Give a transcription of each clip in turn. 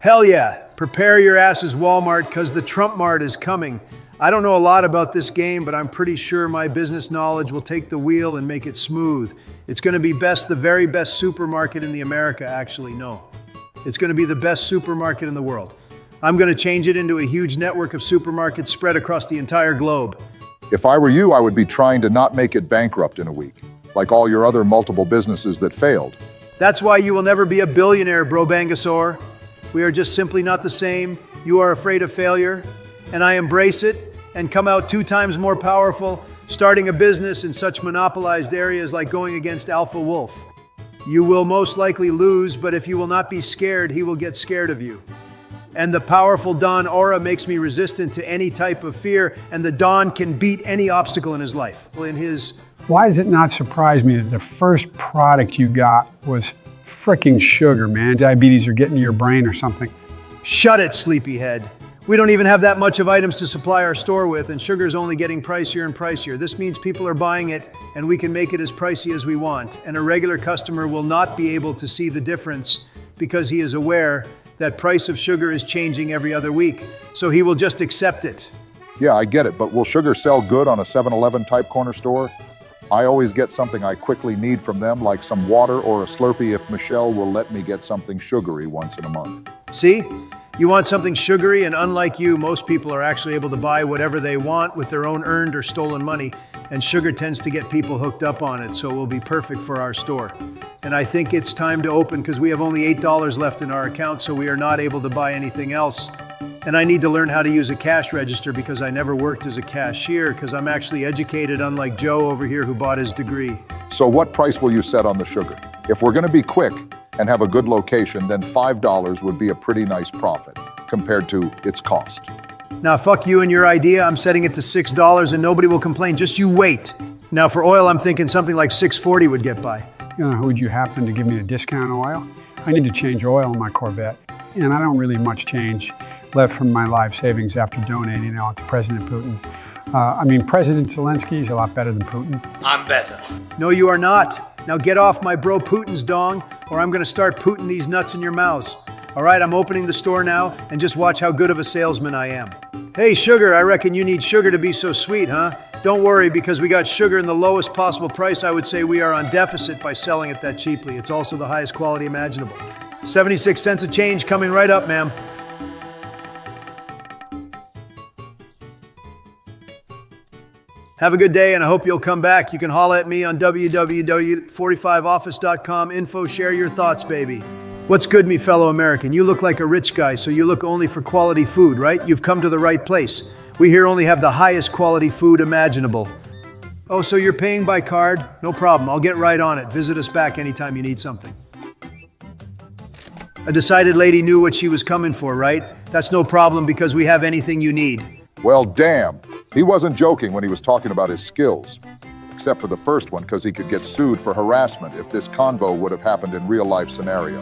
Hell yeah, prepare your asses Walmart, because the Trump Mart is coming. I don't know a lot about this game, but I'm pretty sure my business knowledge will take the wheel and make it smooth. It's gonna be the very best supermarket in the America, actually, no. It's gonna be the best supermarket in the world. I'm gonna change it into a huge network of supermarkets spread across the entire globe. If I were you, I would be trying to not make it bankrupt in a week, like all your other multiple businesses that failed. That's why you will never be a billionaire, bro Bangasaur. We are just simply not the same. You are afraid of failure, and I embrace it and come out 2 times more powerful, starting a business in such monopolized areas like going against Alpha Wolf. You will most likely lose, but if you will not be scared, he will get scared of you. And the powerful Don aura makes me resistant to any type of fear, and the Don can beat any obstacle in his life. Why does it not surprise me that the first product you got was fricking sugar, man? Diabetes are getting to your brain or something. Shut it, sleepyhead. We don't even have that much of items to supply our store with, and sugar's only getting pricier and pricier. This means people are buying it, and we can make it as pricey as we want. And a regular customer will not be able to see the difference because he is aware that price of sugar is changing every other week. So he will just accept it. Yeah, I get it, but will sugar sell good on a 7-Eleven type corner store? I always get something I quickly need from them, like some water or a Slurpee if Michelle will let me get something sugary once in a month. See? You want something sugary, and unlike you, most people are actually able to buy whatever they want with their own earned or stolen money, and sugar tends to get people hooked up on it, so it will be perfect for our store. And I think it's time to open because we have only $8 left in our account, so we are not able to buy anything else. And I need to learn how to use a cash register because I never worked as a cashier because I'm actually educated, unlike Joe over here who bought his degree. So what price will you set on the sugar? If we're gonna be quick and have a good location, then $5 would be a pretty nice profit compared to its cost. Now, fuck you and your idea. I'm setting it to $6 and nobody will complain. Just you wait. Now, for oil, I'm thinking something like $6.40 would get by. You know, would you happen to give me a discount on oil? I need to change oil in my Corvette, and I don't really much change left from my life savings after donating it all to President Putin. President Zelensky is a lot better than Putin. I'm better. No, you are not. Now get off my bro Putin's dong, or I'm gonna start Putin these nuts in your mouths. All right, I'm opening the store now, and just watch how good of a salesman I am. Hey, sugar, I reckon you need sugar to be so sweet, huh? Don't worry, because we got sugar in the lowest possible price. I would say we are on deficit by selling it that cheaply. It's also the highest quality imaginable. 76 cents a change coming right up, ma'am. Have a good day, and I hope you'll come back. You can holla at me on www.45office.com. Info, share your thoughts, baby. What's good, me fellow American? You look like a rich guy, so you look only for quality food, right? You've come to the right place. We here only have the highest quality food imaginable. Oh, so you're paying by card? No problem, I'll get right on it. Visit us back anytime you need something. A decided lady knew what she was coming for, right? That's no problem because we have anything you need. Well, damn. He wasn't joking when he was talking about his skills. Except for the first one, because he could get sued for harassment if this convo would have happened in real-life scenario.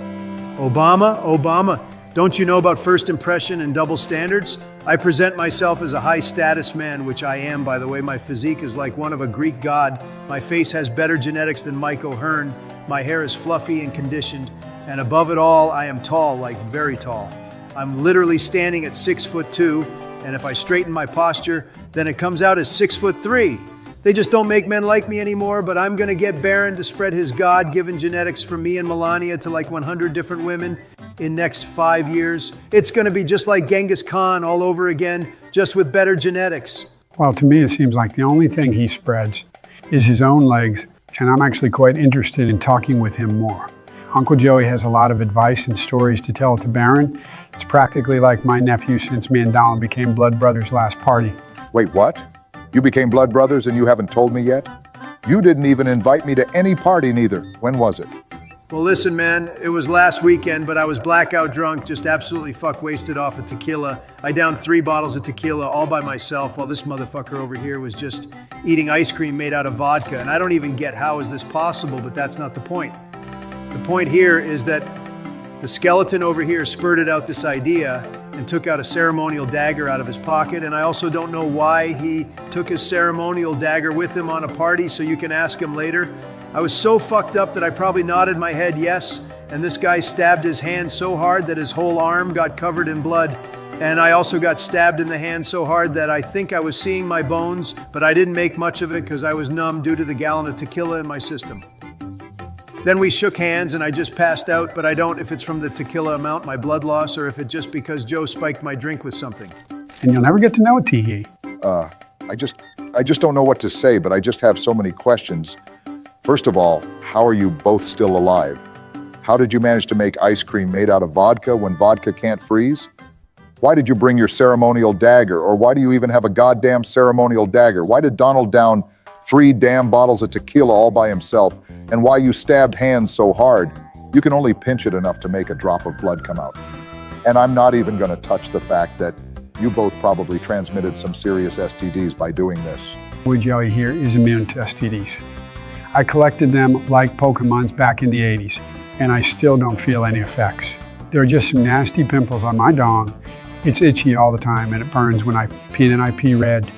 Obama, don't you know about first impression and double standards? I present myself as a high-status man, which I am, by the way. My physique is like one of a Greek god. My face has better genetics than Mike O'Hearn. My hair is fluffy and conditioned. And above it all, I am tall, like very tall. I'm literally standing at 6'2", and if I straighten my posture, then it comes out as 6'3". They just don't make men like me anymore, but I'm gonna get Barron to spread his God-given genetics from me and Melania to like 100 different women in next 5 years. It's gonna be just like Genghis Khan all over again, just with better genetics. Well, to me, it seems like the only thing he spreads is his own legs, and I'm actually quite interested in talking with him more. Uncle Joey has a lot of advice and stories to tell to Barron. It's practically like my nephew since me and Donald became blood brothers last party. Wait, what? You became blood brothers and you haven't told me yet? You didn't even invite me to any party neither. When was it? Well, listen, man, it was last weekend, but I was blackout drunk, just absolutely fuck wasted off of tequila. I downed 3 bottles of tequila all by myself while this motherfucker over here was just eating ice cream made out of vodka. And I don't even get how is this possible, but that's not the point. The point here is that the skeleton over here spurted out this idea and took out a ceremonial dagger out of his pocket. And I also don't know why he took his ceremonial dagger with him on a party, so you can ask him later. I was so fucked up that I probably nodded my head yes, and this guy stabbed his hand so hard that his whole arm got covered in blood. And I also got stabbed in the hand so hard that I think I was seeing my bones, but I didn't make much of it because I was numb due to the gallon of tequila in my system. Then we shook hands and I just passed out, but I don't if it's from the tequila amount, my blood loss, or if it's just because Joe spiked my drink with something. And you'll never get to know it, Teehee. I just don't know what to say, but I just have so many questions. First of all, how are you both still alive? How did you manage to make ice cream made out of vodka when vodka can't freeze? Why did you bring your ceremonial dagger? Or why do you even have a goddamn ceremonial dagger? Why did Donald down 3 damn bottles of tequila all by himself? And why you stabbed hands so hard? You can only pinch it enough to make a drop of blood come out. And I'm not even gonna touch the fact that you both probably transmitted some serious STDs by doing this. Boy Joey here is immune to STDs. I collected them like Pokemons back in the 80s, and I still don't feel any effects. There are just some nasty pimples on my dong. It's itchy all the time and it burns when I pee, and I pee red.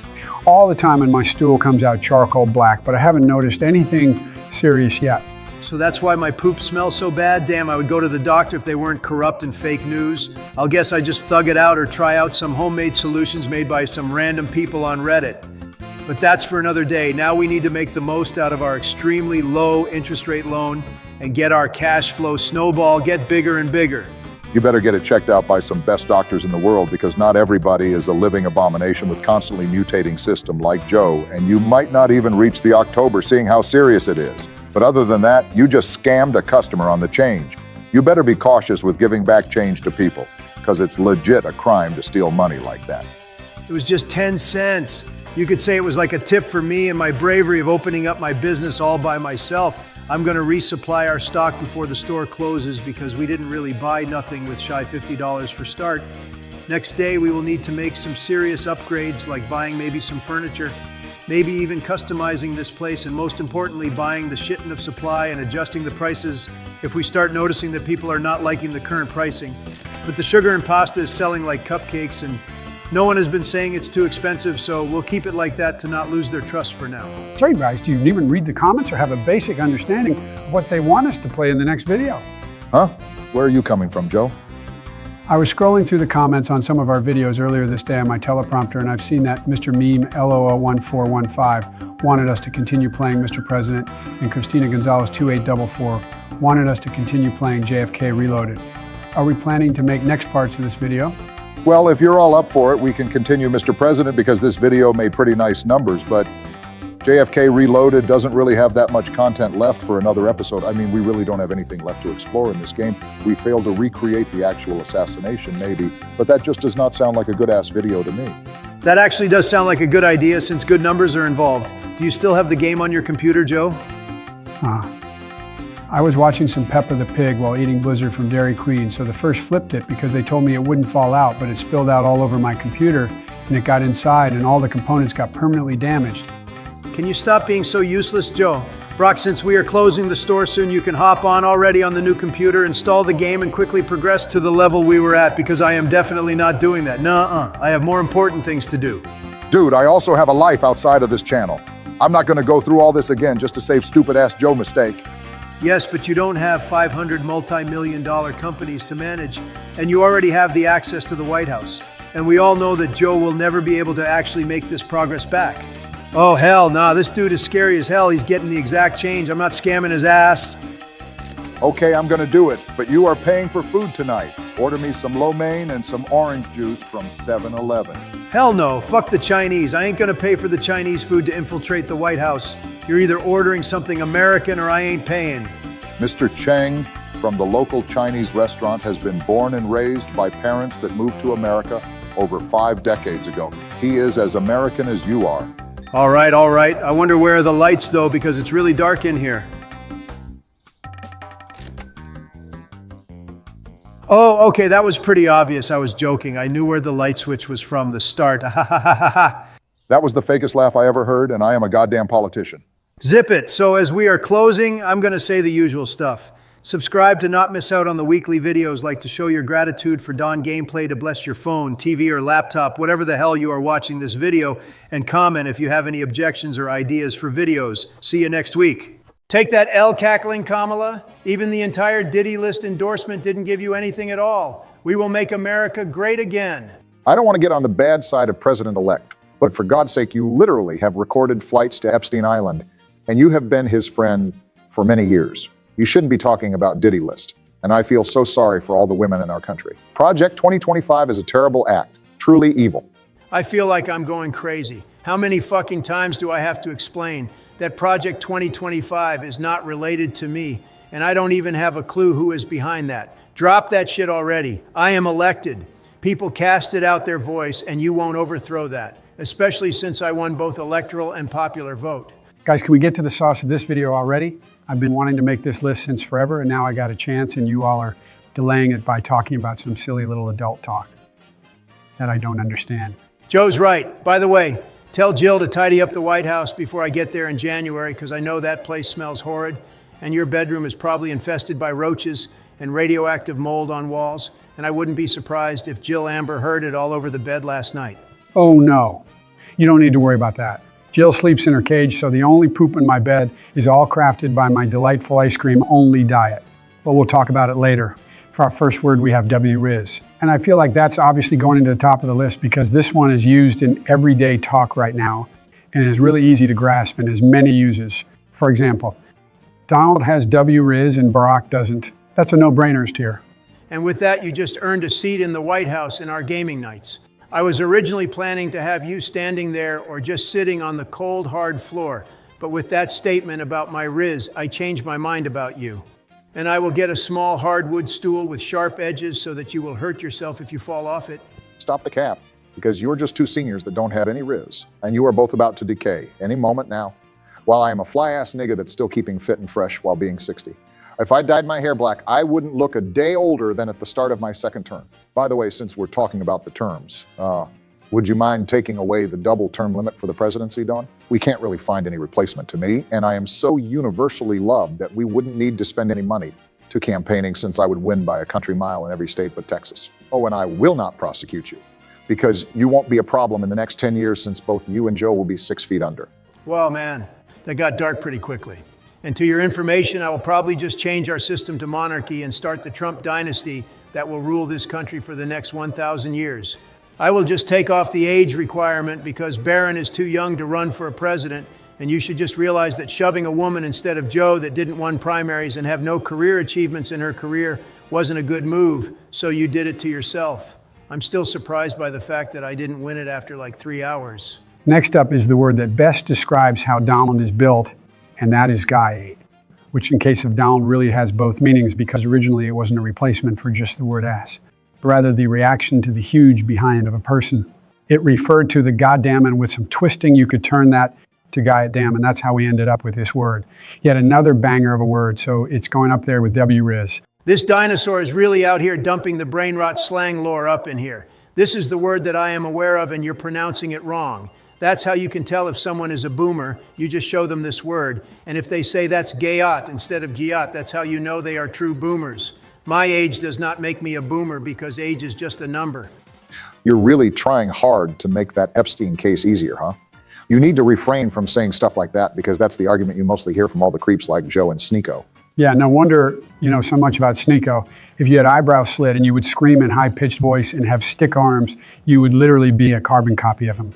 All the time, and my stool comes out charcoal black, but I haven't noticed anything serious yet. So that's why my poop smells so bad? Damn, I would go to the doctor if they weren't corrupt and fake news. I'll guess I just thug it out or try out some homemade solutions made by some random people on Reddit. But that's for another day. Now we need to make the most out of our extremely low interest rate loan and get our cash flow snowball get bigger and bigger. You better get it checked out by some best doctors in the world, because not everybody is a living abomination with constantly mutating system like Joe, and you might not even reach the October seeing how serious it is. But other than that, you just scammed a customer on the change. You better be cautious with giving back change to people, because it's legit a crime to steal money like that. It was just 10 cents. You could say it was like a tip for me and my bravery of opening up my business all by myself. I'm going to resupply our stock before the store closes because we didn't really buy nothing with shy $50 for start. Next day, we will need to make some serious upgrades, like buying maybe some furniture, maybe even customizing this place, and most importantly, buying the shitting of supply and adjusting the prices if we start noticing that people are not liking the current pricing. But the sugar and pasta is selling like cupcakes, and no one has been saying it's too expensive, so we'll keep it like that to not lose their trust for now. Sorry guys, do you even read the comments or have a basic understanding of what they want us to play in the next video? Huh? Where are you coming from, Joe? I was scrolling through the comments on some of our videos earlier this day on my teleprompter, and I've seen that Mr. Meme LOO1415 wanted us to continue playing Mr. President, and Christina Gonzalez 2844 wanted us to continue playing JFK Reloaded. Are we planning to make next parts of this video? Well, if you're all up for it, we can continue Mr. President, because this video made pretty nice numbers, but JFK Reloaded doesn't really have that much content left for another episode. I mean, we really don't have anything left to explore in this game. We failed to recreate the actual assassination, maybe, but that just does not sound like a good-ass video to me. That actually does sound like a good idea since good numbers are involved. Do you still have the game on your computer, Joe? I was watching some Peppa the Pig while eating Blizzard from Dairy Queen, so the first flipped it because they told me it wouldn't fall out, but it spilled out all over my computer, and it got inside, and all the components got permanently damaged. Can you stop being so useless, Joe? Brock, since we are closing the store soon, you can hop on already on the new computer, install the game, and quickly progress to the level we were at, because I am definitely not doing that. Nuh-uh. I have more important things to do. Dude, I also have a life outside of this channel. I'm not gonna go through all this again just to save stupid-ass Joe mistake. Yes, but you don't have 500 multi-million-dollar companies to manage, and you already have the access to the White House. And we all know that Joe will never be able to actually make this progress back. Oh, hell nah, this dude is scary as hell. He's getting the exact change. I'm not scamming his ass. Okay, I'm gonna do it, but you are paying for food tonight. Order me some lo mein and some orange juice from 7-Eleven. Hell no, fuck the Chinese. I ain't gonna pay for the Chinese food to infiltrate the White House. You're either ordering something American or I ain't paying. Mr. Cheng from the local Chinese restaurant has been born and raised by parents that moved to America over 5 decades ago. He is as American as you are. All right. I wonder where are the lights though, because it's really dark in here. Oh, okay, that was pretty obvious. I was joking. I knew where the light switch was from the start. That was the fakest laugh I ever heard, and I am a goddamn politician. Zip it. So as we are closing, I'm going to say the usual stuff. Subscribe to not miss out on the weekly videos, like to show your gratitude for Don Gameplay to bless your phone, TV, or laptop, whatever the hell you are watching this video, and comment if you have any objections or ideas for videos. See you next week. Take that L cackling, Kamala. Even the entire Diddy List endorsement didn't give you anything at all. We will make America great again. I don't want to get on the bad side of President-elect, but for God's sake, you literally have recorded flights to Epstein Island, and you have been his friend for many years. You shouldn't be talking about Diddy List, and I feel so sorry for all the women in our country. Project 2025 is a terrible act, truly evil. I feel like I'm going crazy. How many fucking times do I have to explain that Project 2025 is not related to me, and I don't even have a clue who is behind that? Drop that shit already. I am elected. People casted out their voice, and you won't overthrow that, especially since I won both electoral and popular vote. Guys, can we get to the sauce of this video already? I've been wanting to make this list since forever, and now I got a chance, and you all are delaying it by talking about some silly little adult talk that I don't understand. Joe's right. By the way, tell Jill to tidy up the White House before I get there in January, because I know that place smells horrid, and your bedroom is probably infested by roaches and radioactive mold on walls, and I wouldn't be surprised if Jill Amber heard it all over the bed last night. Oh no, you don't need to worry about that. Jill sleeps in her cage, so the only poop in my bed is all crafted by my delightful ice cream only diet. But we'll talk about it later. For our first word, we have W-Riz. And I feel like that's obviously going into the top of the list because this one is used in everyday talk right now and is really easy to grasp and has many uses. For example, Donald has W-Riz and Barack doesn't. That's a no-brainer, Tier. And with that, you just earned a seat in the White House in our gaming nights. I was originally planning to have you standing there or just sitting on the cold, hard floor. But with that statement about my Riz, I changed my mind about you. And I will get a small hardwood stool with sharp edges so that you will hurt yourself if you fall off it. Stop the cap, because you're just two seniors that don't have any riz, and you are both about to decay any moment now, while I am a fly-ass nigga that's still keeping fit and fresh while being 60. If I dyed my hair black, I wouldn't look a day older than at the start of my second term. By the way, since we're talking about the terms, would you mind taking away the double term limit for the presidency, Dawn? We can't really find any replacement to me, and I am so universally loved that we wouldn't need to spend any money to campaigning since I would win by a country mile in every state but Texas. Oh, and I will not prosecute you, because you won't be a problem in the next 10 years since both you and Joe will be 6 feet under. Well, man, that got dark pretty quickly. And to your information, I will probably just change our system to monarchy and start the Trump dynasty that will rule this country for the next 1,000 years. I will just take off the age requirement because Barron is too young to run for a president, and you should just realize that shoving a woman instead of Joe that didn't win primaries and have no career achievements in her career wasn't a good move, so you did it to yourself. I'm still surprised by the fact that I didn't win it after like 3 hours. Next up is the word that best describes how Donald is built, and that is guy, which in case of Donald really has both meanings because originally it wasn't a replacement for just the word ass, but rather the reaction to the huge behind of a person. It referred to the goddamn, and with some twisting you could turn that to guy it damn, and that's how we ended up with this word. Yet another banger of a word, so it's going up there with W-Riz. This dinosaur is really out here dumping the brain rot slang lore up in here. This is the word that I am aware of and you're pronouncing it wrong. That's how you can tell if someone is a boomer. You just show them this word. And if they say that's gayot instead of giat, that's how you know they are true boomers. My age does not make me a boomer because age is just a number. You're really trying hard to make that Epstein case easier, huh? You need to refrain from saying stuff like that because that's the argument you mostly hear from all the creeps like Joe and Sneeko. Yeah, no wonder you know so much about Sneeko. If you had eyebrows slit and you would scream in high-pitched voice and have stick arms, you would literally be a carbon copy of him.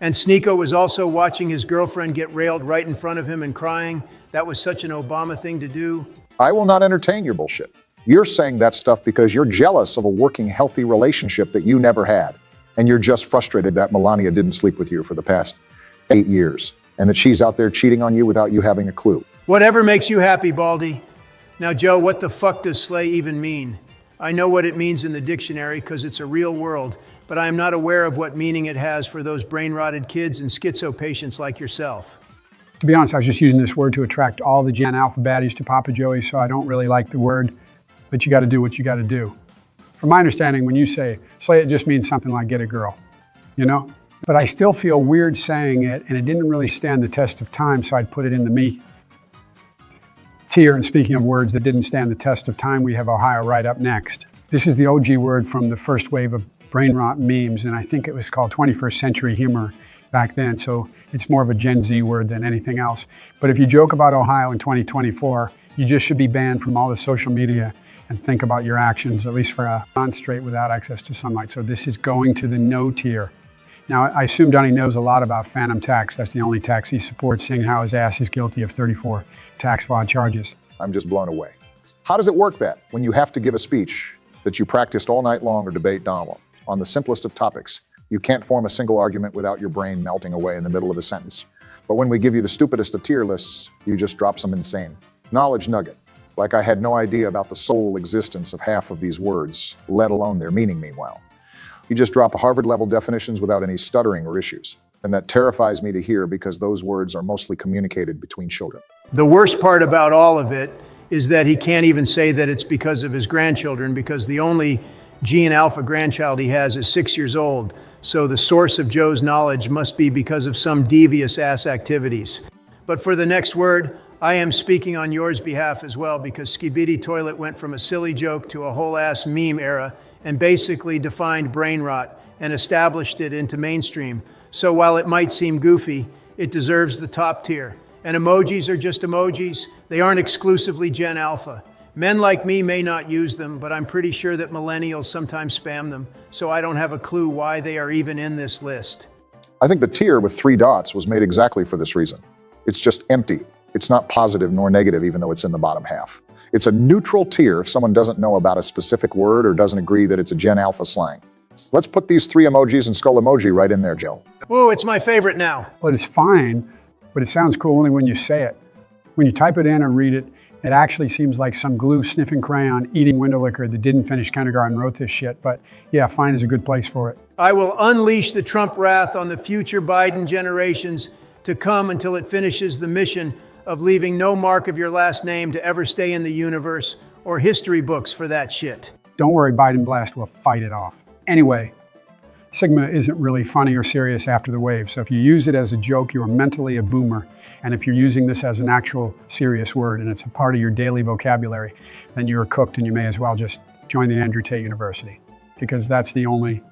And Sneeko was also watching his girlfriend get railed right in front of him and crying. That was such an Obama thing to do. I will not entertain your bullshit. You're saying that stuff because you're jealous of a working, healthy relationship that you never had. And you're just frustrated that Melania didn't sleep with you for the past 8 years and that she's out there cheating on you without you having a clue. Whatever makes you happy, Baldy. Now, Joe, what the fuck does slay even mean? I know what it means in the dictionary because it's a real world, but I am not aware of what meaning it has for those brain-rotted kids and schizo patients like yourself. To be honest, I was just using this word to attract all the Gen Alpha baddies to Papa Joey, so I don't really like the word, but you got to do what you got to do. From my understanding, when you say slay, it just means something like get a girl, you know? But I still feel weird saying it, and it didn't really stand the test of time, so I'd put it in the me tier. And speaking of words that didn't stand the test of time, we have Ohio right up next. This is the OG word from the first wave of brain rot memes, and I think it was called 21st century humor. back then, so it's more of a Gen Z word than anything else. But if you joke about Ohio in 2024, you just should be banned from all the social media and think about your actions, at least for a non-straight without access to sunlight. So this is going to the no tier. Now, I assume Johnny knows a lot about phantom tax. That's the only tax he supports, seeing how his ass is guilty of 34 tax fraud charges. I'm just blown away. How does it work that when you have to give a speech that you practiced all night long or debate Donald on the simplest of topics, you can't form a single argument without your brain melting away in the middle of the sentence? But when we give you the stupidest of tier lists, you just drop some insane knowledge nugget. Like I had no idea about the sole existence of half of these words, let alone their meaning meanwhile. You just drop Harvard-level definitions without any stuttering or issues. And that terrifies me to hear because those words are mostly communicated between children. The worst part about all of it is that he can't even say that it's because of his grandchildren, because the only G and Alpha grandchild he has is 6 years old. So the source of Joe's knowledge must be because of some devious ass activities. But for the next word, I am speaking on yours behalf as well, because Skibidi Toilet went from a silly joke to a whole ass meme era and basically defined brain rot and established it into mainstream. So while it might seem goofy, it deserves the top tier. And emojis are just emojis. They aren't exclusively Gen Alpha. Men like me may not use them, but I'm pretty sure that millennials sometimes spam them, so I don't have a clue why they are even in this list. I think the tier with 3 dots was made exactly for this reason. It's just empty. It's not positive nor negative, even though it's in the bottom half. It's a neutral tier if someone doesn't know about a specific word or doesn't agree that it's a Gen Alpha slang. Let's put these 3 emojis and skull emoji right in there, Joe. Whoa, it's my favorite now. Well, it's fine, but it sounds cool only when you say it. When you type it in or read it, it actually seems like some glue-sniffing crayon eating window liquor that didn't finish kindergarten wrote this shit, but yeah, fine is a good place for it. I will unleash the Trump wrath on the future Biden generations to come until it finishes the mission of leaving no mark of your last name to ever stay in the universe or history books for that shit. Don't worry, Biden Blast will fight it off. Anyway, Sigma isn't really funny or serious after the wave, so if you use it as a joke, you are mentally a boomer. And if you're using this as an actual serious word and it's a part of your daily vocabulary, then you're cooked and you may as well just join the Andrew Tate University, because that's the only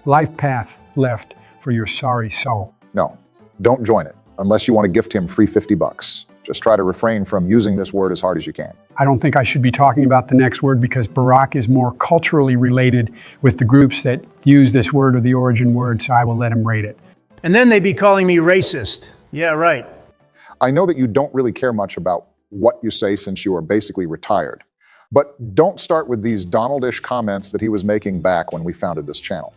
life path left for your sorry soul. No, don't join it unless you want to gift him free $50. Just try to refrain from using this word as hard as you can. I don't think I should be talking about the next word because Barack is more culturally related with the groups that use this word or the origin word, so I will let him rate it. And then they'd be calling me racist. Yeah, right. I know that you don't really care much about what you say since you are basically retired, but don't start with these Donald-ish comments that he was making back when we founded this channel.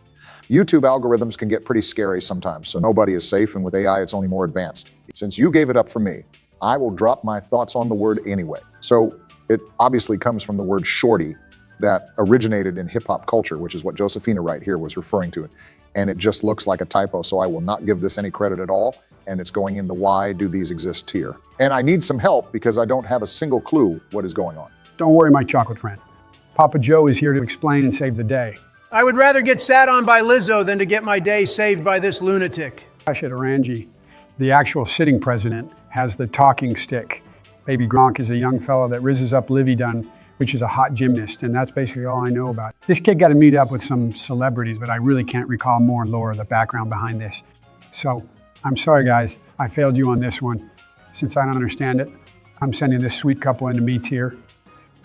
YouTube algorithms can get pretty scary sometimes, so nobody is safe, and with AI it's only more advanced. Since you gave it up for me, I will drop my thoughts on the word anyway. So it obviously comes from the word shorty that originated in hip-hop culture, which is what Josephina right here was referring to. And it just looks like a typo, so I will not give this any credit at all. And it's going in the why do these exist tier. And I need some help because I don't have a single clue what is going on. Don't worry, my chocolate friend. Papa Joe is here to explain and save the day. I would rather get sat on by Lizzo than to get my day saved by this lunatic. Josh at Orangi, the actual sitting president, has the talking stick. Baby Gronk is a young fella that rizzes up Livy Dunn, which is a hot gymnast, and that's basically all I know about it. This kid got to meet up with some celebrities, but I really can't recall more lore or the background behind this. So, I'm sorry guys, I failed you on this one. Since I don't understand it, I'm sending this sweet couple into me tier.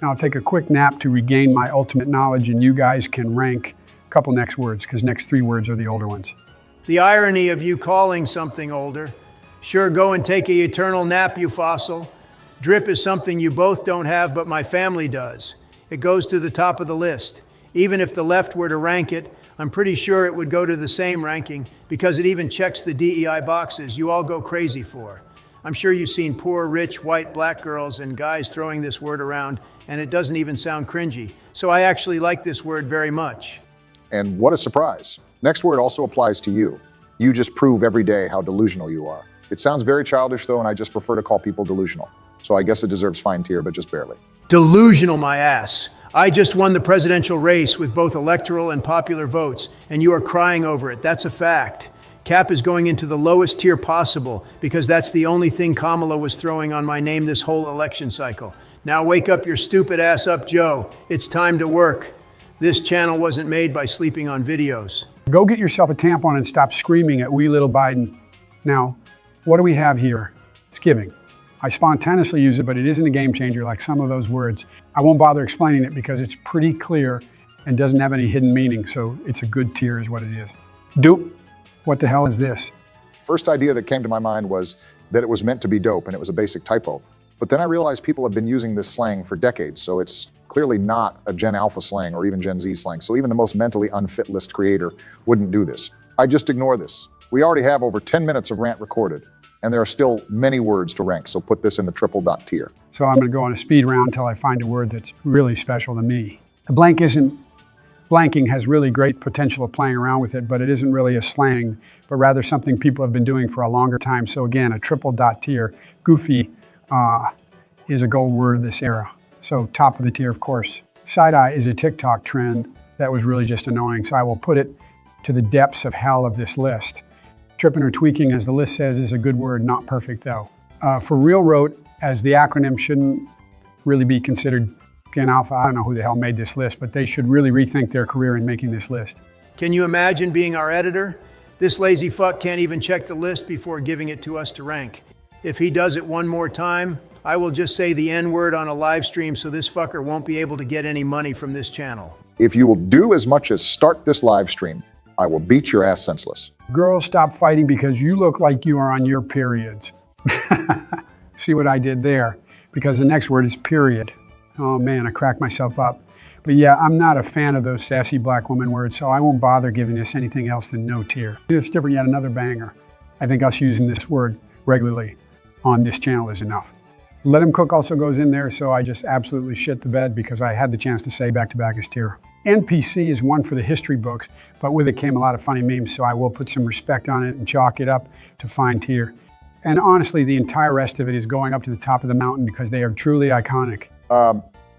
And I'll take a quick nap to regain my ultimate knowledge, and you guys can rank a couple next words, because next 3 words are the older ones. The irony of you calling something older. Sure, go and take a eternal nap, you fossil. Drip is something you both don't have, but my family does. It goes to the top of the list. Even if the left were to rank it, I'm pretty sure it would go to the same ranking because it even checks the DEI boxes you all go crazy for. I'm sure you've seen poor, rich, white, black girls and guys throwing this word around, and it doesn't even sound cringy. So I actually like this word very much. And what a surprise. Next word also applies to you. You just prove every day how delusional you are. It sounds very childish though, and I just prefer to call people delusional. So I guess it deserves fine tier, but just barely. Delusional, my ass. I just won the presidential race with both electoral and popular votes, and you are crying over it. That's a fact. Cap is going into the lowest tier possible because that's the only thing Kamala was throwing on my name this whole election cycle. Now wake up your stupid ass up, Joe. It's time to work. This channel wasn't made by sleeping on videos. Go get yourself a tampon and stop screaming at wee little Biden. Now, what do we have here? It's giving. I spontaneously use it, but it isn't a game changer like some of those words. I won't bother explaining it because it's pretty clear and doesn't have any hidden meaning, so it's a good tier is what it is. Dupe, what the hell is this? First idea that came to my mind was that it was meant to be dope and it was a basic typo. But then I realized people have been using this slang for decades, so it's clearly not a Gen Alpha slang or even Gen Z slang, so even the most mentally unfit list creator wouldn't do this. I just ignore this. We already have over 10 minutes of rant recorded, and there are still many words to rank, so put this in the triple dot tier. So I'm gonna go on a speed round until I find a word that's really special to me. The blanking has really great potential of playing around with it, but it isn't really a slang, but rather something people have been doing for a longer time. So again, a triple dot tier. Goofy is a gold word of this era. So top of the tier, of course. Side-eye is a TikTok trend that was really just annoying, so I will put it to the depths of hell of this list. Tripping or tweaking, as the list says, is a good word, not perfect though. For real wrote, as the acronym shouldn't really be considered Gen Alpha. I don't know who the hell made this list, but they should really rethink their career in making this list. Can you imagine being our editor? This lazy fuck can't even check the list before giving it to us to rank. If he does it one more time, I will just say the N-word on a live stream so this fucker won't be able to get any money from this channel. If you will do as much as start this live stream, I will beat your ass senseless. Girls, stop fighting because you look like you are on your periods. See what I did there? Because the next word is period. Oh man, I cracked myself up. But yeah, I'm not a fan of those sassy black woman words, so I won't bother giving this anything else than no tier. It's different, yet another banger. I think us using this word regularly on this channel is enough. Let Him Cook also goes in there, so I just absolutely shit the bed because I had the chance to say back-to-back is tier. NPC is one for the history books, but with it came a lot of funny memes, so I will put some respect on it and chalk it up to fine tier. And honestly, the entire rest of it is going up to the top of the mountain because they are truly iconic.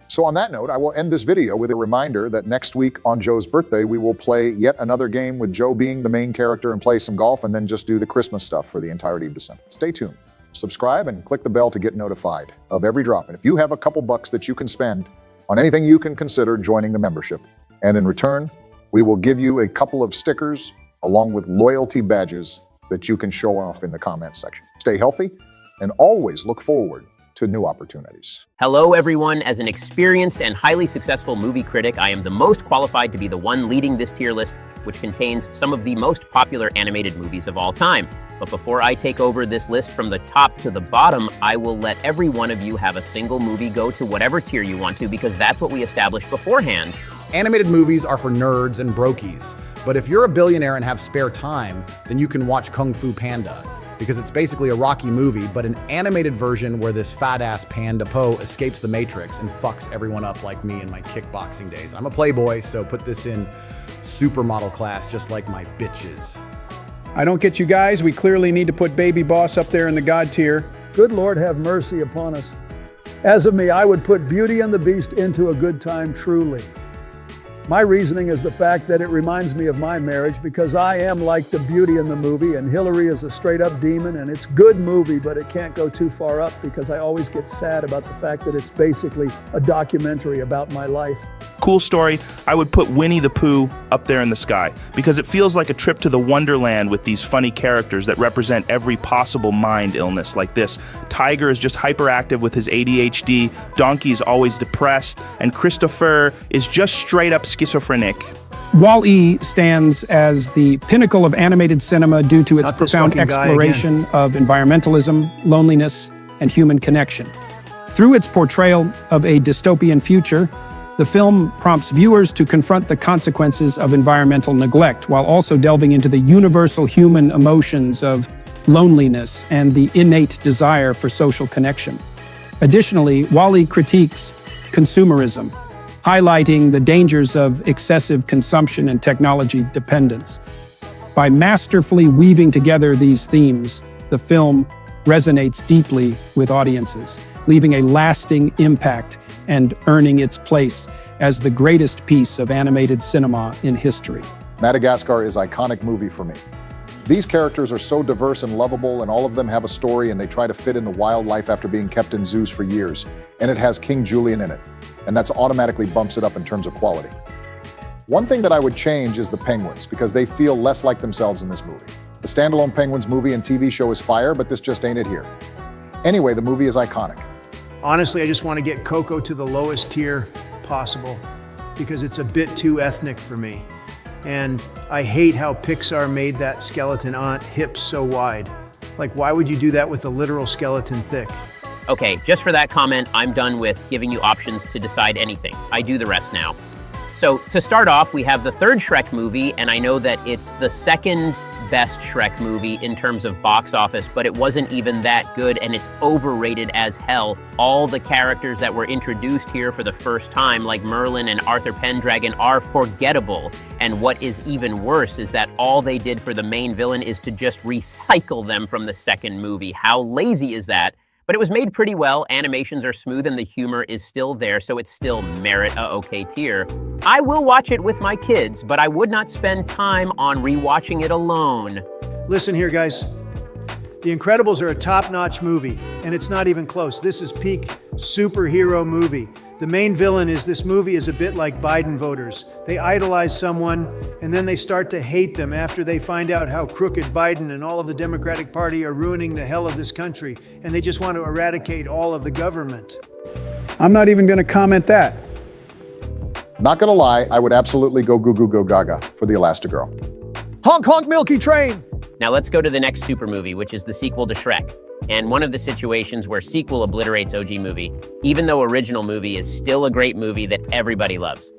So on that note, I will end this video with a reminder that next week on Joe's birthday, we will play yet another game with Joe being the main character and play some golf and then just do the Christmas stuff for the entirety of December. Stay tuned. Subscribe and click the bell to get notified of every drop. And if you have a couple bucks that you can spend on anything, you can consider joining the membership. And in return, we will give you a couple of stickers along with loyalty badges that you can show off in the comments section. Stay healthy and always look forward to new opportunities. Hello everyone, as an experienced and highly successful movie critic, I am the most qualified to be the one leading this tier list, which contains some of the most popular animated movies of all time. But before I take over this list from the top to the bottom, I will let every one of you have a single movie go to whatever tier you want to, because that's what we established beforehand. Animated movies are for nerds and brokies, but if you're a billionaire and have spare time, then you can watch Kung Fu Panda, because it's basically a Rocky movie, but an animated version where this fat-ass Panda Po escapes the Matrix and fucks everyone up like me in my kickboxing days. I'm a playboy, so put this in supermodel class just like my bitches. I don't get you guys. We clearly need to put Baby Boss up there in the God tier. Good Lord have mercy upon us. As of me, I would put Beauty and the Beast into a good time truly. My reasoning is the fact that it reminds me of my marriage because I am like the beauty in the movie and Hillary is a straight up demon and it's a good movie, but it can't go too far up because I always get sad about the fact that it's basically a documentary about my life. Cool story, I would put Winnie the Pooh up there in the sky because it feels like a trip to the Wonderland with these funny characters that represent every possible mind illness like this. Tiger is just hyperactive with his ADHD, Donkey's always depressed, and Christopher is just straight up schizophrenic. Wall-E stands as the pinnacle of animated cinema due to its profound exploration of environmentalism, loneliness, and human connection. Through its portrayal of a dystopian future, the film prompts viewers to confront the consequences of environmental neglect while also delving into the universal human emotions of loneliness and the innate desire for social connection. Additionally, Wall-E critiques consumerism, highlighting the dangers of excessive consumption and technology dependence. By masterfully weaving together these themes, the film resonates deeply with audiences, leaving a lasting impact and earning its place as the greatest piece of animated cinema in history. Madagascar is an iconic movie for me. These characters are so diverse and lovable, and all of them have a story, and they try to fit in the wildlife after being kept in zoos for years. And it has King Julian in it, and that's automatically bumps it up in terms of quality. One thing that I would change is the penguins, because they feel less like themselves in this movie. standalone Penguins movie and TV show is fire, but this just ain't it here. Anyway, the movie is iconic. Honestly, I just want to get Coco to the lowest tier possible because it's a bit too ethnic for me. And I hate how Pixar made that skeleton aunt hips so wide. Like, why would you do that with a literal skeleton thick? Okay, just for that comment, I'm done with giving you options to decide anything. I do the rest now. So to start off, we have the third Shrek movie, and I know that it's the second best Shrek movie in terms of box office, but it wasn't even that good, and it's overrated as hell. All the characters that were introduced here for the first time, like Merlin and Arthur Pendragon, are forgettable. And what is even worse is that all they did for the main villain is to just recycle them from the second movie. How lazy is that? But it was made pretty well, animations are smooth, and the humor is still there, so it's still merit a okay tier. I will watch it with my kids, but I would not spend time on rewatching it alone. Listen here, guys. The Incredibles are a top-notch movie, and it's not even close. This is peak superhero movie. The main villain is this movie is a bit like Biden voters. They idolize someone, and then they start to hate them after they find out how crooked Biden and all of the Democratic Party are ruining the hell of this country, and they just want to eradicate all of the government. I'm not even going to comment that. Not gonna lie, I would absolutely go goo goo go gaga for the Elastigirl. Honk honk Milky Train! Now let's go to the next super movie, which is the sequel to Shrek. And one of the situations where sequel obliterates OG movie, even though original movie is still a great movie that everybody loves.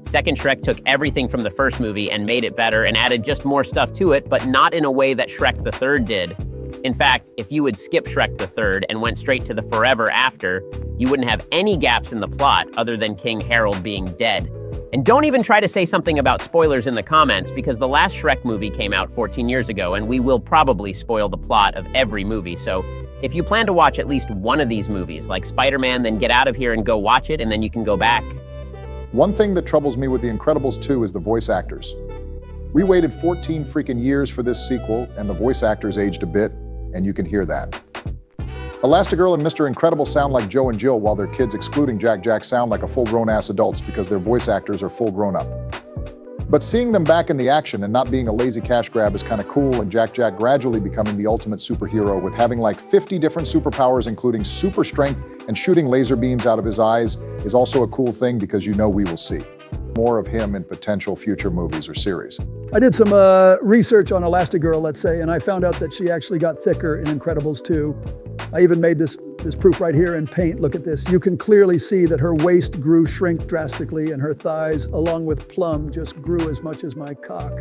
Second Shrek took everything from the first movie and made it better and added just more stuff to it, but not in a way that Shrek the Third did. In fact, if you would skip Shrek the Third and went straight to the forever after, you wouldn't have any gaps in the plot other than King Harold being dead. And don't even try to say something about spoilers in the comments, because the last Shrek movie came out 14 years ago, and we will probably spoil the plot of every movie. So if you plan to watch at least one of these movies, like Spider-Man, then get out of here and go watch it, and then you can go back. One thing that troubles me with The Incredibles 2 is the voice actors. We waited 14 freaking years for this sequel, and the voice actors aged a bit, and you can hear that. Elastigirl and Mr. Incredible sound like Joe and Jill, while their kids, excluding Jack, sound like a full-grown-ass adults because their voice actors are full grown up. But seeing them back in the action and not being a lazy cash grab is kind of cool, and Jack gradually becoming the ultimate superhero with having like 50 different superpowers, including super strength and shooting laser beams out of his eyes, is also a cool thing because you know we will see more of him in potential future movies or series. I did some research on Elastigirl, let's say, and I found out that she actually got thicker in Incredibles 2. I even made this proof right here in paint. Look at this. You can clearly see that her waist shrink drastically, and her thighs, along with Plum, just grew as much as my cock.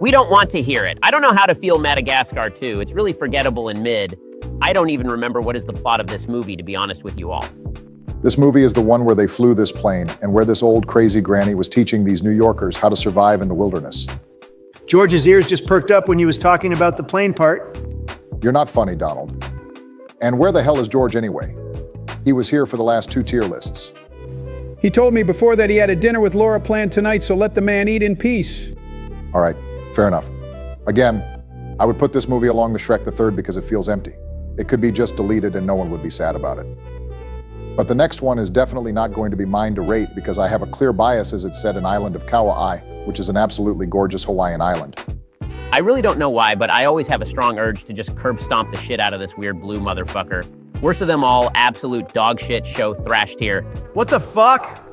We don't want to hear it. I don't know how to feel Madagascar 2. It's really forgettable and mid. I don't even remember what is the plot of this movie, to be honest with you all. This movie is the one where they flew this plane and where this old crazy granny was teaching these New Yorkers how to survive in the wilderness. George's ears just perked up when he was talking about the plane part. You're not funny, Donald. And where the hell is George anyway? He was here for the last 2 tier lists. He told me before that he had a dinner with Laura planned tonight, so let the man eat in peace. All right, fair enough. Again, I would put this movie along the Shrek the Third because it feels empty. It could be just deleted and no one would be sad about it. But the next one is definitely not going to be mine to rate because I have a clear bias, as it said, in Island of Kauai, which is an absolutely gorgeous Hawaiian island. I really don't know why, but I always have a strong urge to just curb stomp the shit out of this weird blue motherfucker. Worst of them all, absolute dog shit show thrashed here. What the fuck?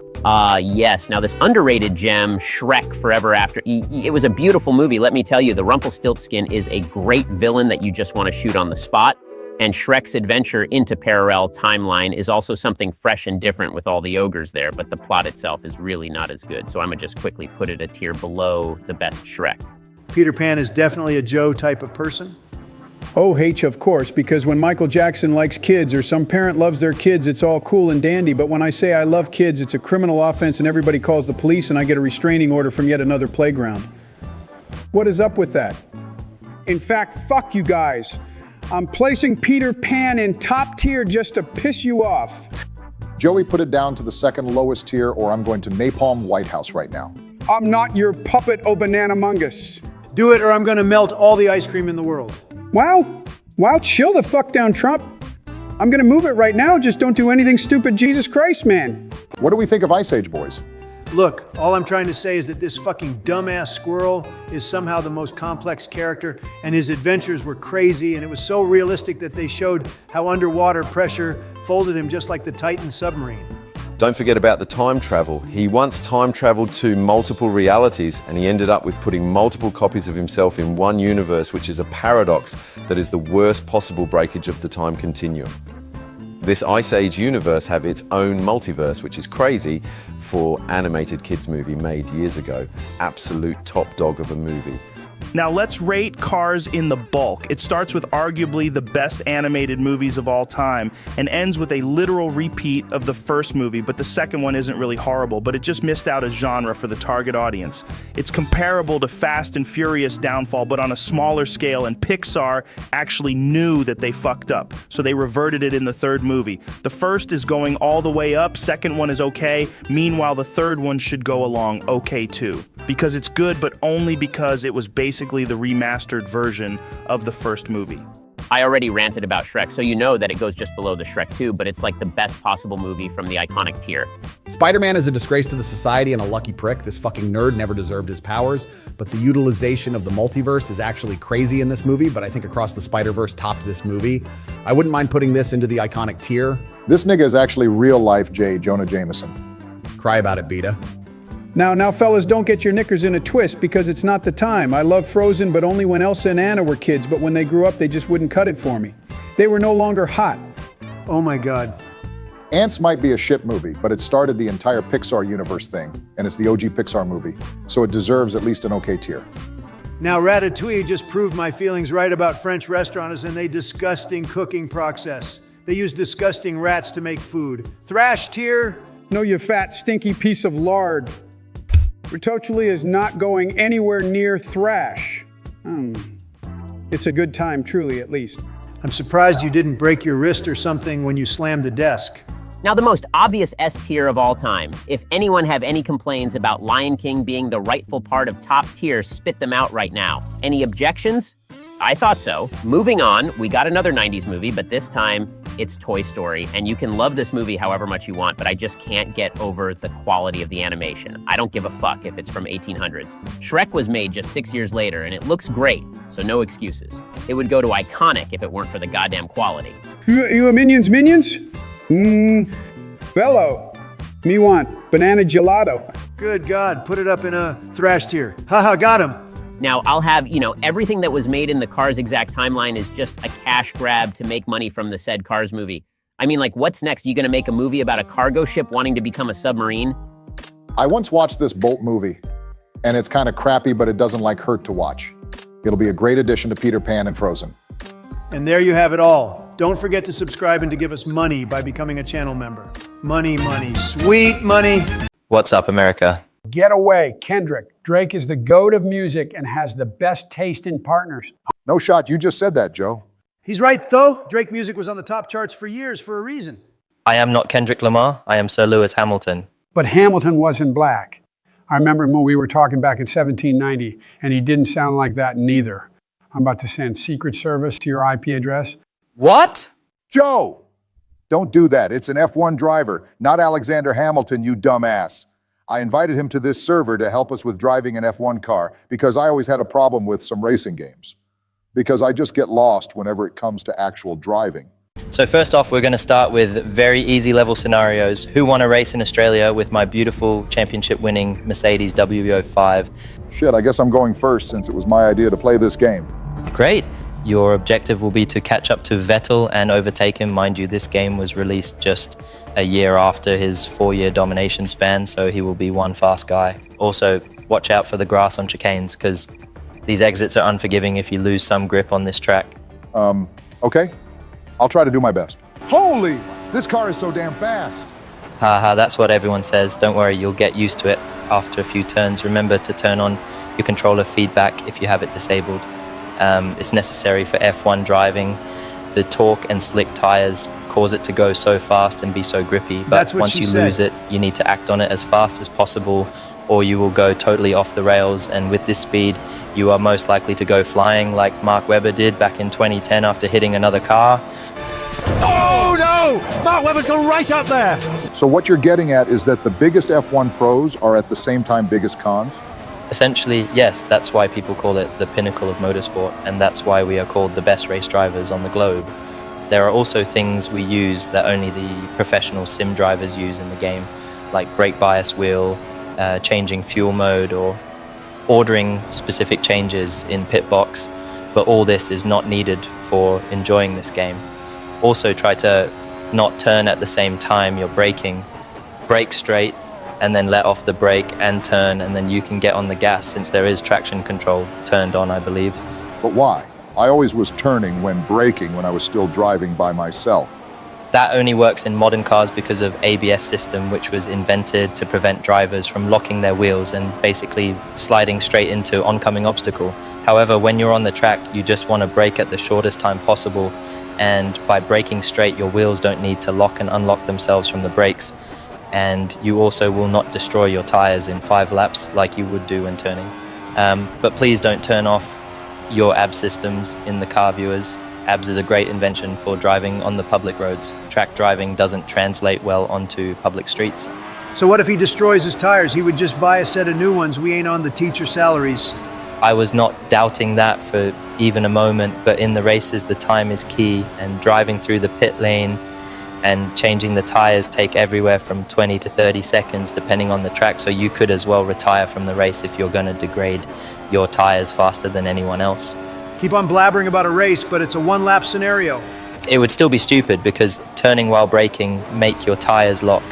Yes. Now this underrated gem, Shrek Forever After, it was a beautiful movie. Let me tell you, the Rumpelstiltskin is a great villain that you just want to shoot on the spot. And Shrek's adventure into parallel timeline is also something fresh and different with all the ogres there, but the plot itself is really not as good. So I'm gonna just quickly put it a tier below the best Shrek. Peter Pan is definitely a Joe type of person. Oh, H, of course, because when Michael Jackson likes kids or some parent loves their kids, it's all cool and dandy. But when I say I love kids, it's a criminal offense and everybody calls the police and I get a restraining order from yet another playground. What is up with that? In fact, fuck you guys. I'm placing Peter Pan in top tier just to piss you off. Joey put it down to the second lowest tier, or I'm going to napalm White House right now. I'm not your puppet, oh banana-mungus. Do it or I'm gonna melt all the ice cream in the world. Wow, chill the fuck down, Trump. I'm gonna move it right now, just don't do anything stupid, Jesus Christ, man. What do we think of Ice Age Boys? Look, all I'm trying to say is that this fucking dumbass squirrel is somehow the most complex character, and his adventures were crazy, and it was so realistic that they showed how underwater pressure folded him just like the Titan submarine. Don't forget about the time travel. He once time traveled to multiple realities, and he ended up with putting multiple copies of himself in one universe, which is a paradox that is the worst possible breakage of the time continuum. This Ice Age universe have its own multiverse, which is crazy for animated kids movie made years ago. Absolute top dog of a movie. Now let's rate Cars in the bulk. It starts with arguably the best animated movies of all time and ends with a literal repeat of the first movie, but the second one isn't really horrible, but it just missed out a genre for the target audience. It's comparable to Fast and Furious Downfall, but on a smaller scale, and Pixar actually knew that they fucked up, so they reverted it in the third movie. The first is going all the way up, second one is okay, meanwhile the third one should go along okay too. Because it's good, but only because it was basically the remastered version of the first movie. I already ranted about Shrek, so you know that it goes just below the Shrek 2, but it's like the best possible movie from the iconic tier. Spider-Man is a disgrace to the society and a lucky prick. This fucking nerd never deserved his powers, but the utilization of the multiverse is actually crazy in this movie, but I think Across the Spider-Verse topped this movie. I wouldn't mind putting this into the iconic tier. This nigga is actually real-life J. Jonah Jameson. Cry about it, Beta. Now, fellas, don't get your knickers in a twist because it's not the time. I love Frozen, but only when Elsa and Anna were kids, but when they grew up, they just wouldn't cut it for me. They were no longer hot. Oh my God. Ants might be a shit movie, but it started the entire Pixar universe thing, and it's the OG Pixar movie, so it deserves at least an okay tier. Now, Ratatouille just proved my feelings right about French restaurants and their disgusting cooking process. They use disgusting rats to make food. Thrash tier? No, you fat, stinky piece of lard. Ratatouille is not going anywhere near thrash. It's a good time, truly, at least. I'm surprised you didn't break your wrist or something when you slammed the desk. Now, the most obvious S tier of all time. If anyone have any complaints about Lion King being the rightful part of top tier, spit them out right now. Any objections? I thought so. Moving on, we got another 90s movie, but this time it's Toy Story, and you can love this movie however much you want, but I just can't get over the quality of the animation. I don't give a fuck if it's from 1800s. Shrek was made just 6 years later, and it looks great, so no excuses. It would go to iconic if it weren't for the goddamn quality. You a Minions? Bello. Me want banana gelato. Good God, put it up in a thrash tier. Haha, got him. Now, I'll have, everything that was made in the Cars exact timeline is just a cash grab to make money from the said Cars movie. I mean, what's next? You gonna make a movie about a cargo ship wanting to become a submarine? I once watched this Bolt movie, and it's kind of crappy, but it doesn't hurt to watch. It'll be a great addition to Peter Pan and Frozen. And there you have it all. Don't forget to subscribe and to give us money by becoming a channel member. Money, money, sweet money. What's up, America? Get away, Kendrick. Drake is the GOAT of music and has the best taste in partners. No shot, you just said that, Joe. He's right, though. Drake music was on the top charts for years for a reason. I am not Kendrick Lamar. I am Sir Lewis Hamilton. But Hamilton wasn't black. I remember when we were talking back in 1790, and he didn't sound like that neither. I'm about to send Secret Service to your IP address. What? Joe! Don't do that. It's an F1 driver, not Alexander Hamilton, you dumbass. I invited him to this server to help us with driving an F1 car because I always had a problem with some racing games. Because I just get lost whenever it comes to actual driving. So first off, we're going to start with very easy level scenarios. Who won a race in Australia with my beautiful championship-winning Mercedes W05? Shit, I guess I'm going first since it was my idea to play this game. Great. Your objective will be to catch up to Vettel and overtake him. Mind you, this game was released just a year after his 4-year domination span, so he will be one fast guy. Also, watch out for the grass on chicanes, because these exits are unforgiving if you lose some grip on this track. Okay. I'll try to do my best. Holy! This car is so damn fast! Haha, that's what everyone says. Don't worry, you'll get used to it after a few turns. Remember to turn on your controller feedback if you have it disabled. It's necessary for F1 driving. The torque and slick tires cause it to go so fast and be so grippy. But once you lose it, you need to act on it as fast as possible, or you will go totally off the rails. And with this speed, you are most likely to go flying like Mark Webber did back in 2010 after hitting another car. Oh no! Mark Webber's gone right up there! So what you're getting at is that the biggest F1 pros are at the same time biggest cons? Essentially, yes, that's why people call it the pinnacle of motorsport, and that's why we are called the best race drivers on the globe. There are also things we use that only the professional sim drivers use in the game, like brake bias wheel, changing fuel mode, or ordering specific changes in pit box, but all this is not needed for enjoying this game. Also try to not turn at the same time you're braking. Brake straight and then let off the brake and turn, and then you can get on the gas since there is traction control turned on, I believe. But why? I always was turning when braking when I was still driving by myself. That only works in modern cars because of ABS system, which was invented to prevent drivers from locking their wheels and basically sliding straight into oncoming obstacle. However, when you're on the track, you just want to brake at the shortest time possible, and by braking straight, your wheels don't need to lock and unlock themselves from the brakes, and you also will not destroy your tires in 5 laps like you would do when turning. But please don't turn off your AB systems in the car, viewers. ABS is a great invention for driving on the public roads. Track driving doesn't translate well onto public streets. So what if he destroys his tires? He would just buy a set of new ones. We ain't on the teacher salaries. I was not doubting that for even a moment, but in the races, the time is key, and driving through the pit lane and changing the tires take everywhere from 20 to 30 seconds, depending on the track. So you could as well retire from the race if you're going to degrade your tires faster than anyone else. Keep on blabbering about a race, but it's a one-lap scenario. It would still be stupid because turning while braking make your tires lock,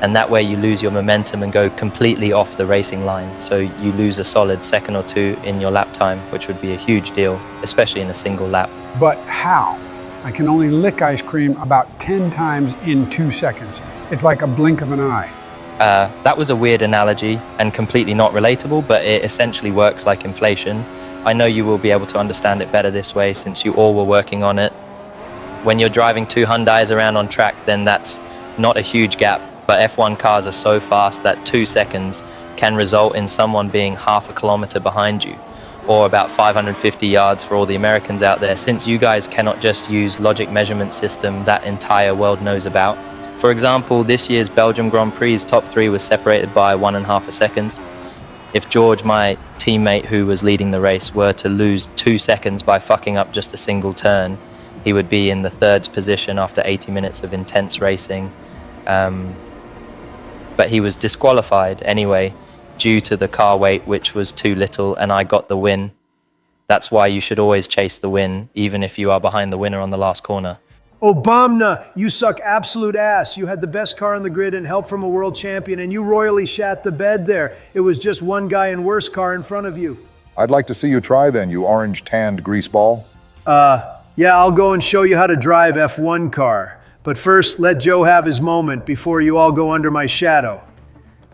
and that way you lose your momentum and go completely off the racing line. So you lose a solid second or two in your lap time, which would be a huge deal, especially in a single lap. But how? I can only lick ice cream about 10 times in 2 seconds. It's like a blink of an eye. That was a weird analogy and completely not relatable, but it essentially works like inflation. I know you will be able to understand it better this way since you all were working on it. When you're driving 2 Hyundais around on track, then that's not a huge gap, but F1 cars are so fast that 2 seconds can result in someone being half a kilometer behind you, or about 550 yards for all the Americans out there, since you guys cannot just use logic measurement system that entire world knows about. For example, this year's Belgium Grand Prix's top 3 was separated by 1.5 seconds. If George, my teammate who was leading the race, were to lose 2 seconds by fucking up just a single turn, he would be in the 3rd position after 80 minutes of intense racing. But he was disqualified anyway due to the car weight, which was too little, and I got the win. That's why you should always chase the win, even if you are behind the winner on the last corner. Obama, you suck absolute ass. You had the best car on the grid and help from a world champion, and you royally shat the bed there. It was just one guy in worse car in front of you. I'd like to see you try then, you orange-tanned greaseball. Yeah, I'll go and show you how to drive F1 car. But first, let Joe have his moment before you all go under my shadow.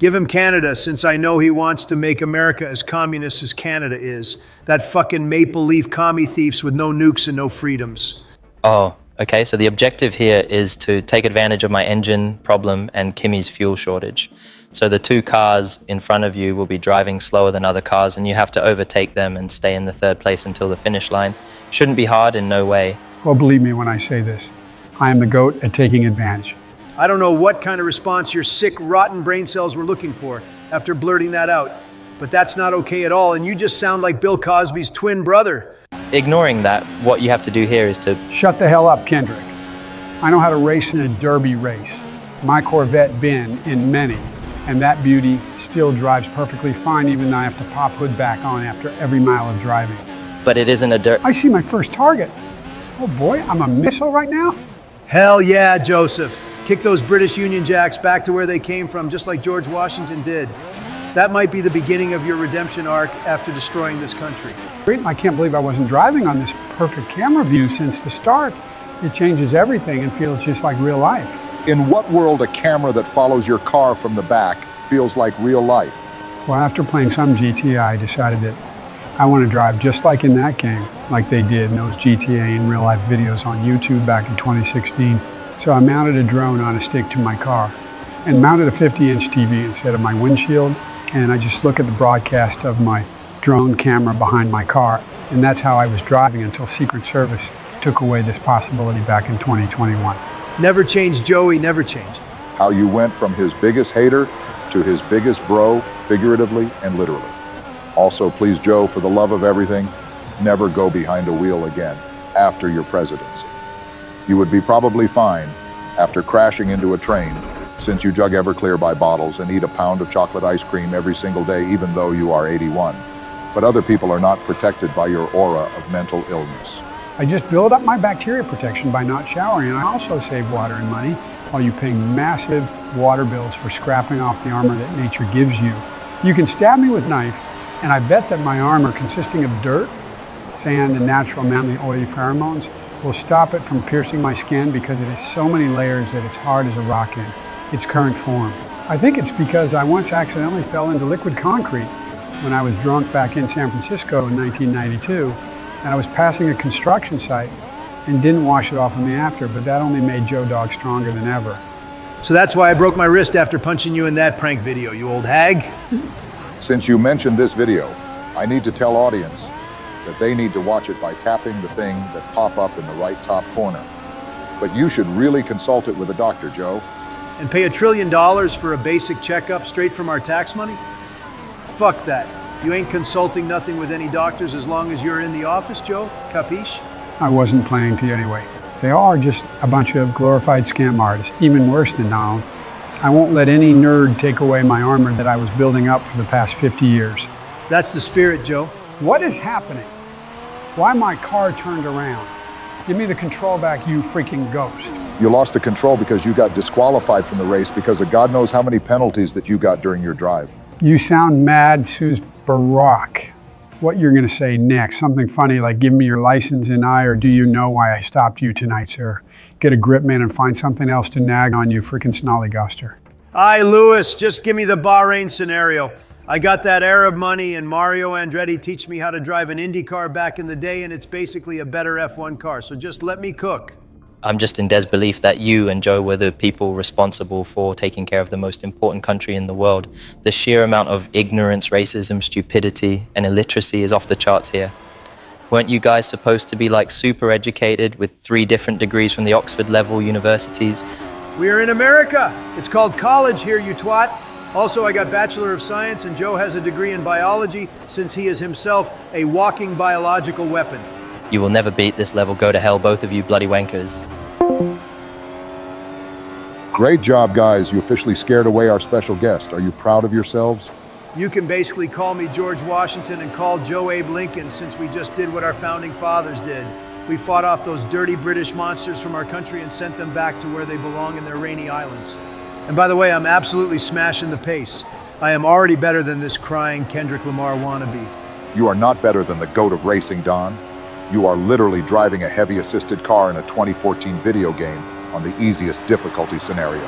Give him Canada, since I know he wants to make America as communist as Canada is. That fucking maple leaf commie thieves with no nukes and no freedoms. Oh, okay, so the objective here is to take advantage of my engine problem and Kimmy's fuel shortage. So the 2 cars in front of you will be driving slower than other cars, and you have to overtake them and stay in the 3rd place until the finish line. Shouldn't be hard in no way. Well, believe me when I say this. I am the GOAT at taking advantage. I don't know what kind of response your sick, rotten brain cells were looking for after blurting that out, but that's not okay at all, and you just sound like Bill Cosby's twin brother. Ignoring that, what you have to do here is to... Shut the hell up, Kendrick. I know how to race in a derby race. My Corvette been in many, and that beauty still drives perfectly fine, even though I have to pop hood back on after every mile of driving. But it isn't a dirt... I see my first target. Oh boy, I'm a missile right now? Hell yeah, Joseph. Kick those British Union Jacks back to where they came from, just like George Washington did. That might be the beginning of your redemption arc after destroying this country. I can't believe I wasn't driving on this perfect camera view since the start. It changes everything and feels just like real life. In what world a camera that follows your car from the back feels like real life? Well, after playing some GTA, I decided that I want to drive just like in that game, like they did in those GTA in real life videos on YouTube back in 2016. So I mounted a drone on a stick to my car and mounted a 50-inch TV instead of my windshield. And I just look at the broadcast of my drone camera behind my car. And that's how I was driving until Secret Service took away this possibility back in 2021. Never change, Joey, never change. How you went from his biggest hater to his biggest bro, figuratively and literally. Also, please, Joe, for the love of everything, never go behind a wheel again after your presidency. You would be probably fine after crashing into a train, since you jug Everclear by bottles and eat a pound of chocolate ice cream every single day, even though you are 81. But other people are not protected by your aura of mental illness. I just build up my bacteria protection by not showering, and I also save water and money while you pay massive water bills for scrapping off the armor that nature gives you. You can stab me with a knife, and I bet that my armor, consisting of dirt, sand, and natural manly oily pheromones, will stop it from piercing my skin because it has so many layers that it's hard as a rock in its current form. I think it's because I once accidentally fell into liquid concrete when I was drunk back in San Francisco in 1992, and I was passing a construction site and didn't wash it off on me after, but that only made Joe Dog stronger than ever. So that's why I broke my wrist after punching you in that prank video, you old hag. Since you mentioned this video, I need to tell audience that they need to watch it by tapping the thing that pop up in the right top corner. But you should really consult it with a doctor, Joe. And pay $1 trillion for a basic checkup straight from our tax money? Fuck that. You ain't consulting nothing with any doctors as long as you're in the office, Joe. Capiche? I wasn't planning to anyway. They all are just a bunch of glorified scam artists, even worse than Donald. I won't let any nerd take away my armor that I was building up for the past 50 years. That's the spirit, Joe. What is happening? Why my car turned around? Give me the control back, you freaking ghost. You lost the control because you got disqualified from the race because of God knows how many penalties that you got during your drive. You sound mad, Suze Barack. What you're gonna say next, something funny like give me your license and or do you know why I stopped you tonight, sir? Get a grip, man, and find something else to nag on, you freaking snollygoster. Aye, Lewis, just give me the Bahrain scenario. I got that Arab money and Mario Andretti teach me how to drive an Indy car back in the day, and it's basically a better F1 car, so just let me cook. I'm just in disbelief that you and Joe were the people responsible for taking care of the most important country in the world. The sheer amount of ignorance, racism, stupidity, and illiteracy is off the charts here. Weren't you guys supposed to be like super educated with 3 different degrees from the Oxford level universities? We are in America. It's called college here, you twat. Also, I got Bachelor of Science, and Joe has a degree in biology since he is himself a walking biological weapon. You will never beat this level. Go to hell, both of you bloody wankers. Great job, guys. You officially scared away our special guest. Are you proud of yourselves? You can basically call me George Washington and call Joe Abe Lincoln, since we just did what our founding fathers did. We fought off those dirty British monsters from our country and sent them back to where they belong in their rainy islands. And by the way, I'm absolutely smashing the pace. I am already better than this crying Kendrick Lamar wannabe. You are not better than the GOAT of racing, Don. You are literally driving a heavy-assisted car in a 2014 video game on the easiest difficulty scenario.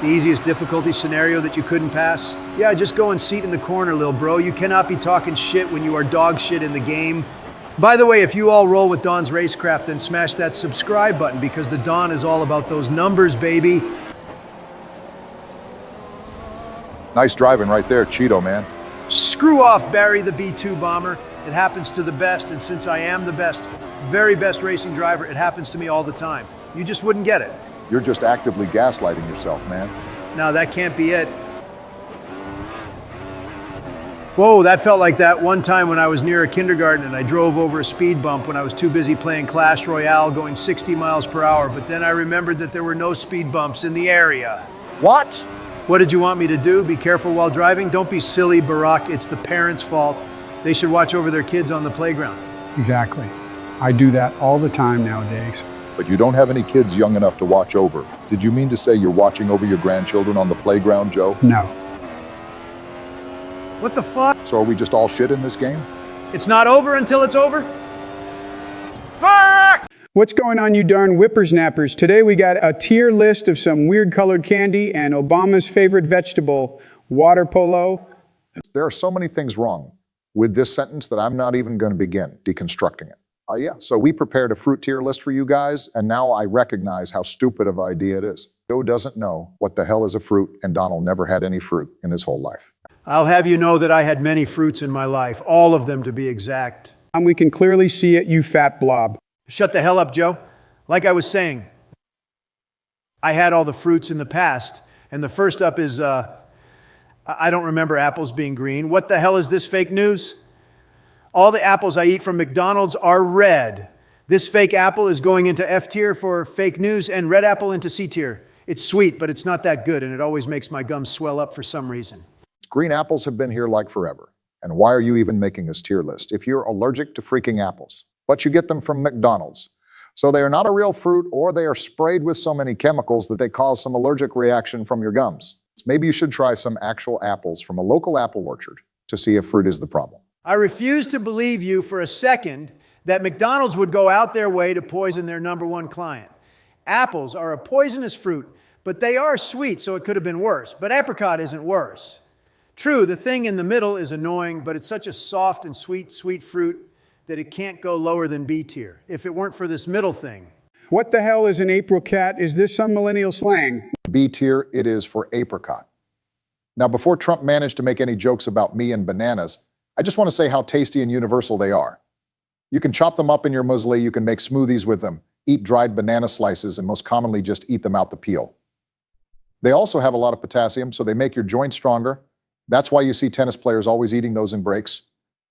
The easiest difficulty scenario that you couldn't pass? Yeah, just go and seat in the corner, lil bro. You cannot be talking shit when you are dog shit in the game. By the way, if you all roll with Don's Racecraft, then smash that subscribe button, because the Don is all about those numbers, baby. Nice driving right there, Cheeto, man. Screw off, Barry the B-2 bomber. It happens to the best, and since I am the best, very best racing driver, it happens to me all the time. You just wouldn't get it. You're just actively gaslighting yourself, man. No, that can't be it. Whoa, that felt like that one time when I was near a kindergarten and I drove over a speed bump when I was too busy playing Clash Royale going 60 miles per hour, but then I remembered that there were no speed bumps in the area. What? What did you want me to do? Be careful while driving? Don't be silly, Barack. It's the parents' fault. They should watch over their kids on the playground. Exactly. I do that all the time nowadays. But you don't have any kids young enough to watch over. Did you mean to say you're watching over your grandchildren on the playground, Joe? No. What the fuck? So are we just all shit in this game? It's not over until it's over? Fuck! What's going on, you darn whippersnappers? Today we got a tier list of some weird colored candy and Obama's favorite vegetable, water polo. There are so many things wrong with this sentence that I'm not even going to begin deconstructing it. Yeah, so we prepared a fruit tier list for you guys, and now I recognize how stupid of an idea it is. Joe doesn't know what the hell is a fruit, and Donald never had any fruit in his whole life. I'll have you know that I had many fruits in my life, all of them to be exact. And we can clearly see it, you fat blob. Shut the hell up, Joe. Like I was saying, I had all the fruits in the past, And the first up is, I don't remember apples being green. What the hell is this fake news? All the apples I eat from McDonald's are red. This fake apple is going into F tier for fake news and red apple into C tier. It's sweet, but it's not that good, and it always makes my gums swell up for some reason. Green apples have been here like forever. And why are you even making this tier list if you're allergic to freaking apples? But you get them from McDonald's. So they are not a real fruit, or they are sprayed with so many chemicals that they cause some allergic reaction from your gums. Maybe you should try some actual apples from a local apple orchard to see if fruit is the problem. I refuse to believe you for a second that McDonald's would go out their way to poison their #1 client. Apples are a poisonous fruit, but they are sweet, so it could have been worse. But apricot isn't worse. True, the thing in the middle is annoying, but it's such a soft and sweet fruit that it can't go lower than B tier, if it weren't for this middle thing. What the hell is an apricot? Is this some millennial slang? B tier it is for apricot. Now, before Trump managed to make any jokes about me and bananas, I just want to say how tasty and universal they are. You can chop them up in your muesli, you can make smoothies with them, eat dried banana slices, and most commonly just eat them out the peel. They also have a lot of potassium, so they make your joints stronger. That's why you see tennis players always eating those in breaks.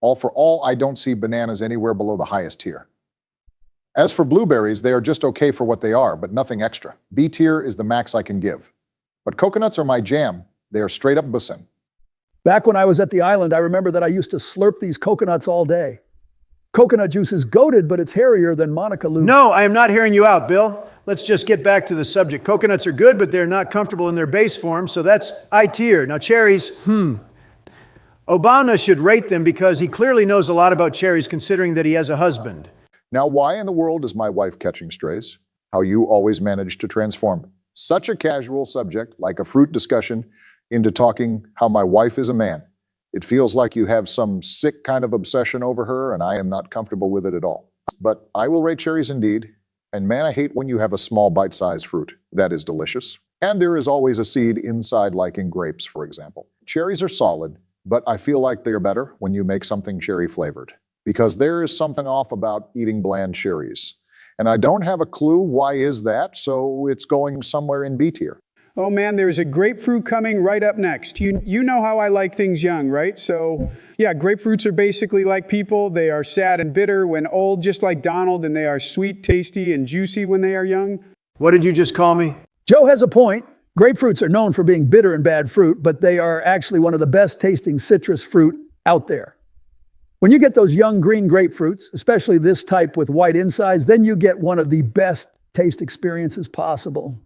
All for all, I don't see bananas anywhere below the highest tier. As for blueberries, they are just okay for what they are, but nothing extra. B tier is the max I can give. But coconuts are my jam. They are straight up bussin'. Back when I was at the island, I remember that I used to slurp these coconuts all day. Coconut juice is goated, but it's hairier than Monica Lou. No, I am not hearing you out, Bill. Let's just get back to the subject. Coconuts are good, but they're not comfortable in their base form, so that's I tier. Now cherries, Obama should rate them because he clearly knows a lot about cherries considering that he has a husband. Now, why in the world is my wife catching strays? How you always manage to transform such a casual subject, like a fruit discussion, into talking how my wife is a man. It feels like you have some sick kind of obsession over her, and I am not comfortable with it at all. But I will rate cherries indeed. And man, I hate when you have a small bite-sized fruit. That is delicious. And there is always a seed inside, like in grapes, for example. Cherries are solid, but I feel like they are better when you make something cherry flavored, because there is something off about eating bland cherries. And I don't have a clue why is that, so it's going somewhere in B tier. Oh man, there's a grapefruit coming right up next. You know how I like things young, right? So yeah, grapefruits are basically like people. They are sad and bitter when old, just like Donald, and they are sweet, tasty, and juicy when they are young. What did you just call me? Joe has a point. Grapefruits are known for being bitter and bad fruit, but they are actually one of the best tasting citrus fruit out there. When you get those young green grapefruits, especially this type with white insides, then you get one of the best taste experiences possible.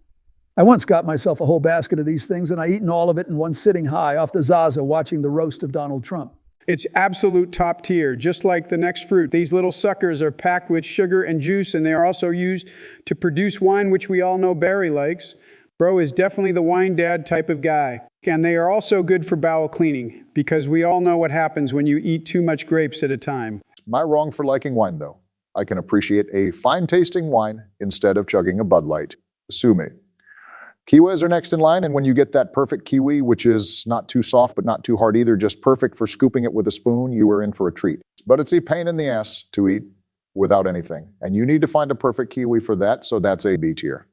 I once got myself a whole basket of these things, and I eaten all of it in one sitting high off the Zaza watching the roast of Donald Trump. It's absolute top tier, just like the next fruit. These little suckers are packed with sugar and juice, and they are also used to produce wine, which we all know Barry likes. Bro is definitely the wine dad type of guy. And they are also good for bowel cleaning, because we all know what happens when you eat too much grapes at a time. Am I wrong for liking wine, though? I can appreciate a fine-tasting wine instead of chugging a Bud Light. Sue me. Kiwis are next in line, and when you get that perfect kiwi, which is not too soft but not too hard either, just perfect for scooping it with a spoon, you are in for a treat. But it's a pain in the ass to eat without anything, and you need to find a perfect kiwi for that, so that's a B tier.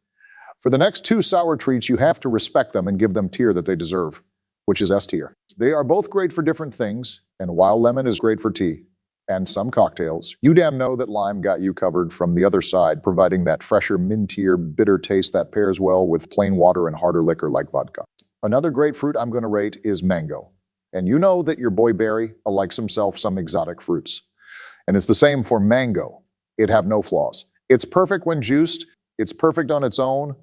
For the next two sour treats, you have to respect them and give them tier that they deserve, which is S tier. They are both great for different things, and while lemon is great for tea and some cocktails, you damn know that lime got you covered from the other side, providing that fresher, mintier, bitter taste that pairs well with plain water and harder liquor like vodka. Another great fruit I'm going to rate is mango. And you know that your boy Barry likes himself some exotic fruits. And it's the same for mango. It have no flaws. It's perfect when juiced, it's perfect on its own,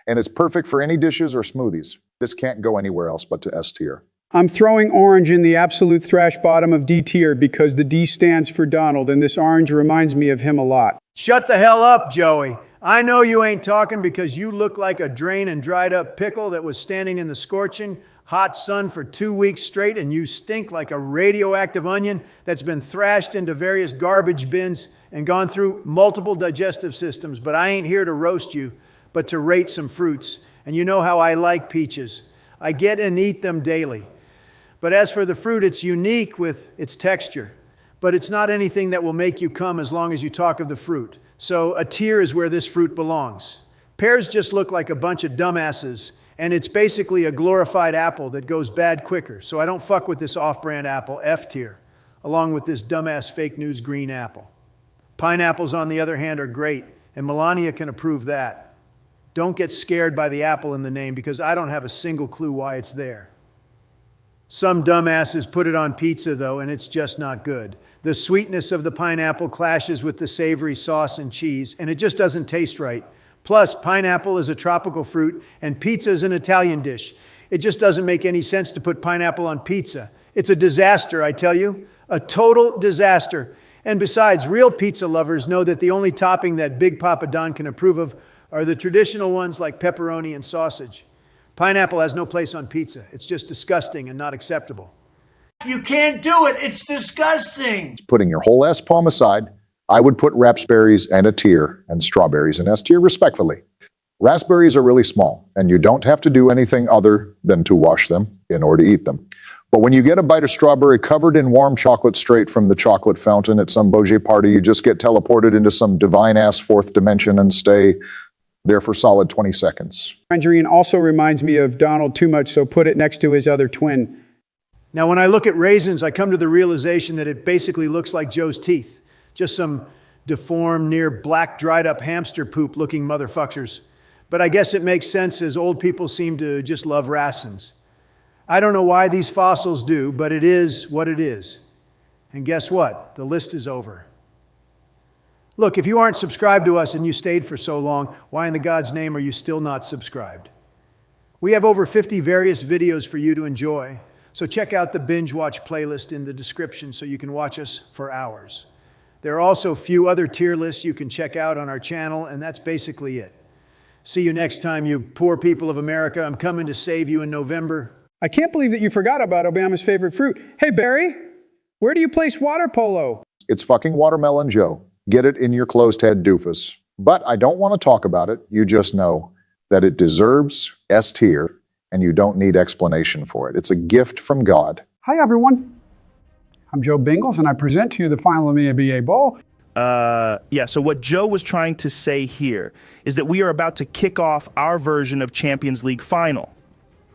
and it's perfect for any dishes or smoothies. This can't go anywhere else but to S tier. I'm throwing orange in the absolute thrash bottom of D tier because the D stands for Donald, and this orange reminds me of him a lot. Shut the hell up, Joey. I know you ain't talking because you look like a drained and dried up pickle that was standing in the scorching hot sun for 2 weeks straight, and you stink like a radioactive onion that's been thrashed into various garbage bins and gone through multiple digestive systems. But I ain't here to roast you, but to rate some fruits. And you know how I like peaches. I get and eat them daily. But as for the fruit, it's unique with its texture. But it's not anything that will make you come as long as you talk of the fruit. So a tier is where this fruit belongs. Pears just look like a bunch of dumbasses, And it's basically a glorified apple that goes bad quicker. So I don't fuck with this off-brand apple, F tier, along with this dumbass fake news green apple. Pineapples, on the other hand, are great, and Melania can approve that. Don't get scared by the apple in the name, because I don't have a single clue why it's there. Some dumbasses put it on pizza, though, and it's just not good. The sweetness of the pineapple clashes with the savory sauce and cheese, and it just doesn't taste right. Plus, pineapple is a tropical fruit, and pizza is an Italian dish. It just doesn't make any sense to put pineapple on pizza. It's a disaster, I tell you. A total disaster. And besides, real pizza lovers know that the only topping that Big Papa Don can approve of are the traditional ones like pepperoni and sausage. Pineapple has no place on pizza. It's just disgusting and not acceptable. You can't do it. It's disgusting. Putting your whole ass palm aside, I would put raspberries in a tier and strawberries in S tier respectfully. Raspberries are really small, and you don't have to do anything other than to wash them in order to eat them. But when you get a bite of strawberry covered in warm chocolate straight from the chocolate fountain at some Beaujolais party, you just get teleported into some divine-ass fourth dimension and stay there for solid 20 seconds. Tangerine also reminds me of Donald too much, so put it next to his other twin. Now, when I look at raisins, I come to the realization that it basically looks like Joe's teeth. Just some deformed, near black, dried-up hamster poop looking motherfuckers. But I guess it makes sense, as old people seem to just love raisins. I don't know why these fossils do, but it is what it is. And guess what? The list is over. Look, if you aren't subscribed to us and you stayed for so long, why in the God's name are you still not subscribed? We have over 50 various videos for you to enjoy, so check out the binge watch playlist in the description so you can watch us for hours. There are also a few other tier lists you can check out on our channel, and that's basically it. See you next time, you poor people of America. I'm coming to save you in November. I can't believe that you forgot about Obama's favorite fruit. Hey, Barry, where do you place water polo? It's fucking watermelon Joe. Get it in your closed head doofus. But I don't want to talk about it. You just know that it deserves S tier, and you don't need explanation for it. It's a gift from God. Hi, everyone. I'm Joe Bingles, and I present to you the final NBA Bowl. Yeah, so what Joe was trying to say here is that we are about to kick off our version of Champions League final.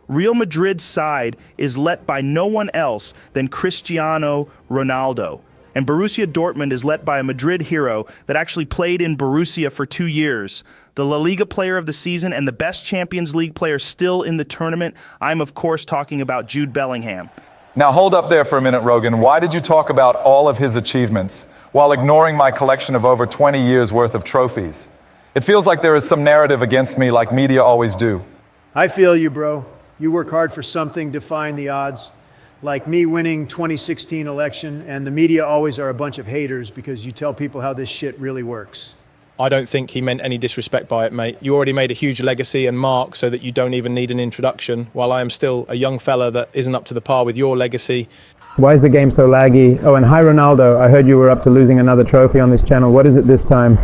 Real Madrid's side is led by no one else than Cristiano Ronaldo. And Borussia Dortmund is led by a Madrid hero that actually played in Borussia for 2 years. The La Liga player of the season and the best Champions League player still in the tournament. I'm, of course, talking about Jude Bellingham. Now hold up there for a minute, Rogan. Why did you talk about all of his achievements while ignoring my collection of over 20 years worth of trophies? It feels like there is some narrative against me, like media always do. I feel you, bro. You work hard for something, defying the odds. Like me winning 2016 election, and the media always are a bunch of haters because you tell people how this shit really works. I don't think he meant any disrespect by it, mate. You already made a huge legacy and mark so that you don't even need an introduction, while I am still a young fella that isn't up to the par with your legacy. Why is the game so laggy? Oh, and hi, Ronaldo. I heard you were up to losing another trophy on this channel. What is it this time?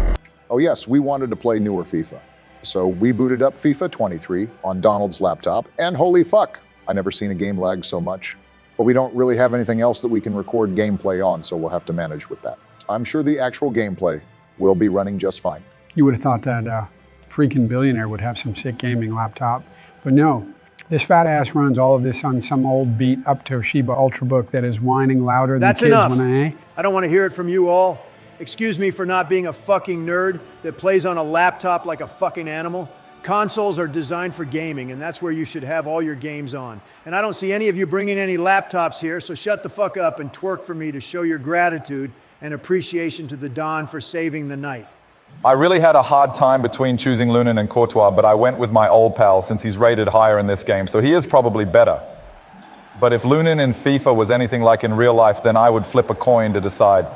Oh yes, we wanted to play newer FIFA. So we booted up FIFA 23 on Donald's laptop, and holy fuck, I never seen a game lag so much. But we don't really have anything else that we can record gameplay on, so we'll have to manage with that. I'm sure the actual gameplay will be running just fine. You would have thought that a freaking billionaire would have some sick gaming laptop, but no. This fat ass runs all of this on some old beat up Toshiba Ultrabook that is whining louder than That's kids enough. when I don't want to hear it from you all. Excuse me for not being a fucking nerd that plays on a laptop like a fucking animal. Consoles are designed for gaming, and that's where you should have all your games on. And I don't see any of you bringing any laptops here, so shut the fuck up and twerk for me to show your gratitude and appreciation to the Don for saving the night. I really had a hard time between choosing Lunin and Courtois, but I went with my old pal since he's rated higher in this game, so he is probably better. But if Lunin in FIFA was anything like in real life, then I would flip a coin to decide.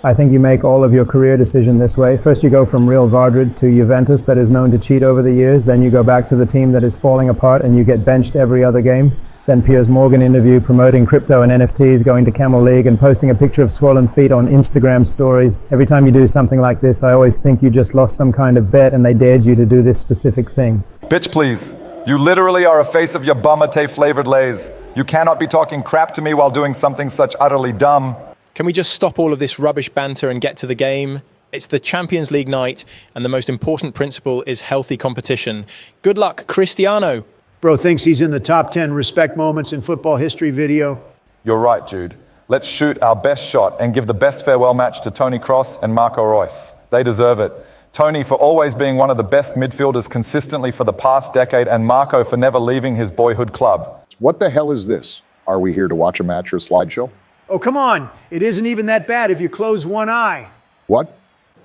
I think you make all of your career decision this way. First you go from Real Madrid to Juventus that is known to cheat over the years. Then you go back to the team that is falling apart and you get benched every other game. Then Piers Morgan interview promoting crypto and NFTs, going to Camel League and posting a picture of swollen feet on Instagram stories. Every time you do something like this, I always think you just lost some kind of bet and they dared you to do this specific thing. Bitch, please. You literally are a face of your bumate flavored lays. You cannot be talking crap to me while doing something such utterly dumb. Can we just stop all of this rubbish banter and get to the game? It's the Champions League night, and the most important principle is healthy competition. Good luck, Cristiano. Bro thinks he's in the top 10 respect moments in football history video. You're right, Jude. Let's shoot our best shot and give the best farewell match to Tony Kroos and Marco Reus. They deserve it. Tony for always being one of the best midfielders consistently for the past decade, and Marco for never leaving his boyhood club. What the hell is this? Are we here to watch a match or a slideshow? Oh, come on. It isn't even that bad if you close one eye. What?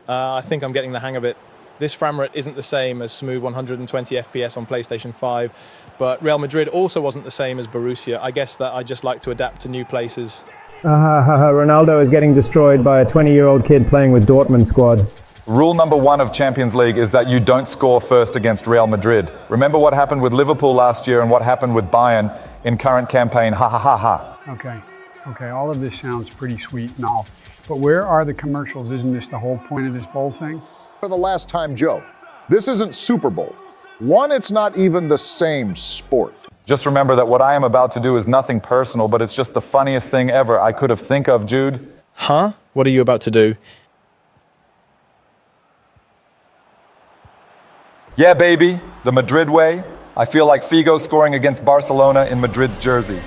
I think I'm getting the hang of it. This frame rate isn't the same as smooth 120 FPS on PlayStation 5, but Real Madrid also wasn't the same as Borussia. I guess that I just like to adapt to new places. Ronaldo is getting destroyed by a 20-year-old kid playing with Dortmund squad. Rule number 1 of Champions League is that you don't score first against Real Madrid. Remember what happened with Liverpool last year and what happened with Bayern in current campaign. Ha ha ha ha. Okay, all of this sounds pretty sweet and all. But where are the commercials? Isn't this the whole point of this bowl thing? For the last time, Joe, this isn't Super Bowl. One, it's not even the same sport. Just remember that what I am about to do is nothing personal, but it's just the funniest thing ever I could have think of, Jude. Huh? What are you about to do? Yeah, baby, the Madrid way. I feel like Figo scoring against Barcelona in Madrid's jersey.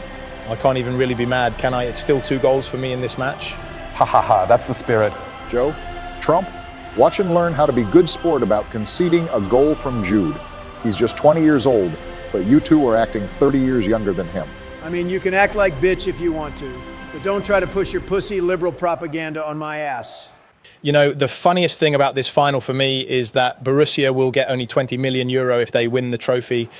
I can't even really be mad, can I? It's still 2 goals for me in this match. Ha ha ha, that's the spirit. Joe, Trump, watch and learn how to be good sport about conceding a goal from Jude. He's just 20 years old, but you two are acting 30 years younger than him. I mean, you can act like bitch if you want to, but don't try to push your pussy liberal propaganda on my ass. You know, the funniest thing about this final for me is that Borussia will get only 20 million euro if they win the trophy.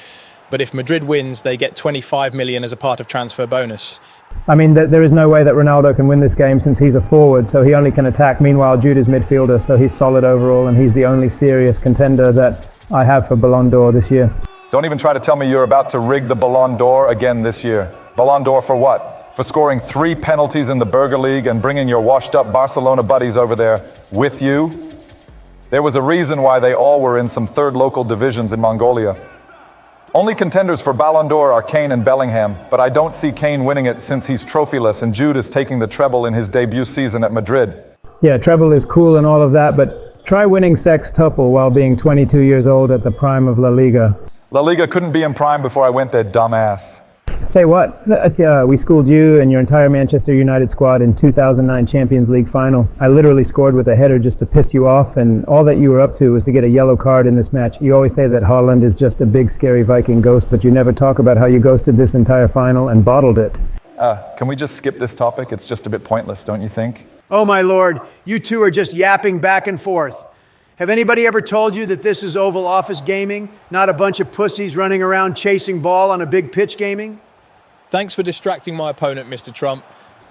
But if Madrid wins, they get 25 million as a part of transfer bonus. I mean, there is no way that Ronaldo can win this game since he's a forward, so he only can attack. Meanwhile, Jude is midfielder, so he's solid overall, and he's the only serious contender that I have for Ballon d'Or this year. Don't even try to tell me you're about to rig the Ballon d'Or again this year. Ballon d'Or for what? For scoring 3 penalties in the Burger League and bringing your washed-up Barcelona buddies over there with you? There was a reason why they all were in some 3rd local divisions in Mongolia. Only contenders for Ballon d'Or are Kane and Bellingham, but I don't see Kane winning it since he's trophyless and Jude is taking the treble in his debut season at Madrid. Yeah, treble is cool and all of that, but try winning sextuple while being 22 years old at the prime of La Liga. La Liga couldn't be in prime before I went there, dumbass. Say what? We schooled you and your entire Manchester United squad in 2009 Champions League final. I literally scored with a header just to piss you off, and all that you were up to was to get a yellow card in this match. You always say that Haaland is just a big scary Viking ghost, but you never talk about how you ghosted this entire final and bottled it. Can we just skip this topic? It's just a bit pointless, don't you think? Oh my lord, you two are just yapping back and forth. Have anybody ever told you that this is Oval Office gaming, not a bunch of pussies running around chasing ball on a big pitch gaming? Thanks for distracting my opponent, Mr. Trump.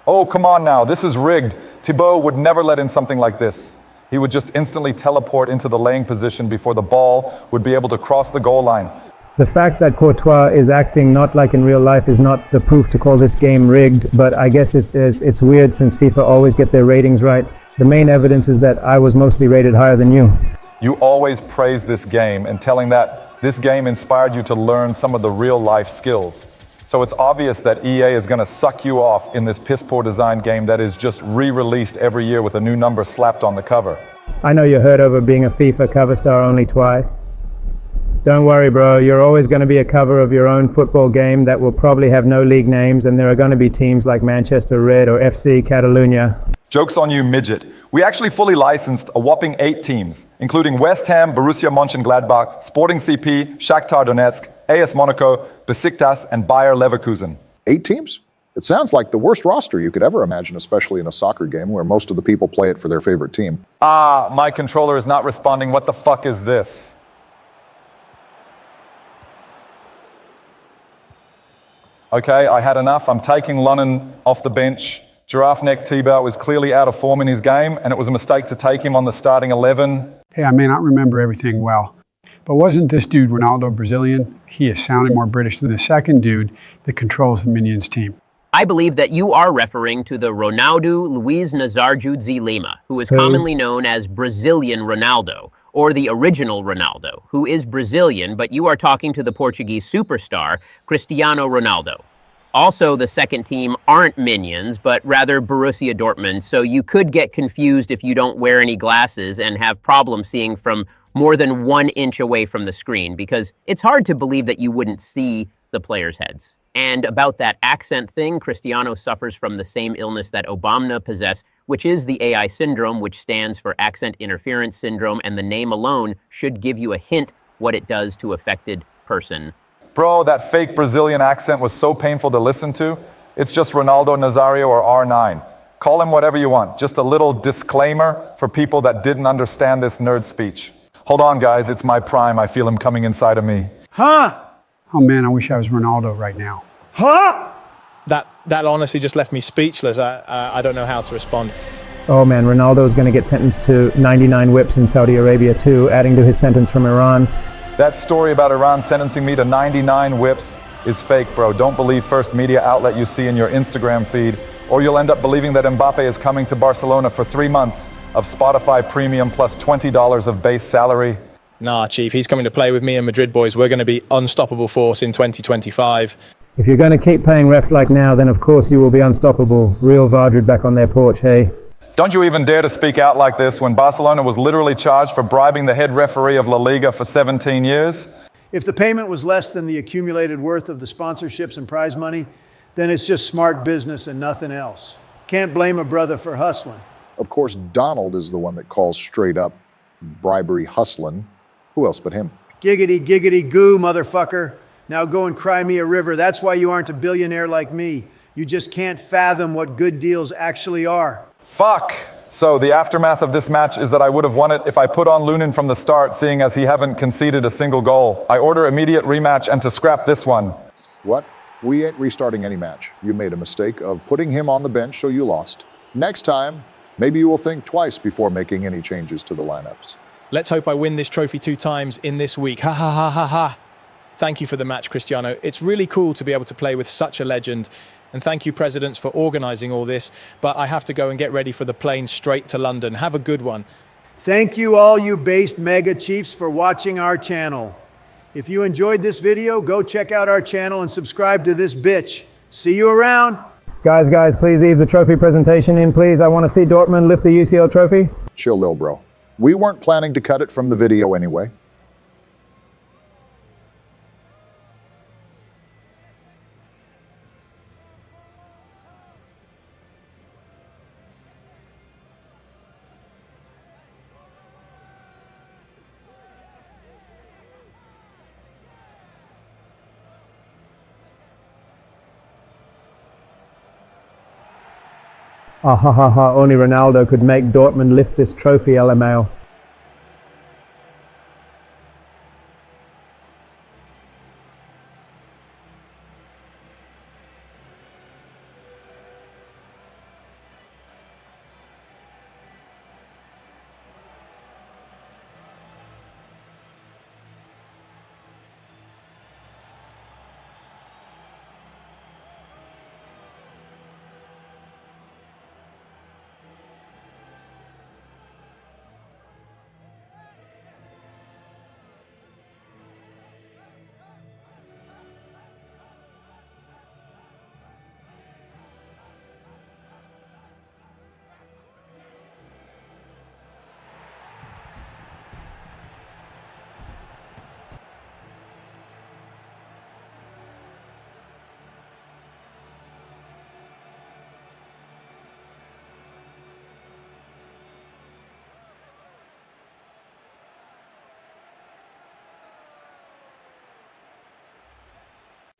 Oh, come on now. This is rigged. Thibaut would never let in something like this. He would just instantly teleport into the laying position before the ball would be able to cross the goal line. The fact that Courtois is acting not like in real life is not the proof to call this game rigged, but I guess it's weird since FIFA always get their ratings right. The main evidence is that I was mostly rated higher than you. You always praise this game and telling that this game inspired you to learn some of the real life skills. So it's obvious that EA is going to suck you off in this piss-poor design game that is just re-released every year with a new number slapped on the cover. I know you're hurt over being a FIFA cover star only twice. Don't worry, bro. You're always going to be a cover of your own football game that will probably have no league names, and there are going to be teams like Manchester Red or FC Catalunya. Joke's on you, midget. We actually fully licensed a whopping 8 teams, including West Ham, Borussia Mönchengladbach, Sporting CP, Shakhtar Donetsk, AS Monaco, Besiktas, and Bayer Leverkusen. 8 teams? It sounds like the worst roster you could ever imagine, especially in a soccer game where most of the people play it for their favorite team. My controller is not responding. What the fuck is this? Okay, I had enough. I'm taking Lunnan off the bench. Giraffe neck Thibaut was clearly out of form in his game, and it was a mistake to take him on the starting 11. Hey, I may not remember everything well, but wasn't this dude Ronaldo Brazilian? He is sounding more British than the second dude that controls the Minions team. I believe that you are referring to the Ronaldo Luiz Nazário de Lima, who is commonly known as Brazilian Ronaldo, or the original Ronaldo, who is Brazilian, but you are talking to the Portuguese superstar, Cristiano Ronaldo. Also, the second team aren't minions, but rather Borussia Dortmund, so you could get confused if you don't wear any glasses and have problems seeing from more than 1 inch away from the screen, because it's hard to believe that you wouldn't see the players' heads. And about that accent thing, Cristiano suffers from the same illness that Obama possess, which is the AI syndrome, which stands for accent interference syndrome, and the name alone should give you a hint what it does to affected person. Bro, that fake Brazilian accent was so painful to listen to. It's just Ronaldo Nazario or R9. Call him whatever you want. Just a little disclaimer for people that didn't understand this nerd speech. Hold on, guys. It's my prime. I feel him coming inside of me. Huh? Oh man, I wish I was Ronaldo right now. Huh? That honestly just left me speechless. I don't know how to respond. Oh man, Ronaldo is going to get sentenced to 99 whips in Saudi Arabia too, adding to his sentence from Iran. That story about Iran sentencing me to 99 whips is fake, bro. Don't believe first media outlet you see in your Instagram feed, or you'll end up believing that Mbappe is coming to Barcelona for 3 months of Spotify Premium plus $20 of base salary. Nah, Chief, he's coming to play with me and Madrid boys. We're going to be unstoppable force in 2025. If you're going to keep paying refs like now, then of course you will be unstoppable. Real Vardrid back on their porch, hey? Don't you even dare to speak out like this when Barcelona was literally charged for bribing the head referee of La Liga for 17 years? If the payment was less than the accumulated worth of the sponsorships and prize money, then it's just smart business and nothing else. Can't blame a brother for hustling. Of course, Donald is the one that calls straight up bribery hustling. Who else but him? Giggity, giggity, goo, motherfucker. Now go and cry me a river. That's why you aren't a billionaire like me. You just can't fathom what good deals actually are. Fuck! So the aftermath of this match is that I would have won it if I put on Lunin from the start, seeing as he haven't conceded a single goal. I order immediate rematch and to scrap this one. What? We ain't restarting any match. You made a mistake of putting him on the bench, so you lost. Next time, maybe you will think twice before making any changes to the lineups. Let's hope I win this trophy 2 times in this week. Ha ha ha ha ha. Thank you for the match, Cristiano. It's really cool to be able to play with such a legend. And thank you, presidents, for organising all this. But I have to go and get ready for the plane straight to London. Have a good one. Thank you all you based mega chiefs for watching our channel. If you enjoyed this video, go check out our channel and subscribe to this bitch. See you around. Guys, please leave the trophy presentation in, please. I want to see Dortmund lift the UCL trophy. Chill, lil bro. We weren't planning to cut it from the video anyway. Ah ha ha ha, only Ronaldo could make Dortmund lift this trophy, LMAO.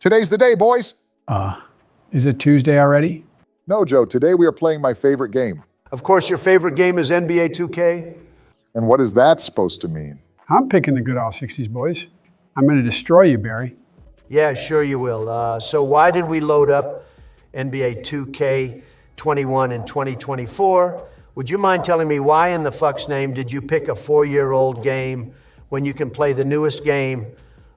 Today's the day, boys. Is it Tuesday already? No, Joe, today we are playing my favorite game. Of course, your favorite game is NBA 2K. And what is that supposed to mean? I'm picking the good old 60s, boys. I'm going to destroy you, Barry. Yeah, sure you will. So why did we load up NBA 2K 21 in 2024? Would you mind telling me why in the fuck's name did you pick a 4-year-old game when you can play the newest game,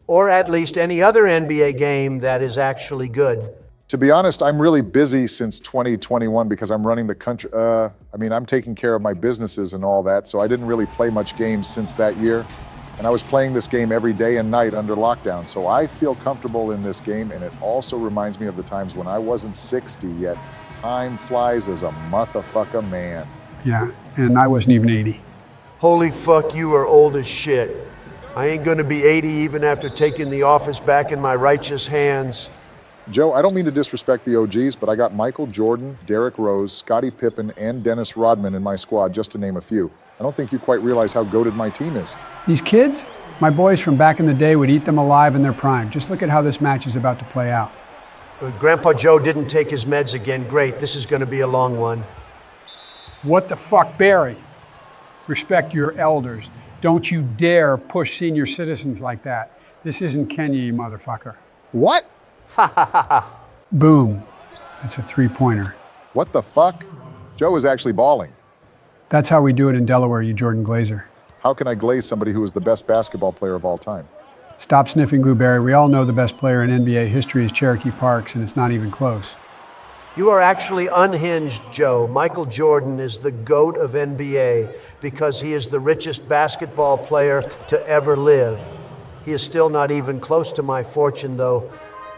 or at least any other NBA game that is actually good? To be honest, I'm really busy since 2021 because I'm running the country. I'm taking care of my businesses and all that, so I didn't really play much games since that year. And I was playing this game every day and night under lockdown, so I feel comfortable in this game, and it also reminds me of the times when I wasn't 60 yet. Time flies as a motherfucker man. Yeah, and I wasn't even 80. Holy fuck, you are old as shit. I ain't gonna be 80 even after taking the office back in my righteous hands. Joe, I don't mean to disrespect the OGs, but I got Michael Jordan, Derrick Rose, Scottie Pippen, and Dennis Rodman in my squad, just to name a few. I don't think you quite realize how goated my team is. These kids, my boys from back in the day would eat them alive in their prime. Just look at how this match is about to play out. Grandpa Joe didn't take his meds again. Great, this is gonna be a long one. What the fuck, Barry? Respect your elders. Don't you dare push senior citizens like that. This isn't Kenya, you motherfucker. What? Ha ha ha ha. Boom. That's a three-pointer. What the fuck? Joe is actually balling. That's how we do it in Delaware, you Jordan Glazer. How can I glaze somebody who is the best basketball player of all time? Stop sniffing glue, Barry. We all know the best player in NBA history is Cherokee Parks, and it's not even close. You are actually unhinged, Joe. Michael Jordan is the GOAT of NBA because he is the richest basketball player to ever live. He is still not even close to my fortune, though.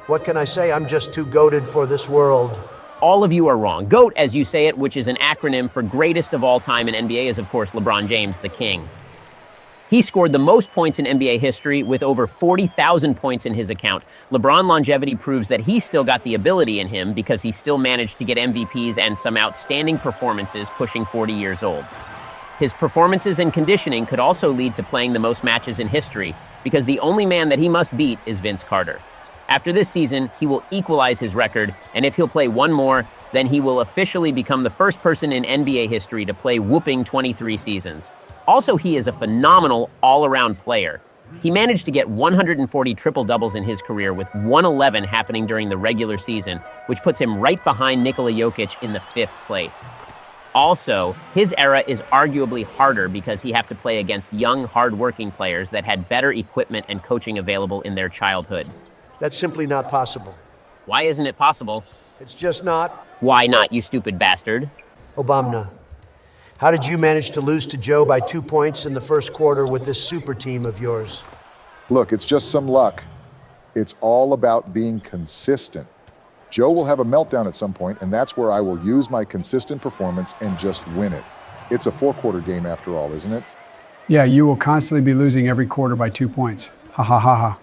What can I say? I'm just too goated for this world. All of you are wrong. GOAT, as you say it, which is an acronym for greatest of all time in NBA, is of course LeBron James, the king. He scored the most points in NBA history with over 40,000 points in his account. LeBron longevity proves that he still got the ability in him because he still managed to get MVPs and some outstanding performances pushing 40 years old. His performances and conditioning could also lead to playing the most matches in history because the only man that he must beat is Vince Carter. After this season, he will equalize his record, and if he'll play one more, then he will officially become the first person in NBA history to play whooping 23 seasons. Also, he is a phenomenal all-around player. He managed to get 140 triple-doubles in his career, with 111 happening during the regular season, which puts him right behind Nikola Jokic in the 5th place. Also, his era is arguably harder because he have to play against young, hard-working players that had better equipment and coaching available in their childhood. That's simply not possible. Why isn't it possible? It's just not. Why not, you stupid bastard? Obama, how did you manage to lose to Joe by 2 points in the first quarter with this super team of yours? Look, it's just some luck. It's all about being consistent. Joe will have a meltdown at some point, and that's where I will use my consistent performance and just win it. It's a 4-quarter game after all, isn't it? Yeah, you will constantly be losing every quarter by 2 points. Ha ha ha ha.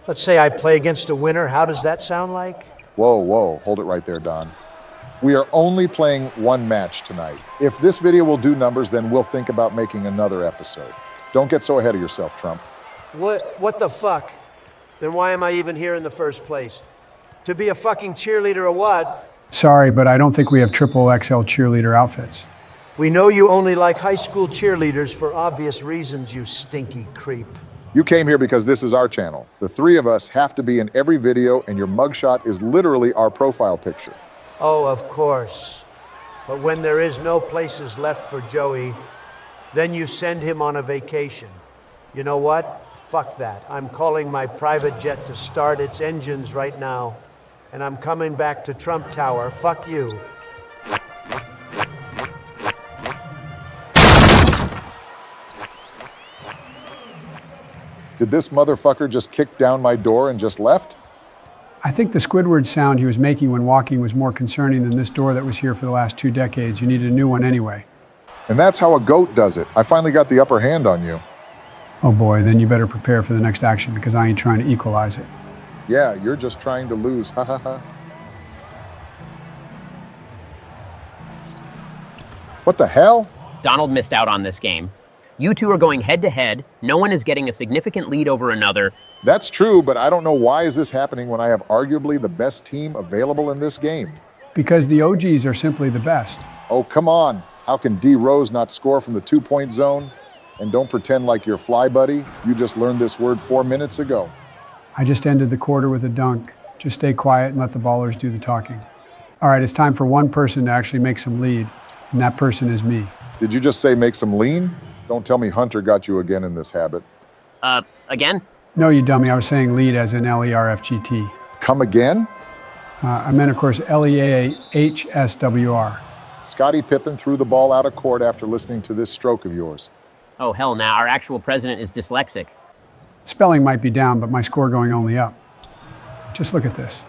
Let's say I play against a winner. How does that sound like? Whoa, whoa, hold it right there, Don. We are only playing one match tonight. If this video will do numbers, then we'll think about making another episode. Don't get so ahead of yourself, Trump. What the fuck? Then why am I even here in the first place? To be a fucking cheerleader or what? Sorry, but I don't think we have triple XL cheerleader outfits. We know you only like high school cheerleaders for obvious reasons, you stinky creep. You came here because this is our channel. The 3 of us have to be in every video, and your mugshot is literally our profile picture. Oh, of course. But when there is no places left for Joey, then you send him on a vacation. You know what? Fuck that. I'm calling my private jet to start its engines right now, and I'm coming back to Trump Tower. Fuck you. Did this motherfucker just kick down my door and just left? I think the Squidward sound he was making when walking was more concerning than this door that was here for the last 2 decades. You needed a new one anyway. And that's how a goat does it. I finally got the upper hand on you. Oh boy, then you better prepare for the next action because I ain't trying to equalize it. Yeah, you're just trying to lose. Ha ha ha. What the hell? Donald missed out on this game. You two are going head-to-head. No one is getting a significant lead over another. That's true, but I don't know why is this happening when I have arguably the best team available in this game. Because the OGs are simply the best. Oh, come on. How can D. Rose not score from the 2-point zone? And don't pretend like you're fly buddy. You just learned this word 4 minutes ago. I just ended the quarter with a dunk. Just stay quiet and let the ballers do the talking. All right, it's time for one person to actually make some lead, and that person is me. Did you just say make some lean? Don't tell me Hunter got you again in this habit. Again? No, you dummy. I was saying lead as in L-E-R-F-G-T. Come again? I meant, of course, L-E-A-H-S-W-R. Scottie Pippen threw the ball out of court after listening to this stroke of yours. Oh, hell, now our actual president is dyslexic. Spelling might be down, but my score going only up. Just look at this.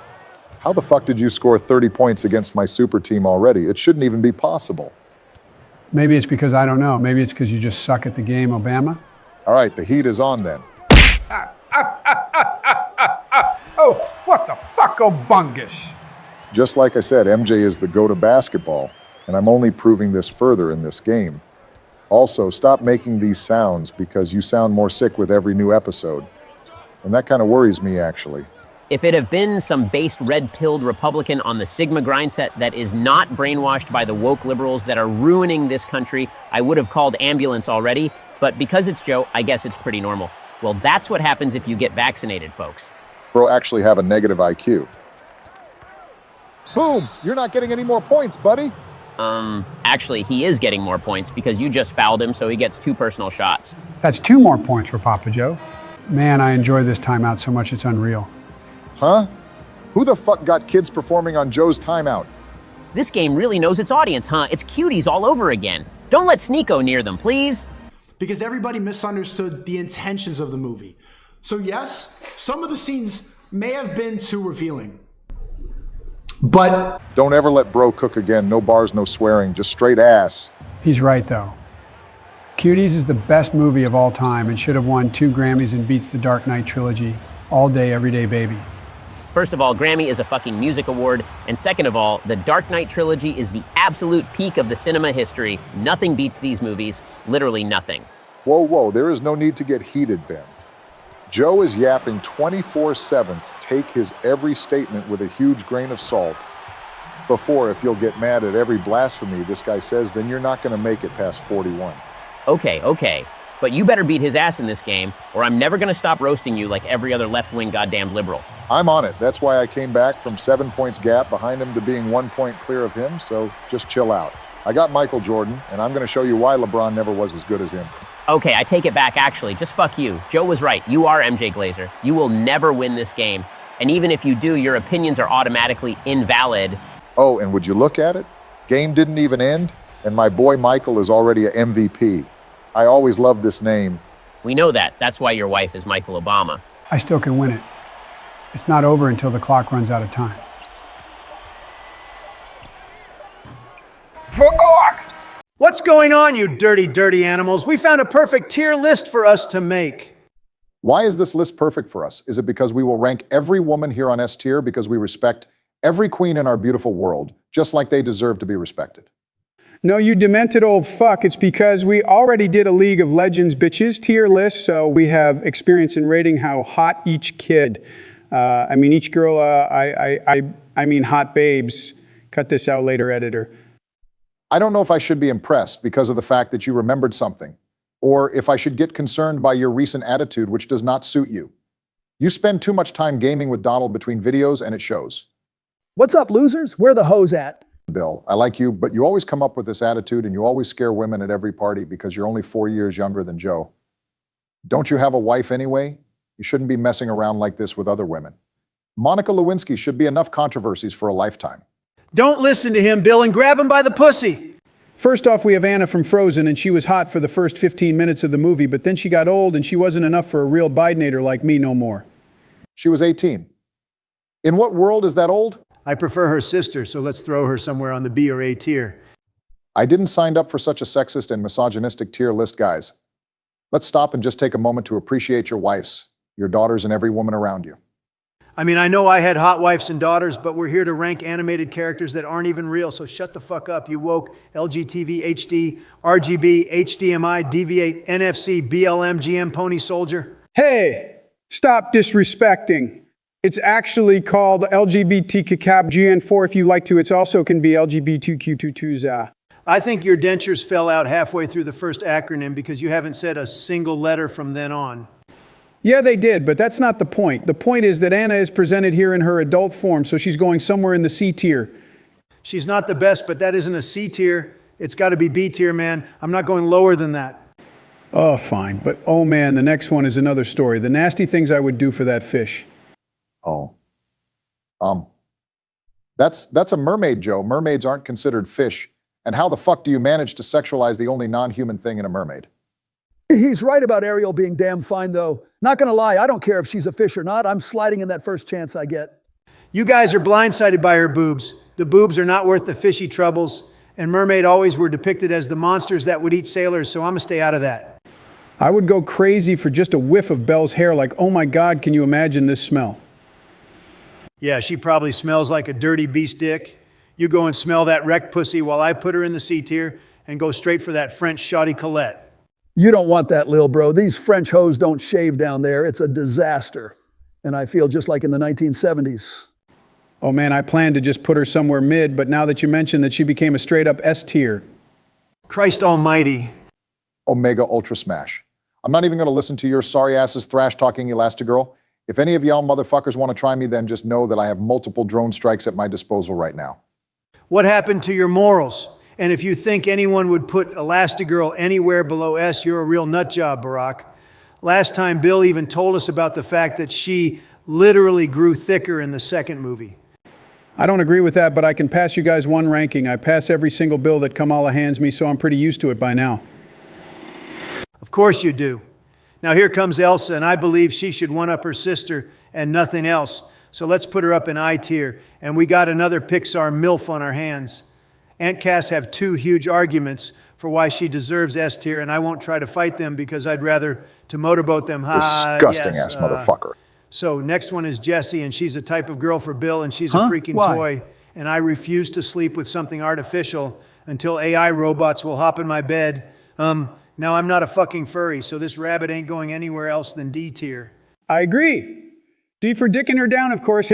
How the fuck did you score 30 points against my super team already? It shouldn't even be possible. Maybe it's because I don't know. Maybe it's because you just suck at the game, Obama. All right, the heat is on then. Oh, what the fuck, Obungus? Just like I said, MJ is the go-to basketball, and I'm only proving this further in this game. Also, stop making these sounds because you sound more sick with every new episode. And that kind of worries me, actually. If it had been some based red-pilled Republican on the Sigma grind set that is not brainwashed by the woke liberals that are ruining this country, I would have called ambulance already. But because it's Joe, I guess it's pretty normal. Well, that's what happens if you get vaccinated, folks. Bro actually have a negative IQ. Boom! You're not getting any more points, buddy. Actually, he is getting more points because you just fouled him, so he gets 2 personal shots. That's 2 more points for Papa Joe. Man, I enjoy this timeout so much it's unreal. Huh? Who the fuck got kids performing on Joe's timeout? This game really knows its audience, huh? It's cuties all over again. Don't let Sneeko near them, please. Because everybody misunderstood the intentions of the movie. So yes, some of the scenes may have been too revealing. But don't ever let bro cook again. No bars, no swearing, just straight ass. He's right, though. Cuties is the best movie of all time and should have won 2 Grammys and beats the Dark Knight trilogy. All day, everyday baby. First of all, Grammy is a fucking music award. And second of all, the Dark Knight trilogy is the absolute peak of the cinema history. Nothing beats these movies. Literally nothing. Whoa, whoa, there is no need to get heated, Ben. Joe is yapping 24/7. Take his every statement with a huge grain of salt. Before, if you'll get mad at every blasphemy this guy says, then you're not going to make it past 41. Okay. But you better beat his ass in this game, or I'm never gonna stop roasting you like every other left-wing goddamn liberal. I'm on it. That's why I came back from 7 points gap behind him to being 1 point clear of him, so just chill out. I got Michael Jordan, and I'm gonna show you why LeBron never was as good as him. Okay, I take it back actually. Just fuck you. Joe was right. You are MJ Glazer. You will never win this game. And even if you do, your opinions are automatically invalid. Oh, and would you look at it? Game didn't even end, and my boy Michael is already a MVP. I always loved this name. We know that. That's why your wife is Michael Obama. I still can win it. It's not over until the clock runs out of time. Fuck! What's going on, you dirty, dirty animals? We found a perfect tier list for us to make. Why is this list perfect for us? Is it because we will rank every woman here on S tier because we respect every queen in our beautiful world, just like they deserve to be respected? No, you demented old fuck. It's because we already did a League of Legends bitches tier list, so we have experience in rating how hot each kid. Each girl, I mean hot babes. Cut this out later, editor. I don't know if I should be impressed because of the fact that you remembered something, or if I should get concerned by your recent attitude, which does not suit you. You spend too much time gaming with Donald between videos, and it shows. What's up, losers? Where the hoes at? Bill, I like you, but you always come up with this attitude and you always scare women at every party because you're only 4 years younger than Joe. Don't you have a wife anyway? You shouldn't be messing around like this with other women. Monica Lewinsky should be enough controversies for a lifetime. Don't listen to him, Bill, and grab him by the pussy. First off, we have Anna from Frozen, and she was hot for the first 15 minutes of the movie, but then she got old and she wasn't enough for a real Bidenator like me no more. She was 18. In what world is that old? I prefer her sister, so let's throw her somewhere on the B or A tier. I didn't sign up for such a sexist and misogynistic tier list, guys. Let's stop and just take a moment to appreciate your wives, your daughters, and every woman around you. I mean, I know I had hot wives and daughters, but we're here to rank animated characters that aren't even real, so shut the fuck up, you woke LGTV, HD, RGB, HDMI, DV8, NFC, BLM, GM, Pony Soldier. Hey, stop disrespecting. It's actually called LGBTQCAB GN4 if you like to. It's also can be LGBTQ22ZA. I think your dentures fell out halfway through the first acronym because you haven't said a single letter from then on. Yeah, they did, but that's not the point. The point is that Anna is presented here in her adult form, so she's going somewhere in the C tier. She's not the best, but that isn't a C tier. It's got to be B tier, man. I'm not going lower than that. Oh, fine. But oh man, the next one is another story. The nasty things I would do for that fish. Oh. That's a mermaid, Joe. Mermaids aren't considered fish. And how the fuck do you manage to sexualize the only non-human thing in a mermaid? He's right about Ariel being damn fine, though. Not gonna lie, I don't care if she's a fish or not. I'm sliding in that first chance I get. You guys are blindsided by her boobs. The boobs are not worth the fishy troubles, and Mermaid always were depicted as the monsters that would eat sailors, so I'm gonna stay out of that. I would go crazy for just a whiff of Belle's hair, like, oh my God, can you imagine this smell? Yeah, she probably smells like a dirty beast dick. You go and smell that wrecked pussy while I put her in the C tier and go straight for that French shoddy Colette. You don't want that, Lil Bro. These French hoes don't shave down there. It's a disaster. And I feel just like in the 1970s. Oh man, I planned to just put her somewhere mid, but now that you mentioned that she became a straight up S tier. Christ almighty. Omega Ultra Smash. I'm not even going to listen to your sorry asses thrash talking Elastigirl. If any of y'all motherfuckers want to try me, then just know that I have multiple drone strikes at my disposal right now. What happened to your morals? And if you think anyone would put Elastigirl anywhere below S, you're a real nut job, Barack. Last time, Bill even told us about the fact that she literally grew thicker in the second movie. I don't agree with that, but I can pass you guys one ranking. I pass every single bill that Kamala hands me, so I'm pretty used to it by now. Of course you do. Now here comes Elsa, and I believe she should one-up her sister and nothing else. So let's put her up in I tier, and we got another Pixar MILF on our hands. Aunt Cass have two huge arguments for why she deserves S tier, and I won't try to fight them because I'd rather to motorboat them. Disgusting ass motherfucker. So next one is Jessie, and she's a type of girl for Bill, and she's a freaking toy. And I refuse to sleep with something artificial until AI robots will hop in my bed. Now I'm not a fucking furry, so this rabbit ain't going anywhere else than D tier. I agree. D for dicking her down, of course.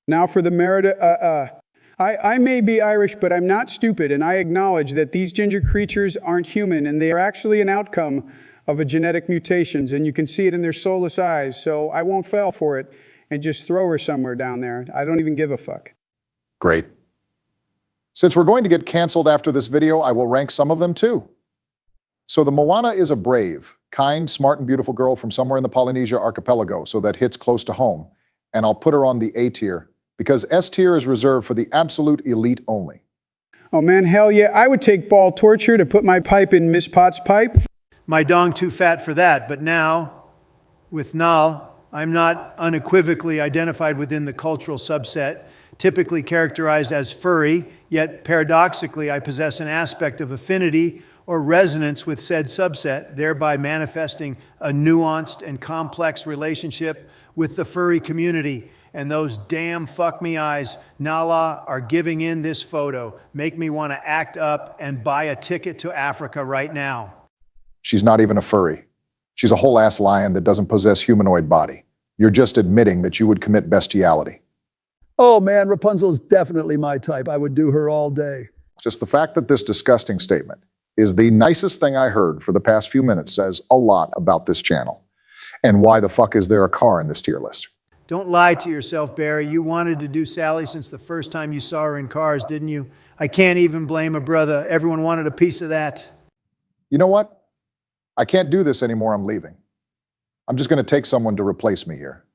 Now for the Merida. I may be Irish, but I'm not stupid, and I acknowledge that these ginger creatures aren't human, and they are actually an outcome of a genetic mutations, and you can see it in their soulless eyes, so I won't fall for it and just throw her somewhere down there. I don't even give a fuck. Great. Since we're going to get canceled after this video, I will rank some of them too. So the Moana is a brave, kind, smart, and beautiful girl from somewhere in the Polynesia archipelago, so that hits close to home, and I'll put her on the A tier, because S tier is reserved for the absolute elite only. Oh man, hell yeah, I would take ball torture to put my pipe in Miss Potts' pipe. My dong too fat for that, but now, with Nal, I'm not unequivocally identified within the cultural subset, typically characterized as furry, yet paradoxically I possess an aspect of affinity or resonance with said subset, thereby manifesting a nuanced and complex relationship with the furry community. And those damn fuck me eyes, Nala, are giving in this photo. Make me want to act up and buy a ticket to Africa right now. She's not even a furry. She's a whole-ass lion that doesn't possess humanoid body. You're just admitting that you would commit bestiality. Oh man, Rapunzel's definitely my type. I would do her all day. Just the fact that this disgusting statement is the nicest thing I heard for the past few minutes says a lot about this channel. And why the fuck is there a car in this tier list? Don't lie to yourself, Barry. You wanted to do Sally since the first time you saw her in Cars, didn't you? I can't even blame a brother. Everyone wanted a piece of that. You know what? I can't do this anymore. I'm leaving. I'm just going to take someone to replace me here.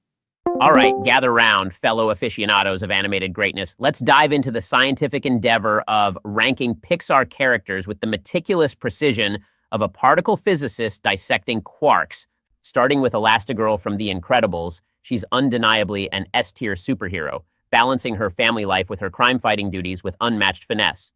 All right, gather round, fellow aficionados of animated greatness. Let's dive into the scientific endeavor of ranking Pixar characters with the meticulous precision of a particle physicist dissecting quarks. Starting with Elastigirl from The Incredibles, she's undeniably an S-tier superhero, balancing her family life with her crime-fighting duties with unmatched finesse.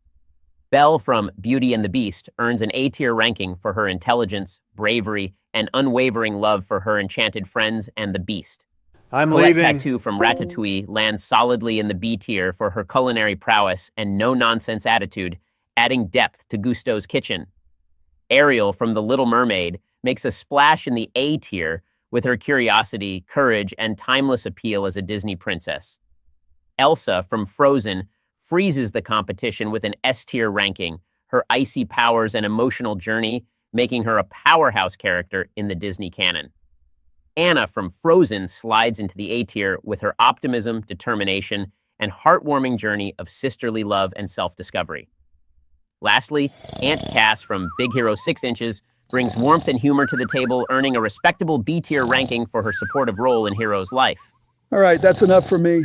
Belle from Beauty and the Beast earns an A-tier ranking for her intelligence, bravery, and unwavering love for her enchanted friends and the Beast. I'm Colette leaving. Tattoo from Ratatouille lands solidly in the B tier for her culinary prowess and no-nonsense attitude, adding depth to Gusteau's kitchen. Ariel from The Little Mermaid makes a splash in the A tier with her curiosity, courage, and timeless appeal as a Disney princess. Elsa from Frozen freezes the competition with an S-tier ranking, her icy powers and emotional journey making her a powerhouse character in the Disney canon. Anna from Frozen slides into the A-tier with her optimism, determination, and heartwarming journey of sisterly love and self-discovery. Lastly, Aunt Cass from Big Hero 6 Inches brings warmth and humor to the table, earning a respectable B-tier ranking for her supportive role in Hero's life. All right, that's enough for me.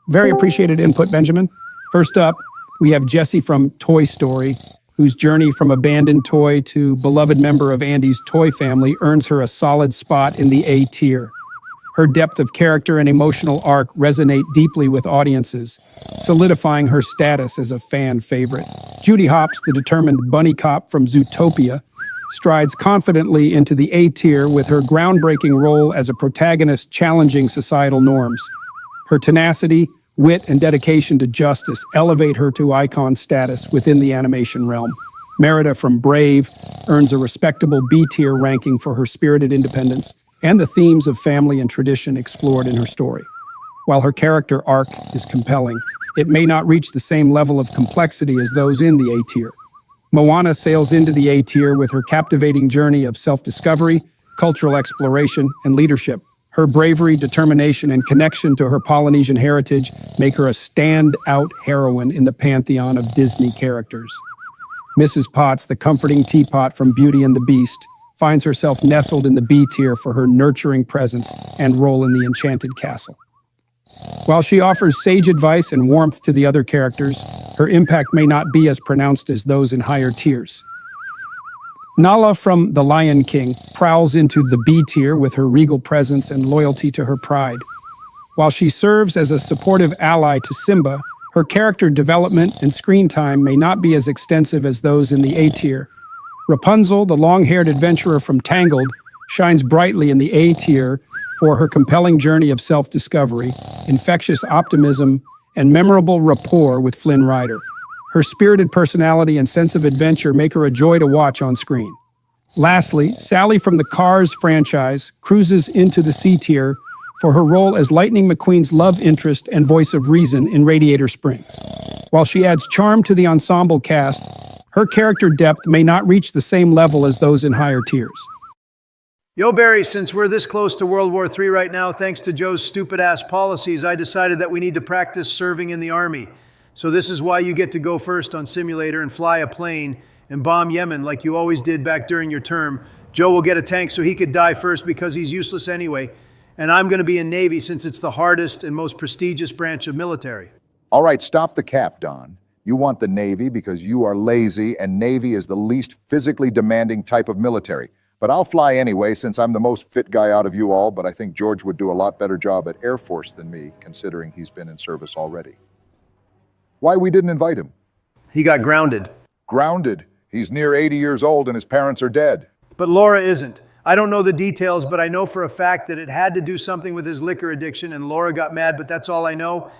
Very appreciated input, Benjamin. First up, we have Jessie from Toy Story. whose journey from abandoned toy to beloved member of Andy's toy family earns her a solid spot in the A tier. Her depth of character and emotional arc resonate deeply with audiences, solidifying her status as a fan favorite. Judy Hopps, the determined bunny cop from Zootopia, strides confidently into the A tier with her groundbreaking role as a protagonist challenging societal norms. Her tenacity, wit, and dedication to justice elevate her to icon status within the animation realm. Merida from Brave earns a respectable B tier ranking for her spirited independence and the themes of family and tradition explored in her story. While her character arc is compelling, it may not reach the same level of complexity as those in the A tier. Moana sails into the A tier with her captivating journey of self-discovery, cultural exploration, and leadership. Her bravery, determination, and connection to her Polynesian heritage make her a standout heroine in the pantheon of Disney characters. Mrs. Potts, the comforting teapot from Beauty and the Beast, finds herself nestled in the B tier for her nurturing presence and role in the Enchanted Castle. While she offers sage advice and warmth to the other characters, her impact may not be as pronounced as those in higher tiers. Nala from The Lion King prowls into the B tier with her regal presence and loyalty to her pride. While she serves as a supportive ally to Simba, her character development and screen time may not be as extensive as those in the A tier. Rapunzel, the long-haired adventurer from Tangled, shines brightly in the A tier for her compelling journey of self-discovery, infectious optimism, and memorable rapport with Flynn Rider. Her spirited personality and sense of adventure make her a joy to watch on screen. Lastly, Sally from the Cars franchise cruises into the C tier for her role as Lightning McQueen's love interest and voice of reason in Radiator Springs. While she adds charm to the ensemble cast, her character depth may not reach the same level as those in higher tiers. Yo, Barry, since we're this close to World War III right now, thanks to Joe's stupid-ass policies, I decided that we need to practice serving in the Army. So this is why you get to go first on simulator and fly a plane and bomb Yemen like you always did back during your term. Joe will get a tank so he could die first because he's useless anyway. And I'm going to be in Navy since it's the hardest and most prestigious branch of military. All right, stop the cap, Don. You want the Navy because you are lazy, and Navy is the least physically demanding type of military. But I'll fly anyway since I'm the most fit guy out of you all, but I think George would do a lot better job at Air Force than me, considering he's been in service already. Why we didn't invite him? He got grounded. Grounded? He's near 80 years old and his parents are dead. But Laura isn't. I don't know the details, but I know for a fact that it had to do something with his liquor addiction, and Laura got mad, but that's all I know.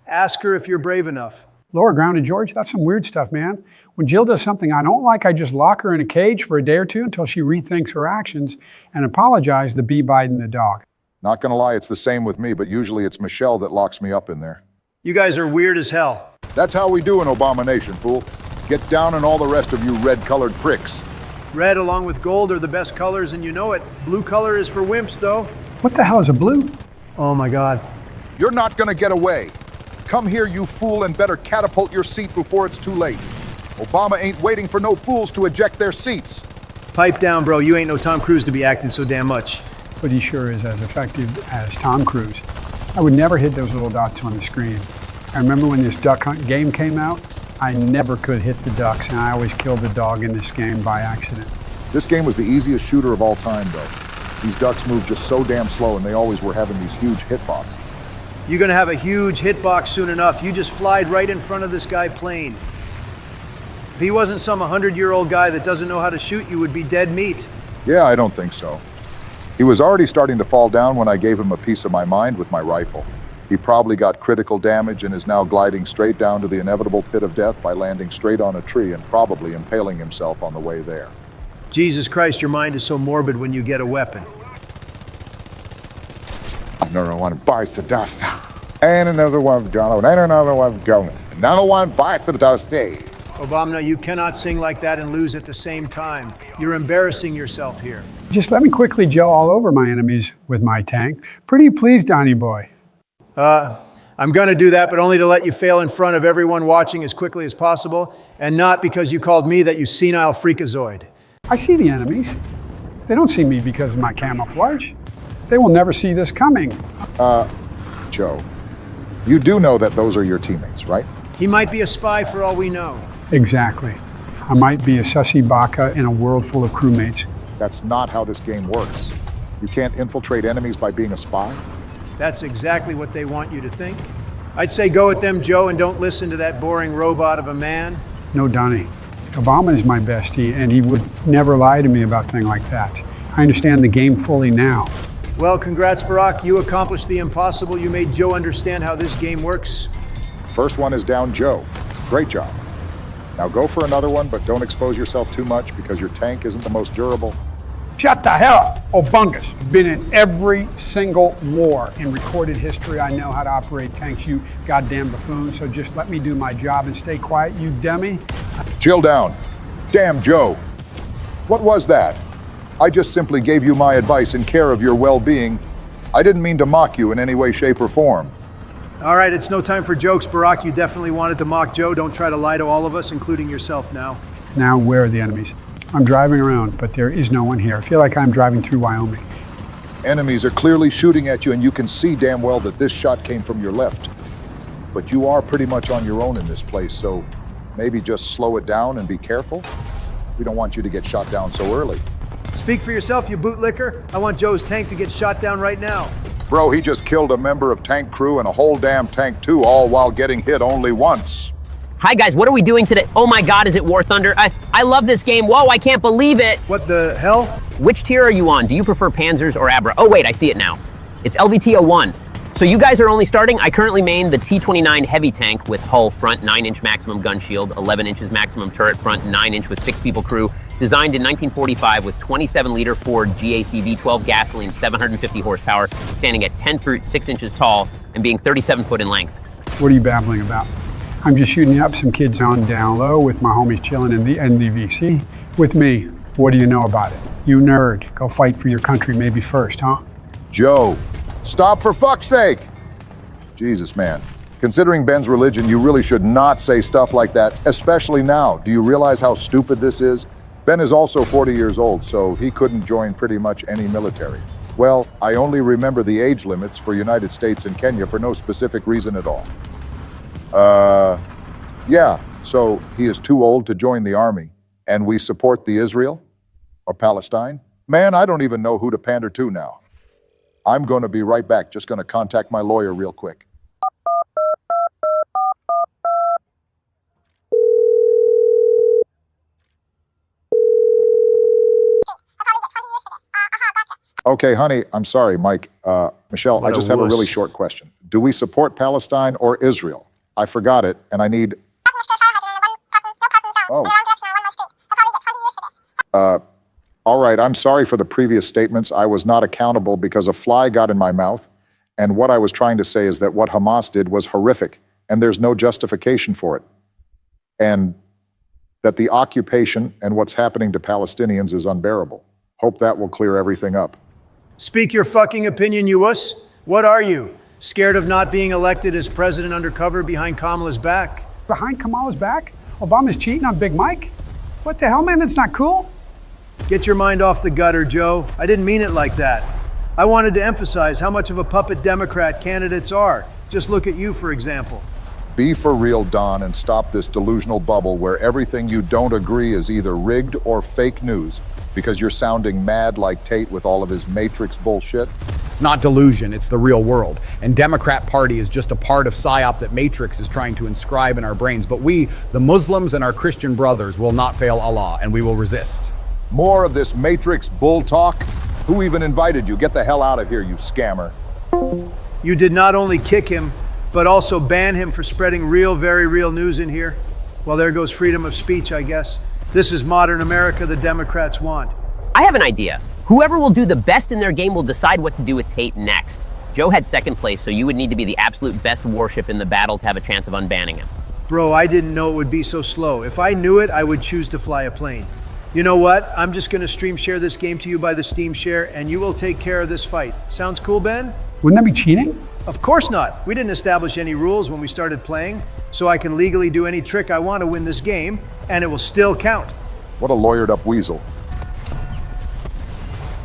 Ask her if you're brave enough. Laura grounded George? That's some weird stuff, man. When Jill does something I don't like, I just lock her in a cage for a day or two until she rethinks her actions and apologize to Bee Biden the dog. Not gonna lie, it's the same with me, but usually it's Michelle that locks me up in there. You guys are weird as hell. That's how we do in Abomination, fool. Get down and all the rest of you red-colored pricks. Red along with gold are the best colors, and you know it. Blue color is for wimps, though. What the hell is a blue? Oh my God. You're not gonna get away. Come here, you fool, and better catapult your seat before it's too late. Obama ain't waiting for no fools to eject their seats. Pipe down, bro. You ain't no Tom Cruise to be acting so damn much. But he sure is as effective as Tom Cruise. I would never hit those little dots on the screen. I remember when this duck hunt game came out, I never could hit the ducks, and I always killed the dog in this game by accident. This game was the easiest shooter of all time, though. These ducks move just so damn slow, and they always were having these huge hitboxes. You're gonna have a huge hitbox soon enough. You just flied right in front of this guy plane. If he wasn't some 100-year-old guy that doesn't know how to shoot, you would be dead meat. Yeah, I don't think so. He was already starting to fall down when I gave him a piece of my mind with my rifle. He probably got critical damage and is now gliding straight down to the inevitable pit of death by landing straight on a tree and probably impaling himself on the way there. Jesus Christ, your mind is so morbid when you get a weapon. Another one bites the dust. And another one going. And another one going. Another one bites the dust. Obama, you cannot sing like that and lose at the same time. You're embarrassing yourself here. Just let me quickly Joe all over my enemies with my tank. Pretty pleased, Donnie boy. I'm gonna do that, but only to let you fail in front of everyone watching as quickly as possible, and not because you called me that, you senile freakazoid. I see the enemies. They don't see me because of my camouflage. They will never see this coming. Joe, you do know that those are your teammates, right? He might be a spy for all we know. Exactly. I might be a sussy baka in a world full of crewmates. That's not how this game works. You can't infiltrate enemies by being a spy. That's exactly what they want you to think. I'd say go with them, Joe, and don't listen to that boring robot of a man. No, Donnie. Obama is my bestie, and he would never lie to me about things like that. I understand the game fully now. Well, congrats, Barack. You accomplished the impossible. You made Joe understand how this game works. First one is down, Joe. Great job. Now go for another one, but don't expose yourself too much because your tank isn't the most durable. Shut the hell up! Obungus, been in every single war in recorded history. I know how to operate tanks, you goddamn buffoon, so just let me do my job and stay quiet, you dummy. Chill down. Damn, Joe. What was that? I just simply gave you my advice in care of your well-being. I didn't mean to mock you in any way, shape, or form. All right, it's no time for jokes, Barack. You definitely wanted to mock Joe. Don't try to lie to all of us, including yourself now. Now, where are the enemies? I'm driving around, but there is no one here. I feel like I'm driving through Wyoming. Enemies are clearly shooting at you, and you can see damn well that this shot came from your left. But you are pretty much on your own in this place, so maybe just slow it down and be careful. We don't want you to get shot down so early. Speak for yourself, you bootlicker. I want Joe's tank to get shot down right now. Bro, he just killed a member of tank crew and a whole damn tank too, all while getting hit only once. Hi guys, what are we doing today? Oh my god, is it War Thunder? I love this game. Whoa, I can't believe it. What the hell? Which tier are you on? Do you prefer Panzers or Abra? Oh wait, I see it now. It's LVT-01. So you guys are only starting? I currently main the T-29 heavy tank with hull front, 9-inch maximum gun shield, 11 inches maximum turret front, 9-inch with 6-people crew, designed in 1945 with 27-liter Ford GAC V12 gasoline, 750 horsepower, standing at 10 feet 6 inches tall, and being 37 foot in length. What are you babbling about? I'm just shooting up some kids on down low with my homies chilling in the NDVC. With me, what do you know about it? You nerd, go fight for your country maybe first, huh? Joe, stop for fuck's sake! Jesus, man. Considering Ben's religion, you really should not say stuff like that, especially now. Do you realize how stupid this is? Ben is also 40 years old, so he couldn't join pretty much any military. Well, I only remember the age limits for United States and Kenya for no specific reason at all. Yeah, so he is too old to join the army, and we support the Israel or Palestine? Man, I don't even know who to pander to now. I'm going to be right back, just going to contact my lawyer real quick. Okay, honey, I'm sorry, Mike. Michelle, I just have a really short question. Do we support Palestine or Israel? I forgot it, and I need... Oh. All right, I'm sorry for the previous statements. I was not accountable because a fly got in my mouth, and what I was trying to say is that what Hamas did was horrific, and there's no justification for it. And that the occupation and what's happening to Palestinians is unbearable. Hope that will clear everything up. Speak your fucking opinion, you wuss. What are you? Scared of not being elected as president undercover behind Kamala's back? Behind Kamala's back? Obama's cheating on Big Mike? What the hell, man? That's not cool. Get your mind off the gutter, Joe. I didn't mean it like that. I wanted to emphasize how much of a puppet Democrat candidates are. Just look at you, for example. Be for real, Don, and stop this delusional bubble where everything you don't agree is either rigged or fake news because you're sounding mad like Tate with all of his Matrix bullshit. It's not delusion, it's the real world. And Democrat Party is just a part of PSYOP that Matrix is trying to inscribe in our brains. But we, the Muslims and our Christian brothers, will not fail Allah, and we will resist. More of this Matrix bull talk? Who even invited you? Get the hell out of here, you scammer. You did not only kick him, but also ban him for spreading real, very real news in here. Well, there goes freedom of speech, I guess. This is modern America the Democrats want. I have an idea. Whoever will do the best in their game will decide what to do with Tate next. Joe had second place, so you would need to be the absolute best warship in the battle to have a chance of unbanning him. Bro, I didn't know it would be so slow. If I knew it, I would choose to fly a plane. You know what? I'm just going to stream share this game to you by the Steam share, and you will take care of this fight. Sounds cool, Ben? Wouldn't that be cheating? Of course not. We didn't establish any rules when we started playing, so I can legally do any trick I want to win this game, and it will still count. What a lawyered up weasel.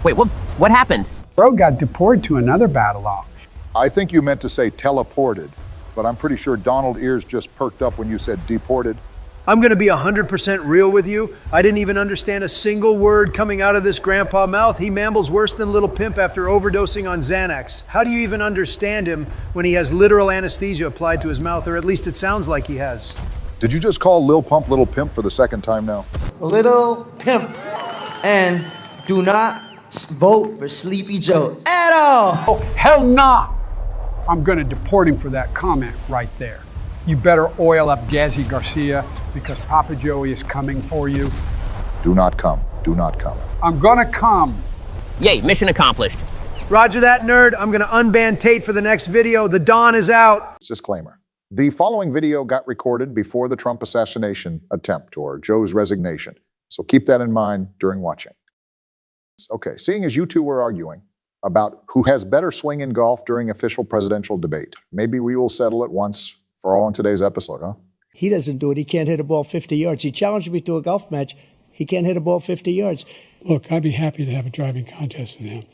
Wait, what happened? Bro got deported to another battle log. I think you meant to say teleported, but I'm pretty sure Donald Ears just perked up when you said deported. I'm going to be 100% real with you. I didn't even understand a single word coming out of this grandpa mouth. He mambles worse than Little Pimp after overdosing on Xanax. How do you even understand him when he has literal anesthesia applied to his mouth, or at least it sounds like he has? Did you just call Lil Pump Little Pimp for the second time now? Little Pimp. And do not vote for Sleepy Joe at all. Oh, hell nah! I'm gonna deport him for that comment right there. You better oil up Gazi Garcia because Papa Joey is coming for you. Do not come. Do not come. I'm gonna come. Yay, mission accomplished. Roger that, nerd. I'm going to unban Tate for the next video. The Dawn is out. Disclaimer. The following video got recorded before the Trump assassination attempt or Joe's resignation. So keep that in mind during watching. Okay, seeing as you two were arguing about who has better swing in golf during official presidential debate, maybe we will settle it once for all in today's episode, huh? He doesn't do it. He can't hit a ball 50 yards. He challenged me to a golf match. He can't hit a ball 50 yards. Look, I'd be happy to have a driving contest with him.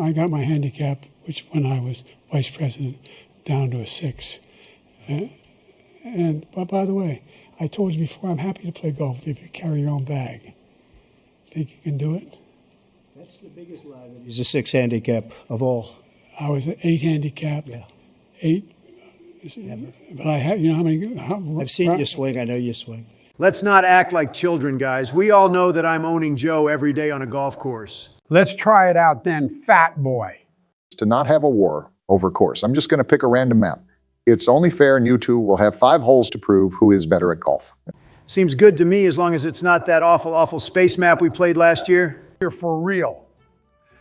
I got my handicap, which when I was vice president, down to a 6. But by the way, I told you before, I'm happy to play golf if you carry your own bag. Think you can do it? That's the biggest lie that he's a 6 handicap of all. I was an 8 handicap. Yeah. 8. Never. But I have, you know how many? I've seen you swing. I know you swing. Let's not act like children, guys. We all know that I'm owning Joe every day on a golf course. Let's try it out then, fat boy. To not have a war over course. I'm just going to pick a random map. It's only fair and you two will have 5 holes to prove who is better at golf. Seems good to me as long as it's not that awful space map we played last year. You're for real.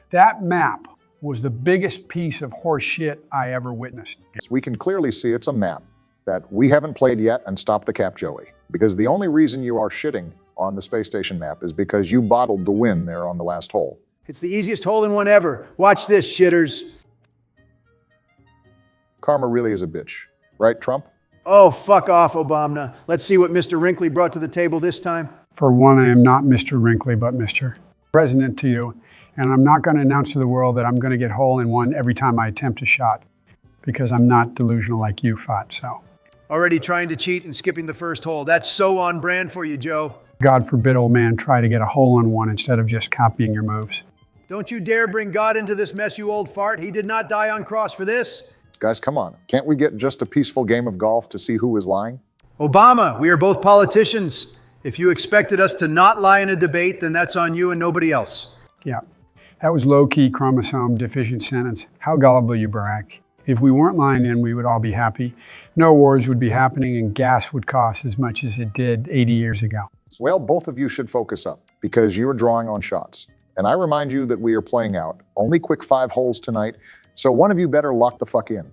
That map was the biggest piece of horse shit I ever witnessed. We can clearly see it's a map that we haven't played yet and Stop the Cap Joey. Because the only reason you are shitting on the space station map is because you bottled the win there on the last hole. It's the easiest hole-in-one ever. Watch this, shitters. Karma really is a bitch. Right, Trump? Oh, fuck off, Obama. Let's see what Mr. Wrinkly brought to the table this time. For one, I am not Mr. Wrinkly, but Mr. President to you. And I'm not going to announce to the world that I'm going to get hole-in-one every time I attempt a shot. Because I'm not delusional like you, Fatso. Already trying to cheat and skipping the first hole. That's so on brand for you, Joe. God forbid, old man, try to get a hole-in-one instead of just copying your moves. Don't you dare bring God into this mess, you old fart. He did not die on cross for this. Guys, come on. Can't we get just a peaceful game of golf to see who is lying? Obama, we are both politicians. If you expected us to not lie in a debate, then that's on you and nobody else. Yeah, that was low-key chromosome deficient sentence. How gullible you, Barack. If we weren't lying in, we would all be happy. No wars would be happening and gas would cost as much as it did 80 years ago. Well, both of you should focus up because you are drawing on shots. And I remind you that we are playing out. Only quick 5 holes tonight, so one of you better lock the fuck in.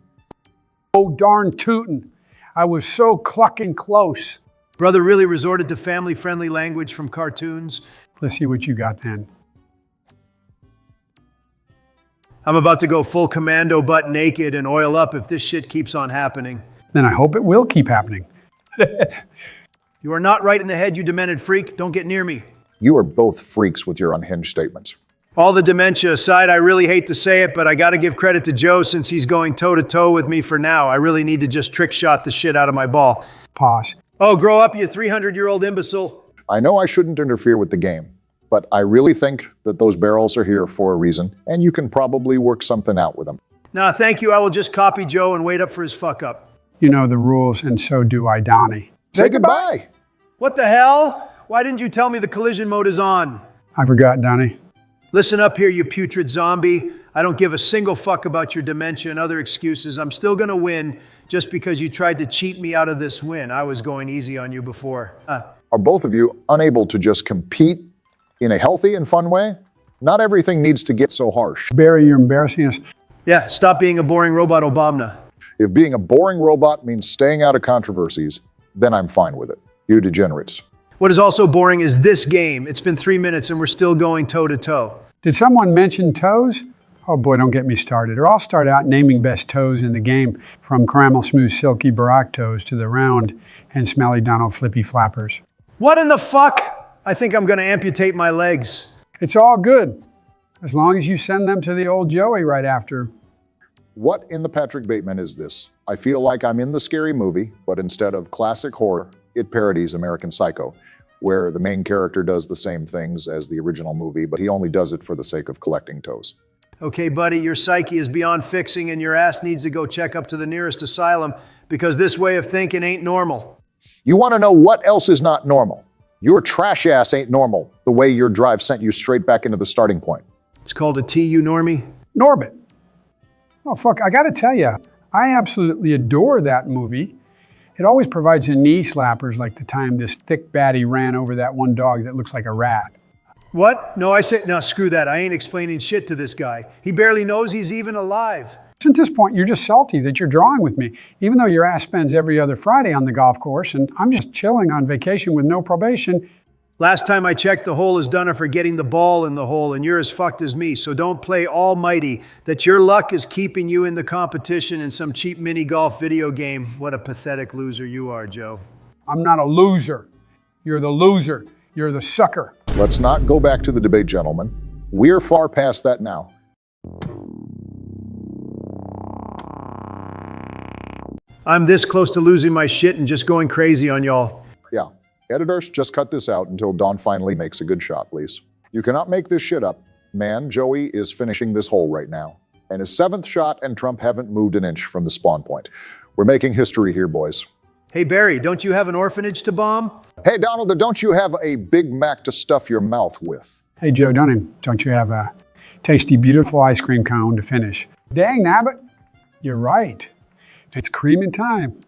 Oh, darn tootin'. I was so clucking close. Brother really resorted to family-friendly language from cartoons. Let's see what you got then. I'm about to go full commando butt naked and oil up if this shit keeps on happening. Then I hope it will keep happening. You are not right in the head, you demented freak. Don't get near me. You are both freaks with your unhinged statements. All the dementia aside, I really hate to say it, but I gotta give credit to Joe since he's going toe-to-toe with me for now. I really need to just trick shot the shit out of my ball. Pause. Oh, grow up, you 300-year-old imbecile. I know I shouldn't interfere with the game, but I really think that those barrels are here for a reason, and you can probably work something out with them. Nah, thank you. I will just copy Joe and wait up for his fuck up. You know the rules, and so do I, Donnie. Say goodbye. What the hell? Why didn't you tell me the collision mode is on? I forgot, Donnie. Listen up here, you putrid zombie. I don't give a single fuck about your dementia and other excuses. I'm still gonna win just because you tried to cheat me out of this win. I was going easy on you before. Are both of you unable to just compete in a healthy and fun way? Not everything needs to get so harsh. Barry, you're embarrassing us. Yeah, stop being a boring robot, Obama. If being a boring robot means staying out of controversies, then I'm fine with it. You degenerates. What is also boring is this game. It's been 3 minutes and we're still going toe-to-toe. Did someone mention toes? Oh boy, don't get me started. Or I'll start out naming best toes in the game, from caramel smooth silky Barack toes to the round and smelly Donald flippy flappers. What in the fuck? I think I'm gonna amputate my legs. It's all good, as long as you send them to the old Joey right after. What in the Patrick Bateman is this? I feel like I'm in the scary movie, but instead of classic horror, It parodies American Psycho, where the main character does the same things as the original movie, but he only does it for the sake of collecting toes. Okay, buddy, your psyche is beyond fixing and your ass needs to go check up to the nearest asylum because this way of thinking ain't normal. You want to know what else is not normal? Your trash ass ain't normal, the way your drive sent you straight back into the starting point. It's called a TU normie. Norbit. Oh, fuck, I gotta tell you, I absolutely adore that movie. It always provides a knee slappers like the time this thick baddie ran over that one dog that looks like a rat. What? No, I said, no, screw that. I ain't explaining shit to this guy. He barely knows he's even alive. At this point, you're just salty that you're drawing with me, even though your ass spends every other Friday on the golf course, and I'm just chilling on vacation with no probation. Last time I checked, the hole is done for getting the ball in the hole, and you're as fucked as me, so don't play almighty that your luck is keeping you in the competition in some cheap mini golf video game. What a pathetic loser you are, Joe. I'm not a loser. You're the loser. You're the sucker. Let's not go back to the debate, gentlemen. We're far past that now. I'm this close to losing my shit and just going crazy on y'all. Yeah. Editors, just cut this out until Don finally makes a good shot, please. You cannot make this shit up. Man, Joey is finishing this hole right now. And his 7th shot and Trump haven't moved an inch from the spawn point. We're making history here, boys. Hey, Barry, don't you have an orphanage to bomb? Hey, Donald, don't you have a Big Mac to stuff your mouth with? Hey, Joe Dunham, don't you have a tasty, beautiful ice cream cone to finish? Dang, Nabbit, you're right. It's creaming time.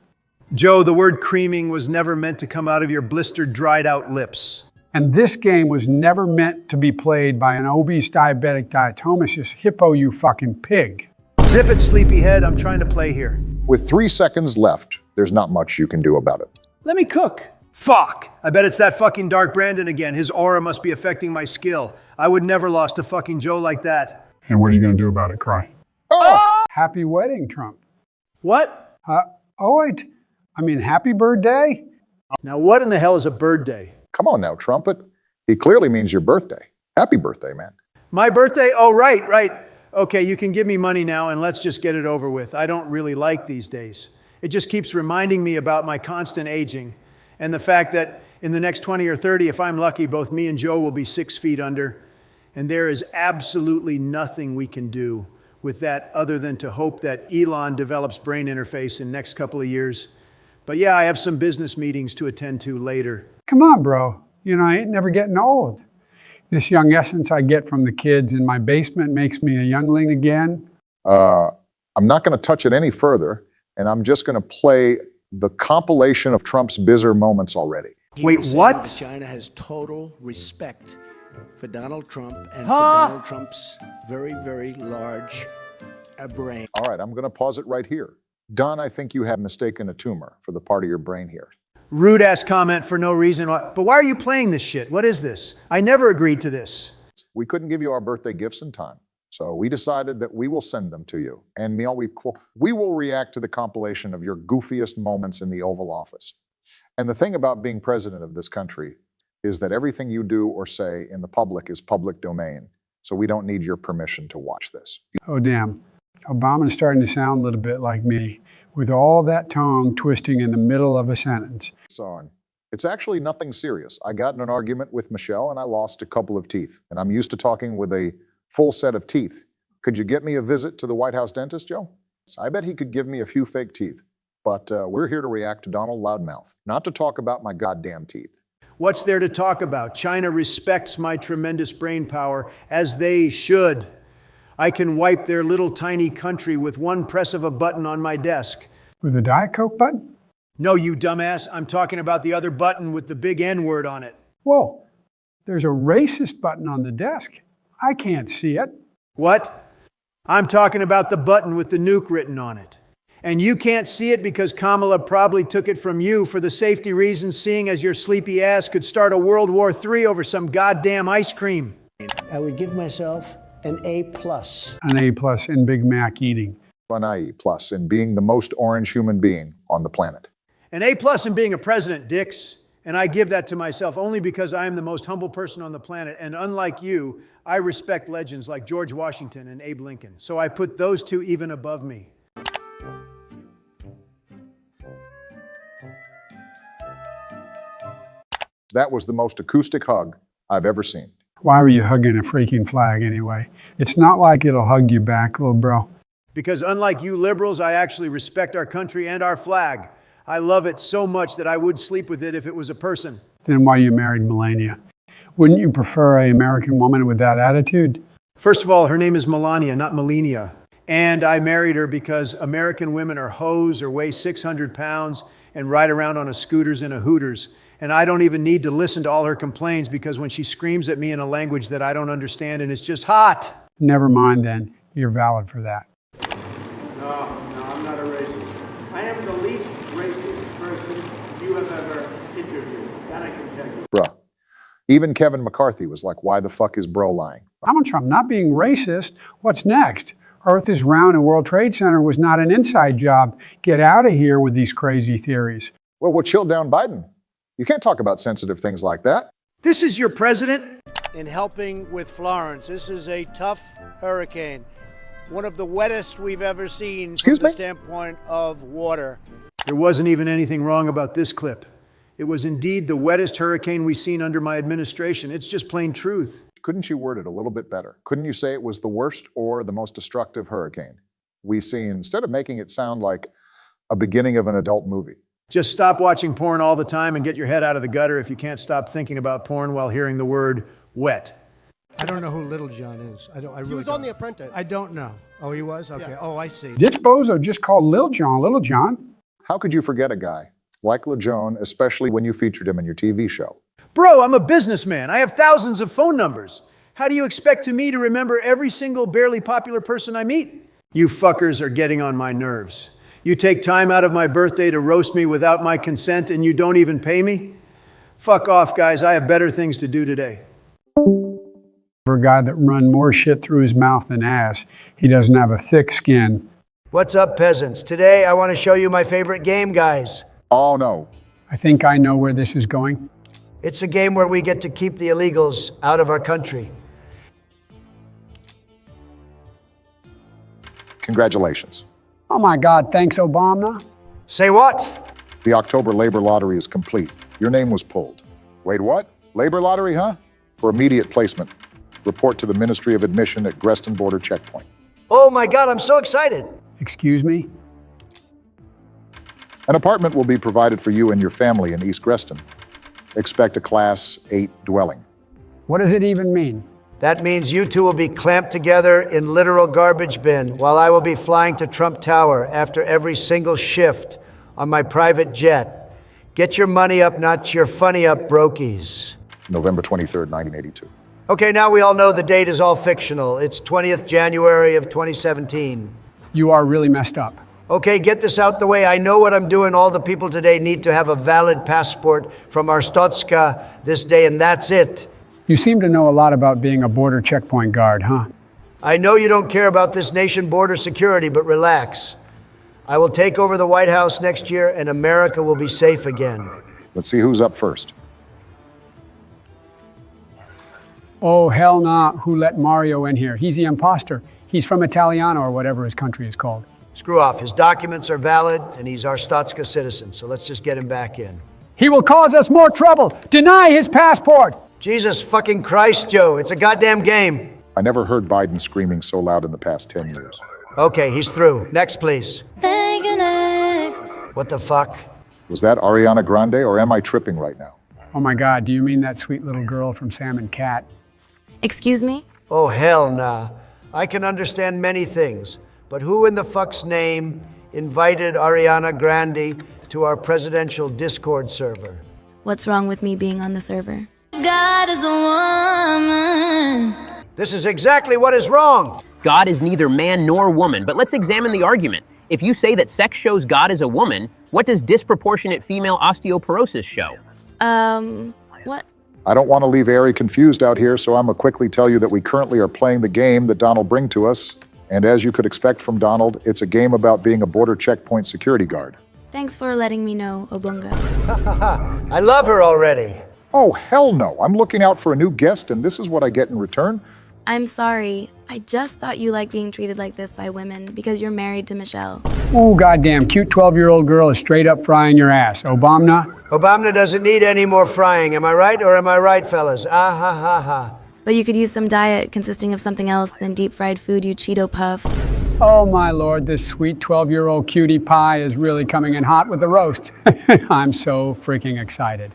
Joe, the word creaming was never meant to come out of your blistered, dried-out lips. And this game was never meant to be played by an obese diabetic diatomicist hippo, you fucking pig. Zip it, sleepyhead. I'm trying to play here. With 3 seconds left, there's not much you can do about it. Let me cook. Fuck. I bet it's that fucking Dark Brandon again. His aura must be affecting my skill. I would never lost to fucking Joe like that. And what are you going to do about it, Cry? Oh! Happy wedding, Trump. What? Happy birthday? Now, what in the hell is a bird day? Come on now, Trumpet. He clearly means your birthday. Happy birthday, man. My birthday? Oh, right. Okay, you can give me money now and let's just get it over with. I don't really like these days. It just keeps reminding me about my constant aging and the fact that in the next 20 or 30, if I'm lucky, both me and Joe will be 6 feet under. And there is absolutely nothing we can do with that other than to hope that Elon develops brain interface in the next couple of years. But yeah, I have some business meetings to attend to later. Come on, bro. I ain't never getting old. This young essence I get from the kids in my basement makes me a youngling again. I'm not going to touch it any further, and I'm just going to play the compilation of Trump's bizarre moments already. Wait, what? China has total respect for Donald Trump and for Donald Trump's very, very large brain. All right, I'm going to pause it right here. Don, I think you have mistaken a tumor for the part of your brain here. Rude ass comment for no reason. But why are you playing this shit? What is this? I never agreed to this. We couldn't give you our birthday gifts in time, so we decided that we will send them to you. And we will react to the compilation of your goofiest moments in the Oval Office. And the thing about being president of this country is that everything you do or say in the public is public domain. So we don't need your permission to watch this. Oh, damn. Obama's starting to sound a little bit like me, with all that tongue twisting in the middle of a sentence. Son, it's actually nothing serious. I got in an argument with Michelle and I lost a couple of teeth. And I'm used to talking with a full set of teeth. Could you get me a visit to the White House dentist, Joe? I bet he could give me a few fake teeth. But we're here to react to Donald Loudmouth, not to talk about my goddamn teeth. What's there to talk about? China respects my tremendous brain power, as they should. I can wipe their little tiny country with one press of a button on my desk. With a Diet Coke button? No, you dumbass. I'm talking about the other button with the big N-word on it. Whoa, there's a racist button on the desk. I can't see it. What? I'm talking about the button with the nuke written on it. And you can't see it because Kamala probably took it from you for the safety reasons, seeing as your sleepy ass could start a World War III over some goddamn ice cream. I would give myself an A+. An A+ in Big Mac eating. An A+ in being the most orange human being on the planet. An A+ in being a president, dicks. And I give that to myself only because I am the most humble person on the planet. And unlike you, I respect legends like George Washington and Abe Lincoln. So I put those two even above me. That was the most acoustic hug I've ever seen. Why were you hugging a freaking flag anyway? It's not like it'll hug you back, little bro. Because unlike you liberals, I actually respect our country and our flag. I love it so much that I would sleep with it if it was a person. Then why you married Melania? Wouldn't you prefer an American woman with that attitude? First of all, her name is Melania, not Melania. And I married her because American women are hoes or weigh 600 pounds and ride around on a scooters and a Hooters. And I don't even need to listen to all her complaints because when she screams at me in a language that I don't understand and it's just hot. Never mind then, you're valid for that. No, I'm not a racist. I am the least racist person you have ever interviewed. That I can tell you. Bruh. Even Kevin McCarthy was like, why the fuck is bro lying? Donald Trump not being racist. What's next? Earth is round and World Trade Center was not an inside job. Get out of here with these crazy theories. Well, we'll chill down Biden. You can't talk about sensitive things like that. This is your president? In helping with Florence, this is a tough hurricane. One of the wettest we've ever seen from the standpoint of water. There wasn't even anything wrong about this clip. It was indeed the wettest hurricane we've seen under my administration. It's just plain truth. Couldn't you word it a little bit better? Couldn't you say it was the worst or the most destructive hurricane we've seen, instead of making it sound like a beginning of an adult movie? Just stop watching porn all the time and get your head out of the gutter if you can't stop thinking about porn while hearing the word wet. I don't know who Little John is. I really He was on The Apprentice. I don't know. Oh, he was? Okay. Yeah. Oh, I see. Ditch Bozo just called Lil John, Little John. How could you forget a guy like LeJohn, especially when you featured him in your TV show? Bro, I'm a businessman. I have thousands of phone numbers. How do you expect me to remember every single barely popular person I meet? You fuckers are getting on my nerves. You take time out of my birthday to roast me without my consent and you don't even pay me? Fuck off, guys. I have better things to do today. For a guy that run more shit through his mouth than ass, he doesn't have a thick skin. What's up, peasants? Today I want to show you my favorite game, guys. Oh, no. I think I know where this is going. It's a game where we get to keep the illegals out of our country. Congratulations. Oh my God, thanks, Obama. Say what? The October labor lottery is complete. Your name was pulled. Wait, what? Labor lottery, huh? For immediate placement. Report to the Ministry of Admission at Greston Border Checkpoint. Oh my God, I'm so excited. Excuse me? An apartment will be provided for you and your family in East Greston. Expect a Class 8 dwelling. What does it even mean? That means you two will be clamped together in literal garbage bin while I will be flying to Trump Tower after every single shift on my private jet. Get your money up, not your funny up, brokies. November 23rd, 1982. Okay, now we all know the date is all fictional. It's 20th January of 2017. You are really messed up. Okay, get this out the way. I know what I'm doing. All the people today need to have a valid passport from Arstotzka this day, and that's it. You seem to know a lot about being a border checkpoint guard, huh? I know you don't care about this nation border security, but relax. I will take over the White House next year, and America will be safe again. Let's see who's up first. Oh, hell nah. Who let Mario in here? He's the imposter. He's from Italiano or whatever his country is called. Screw off. His documents are valid, and he's our Arstotzka citizen, so let's just get him back in. He will cause us more trouble. Deny his passport. Jesus fucking Christ, Joe. It's a goddamn game. I never heard Biden screaming so loud in the past 10 years. Okay, he's through. Next, please. Thank you, next. What the fuck? Was that Ariana Grande, or am I tripping right now? Oh my God, do you mean that sweet little girl from Sam and Cat? Excuse me? Oh, hell nah. I can understand many things, but who in the fuck's name invited Ariana Grande to our presidential Discord server? What's wrong with me being on the server? God is a woman. This is exactly what is wrong. God is neither man nor woman, but let's examine the argument. If you say that sex shows God is a woman, what does disproportionate female osteoporosis show? What? I don't want to leave Ari confused out here, so I'm going to quickly tell you that we currently are playing the game that Donald bring to us. And as you could expect from Donald, it's a game about being a border checkpoint security guard. Thanks for letting me know, Obunga. I love her already. Oh, hell no. I'm looking out for a new guest, and this is what I get in return. I'm sorry. I just thought you liked being treated like this by women because you're married to Michelle. Ooh, goddamn, cute 12-year-old girl is straight up frying your ass. Obama? Obama doesn't need any more frying. Am I right or am I right, fellas? Ah ha ha ha. But you could use some diet consisting of something else than deep-fried food, you Cheeto puff. Oh my lord, this sweet 12-year-old cutie pie is really coming in hot with the roast. I'm so freaking excited.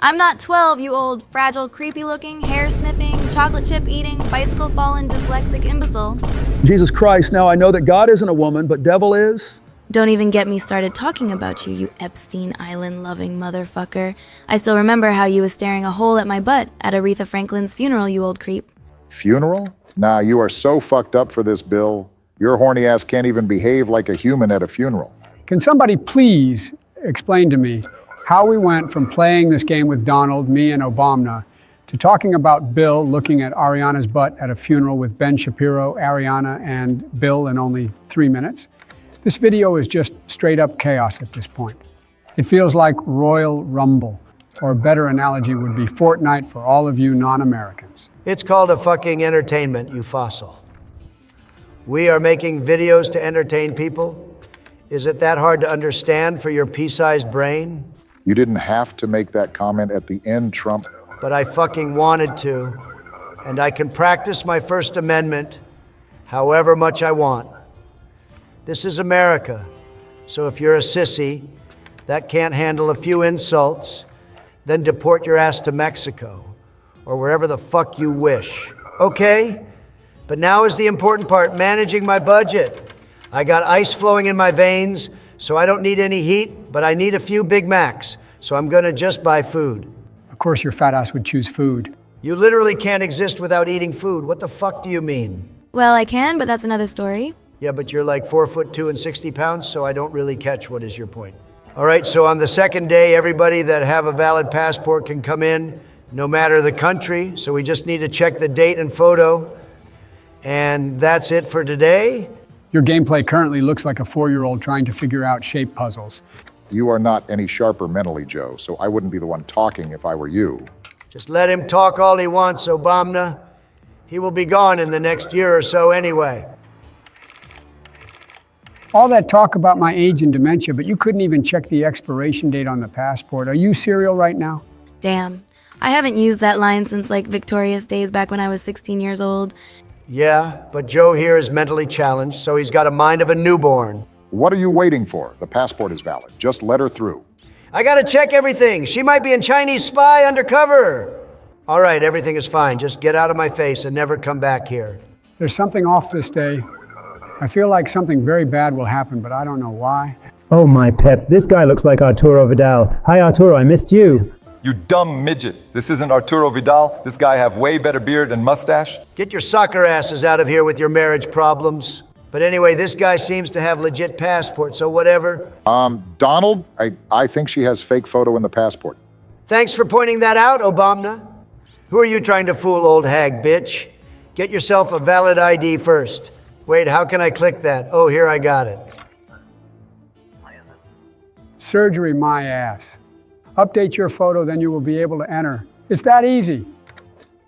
I'm not 12, you old, fragile, creepy-looking, hair-sniffing, chocolate chip-eating, bicycle-falling, dyslexic imbecile. Jesus Christ, now I know that God isn't a woman, but devil is. Don't even get me started talking about you, you Epstein Island-loving motherfucker. I still remember how you was staring a hole at my butt at Aretha Franklin's funeral, you old creep. Funeral? Nah, you are so fucked up for this, Bill. Your horny ass can't even behave like a human at a funeral. Can somebody please explain to me how we went from playing this game with Donald, me, and Obama, to talking about Bill looking at Ariana's butt at a funeral with Ben Shapiro, Ariana, and Bill in only 3 minutes? This video is just straight up chaos at this point. It feels like Royal Rumble, or a better analogy would be Fortnite for all of you non-Americans. It's called a fucking entertainment, you fossil. We are making videos to entertain people. Is it that hard to understand for your pea-sized brain? You didn't have to make that comment at the end, Trump. But I fucking wanted to. And I can practice my First Amendment however much I want. This is America. So if you're a sissy that can't handle a few insults, then deport your ass to Mexico or wherever the fuck you wish. Okay? But now is the important part, managing my budget. I got ice flowing in my veins, so I don't need any heat, but I need a few Big Macs, so I'm gonna just buy food. Of course your fat ass would choose food. You literally can't exist without eating food. What the fuck do you mean? Well, I can, but that's another story. Yeah, but you're like 4'2" and 60 pounds, so I don't really catch what is your point. All right, so on the second day, everybody that have a valid passport can come in, no matter the country, so we just need to check the date and photo. And that's it for today. Your gameplay currently looks like a 4-year-old trying to figure out shape puzzles. You are not any sharper mentally, Joe, so I wouldn't be the one talking if I were you. Just let him talk all he wants, Obama. He will be gone in the next year or so anyway. All that talk about my age and dementia, but you couldn't even check the expiration date on the passport. Are you serial right now? Damn. I haven't used that line since like Victorious days back when I was 16 years old. Yeah, but Joe here is mentally challenged, so he's got a mind of a newborn. What are you waiting for? The passport is valid. Just let her through. I gotta check everything. She might be a Chinese spy undercover. All right, everything is fine. Just get out of my face and never come back here. There's something off this day. I feel like something very bad will happen, but I don't know why. Oh my Pep, this guy looks like Arturo Vidal. Hi Arturo, I missed you. You dumb midget. This isn't Arturo Vidal. This guy have way better beard and mustache. Get your soccer asses out of here with your marriage problems. But anyway, this guy seems to have legit passport, so whatever. Donald, I think she has fake photo in the passport. Thanks for pointing that out, Obama. Who are you trying to fool, old hag bitch? Get yourself a valid ID first. Wait, how can I click that? Oh, here I got it. Surgery, my ass. Update your photo, then you will be able to enter. It's that easy.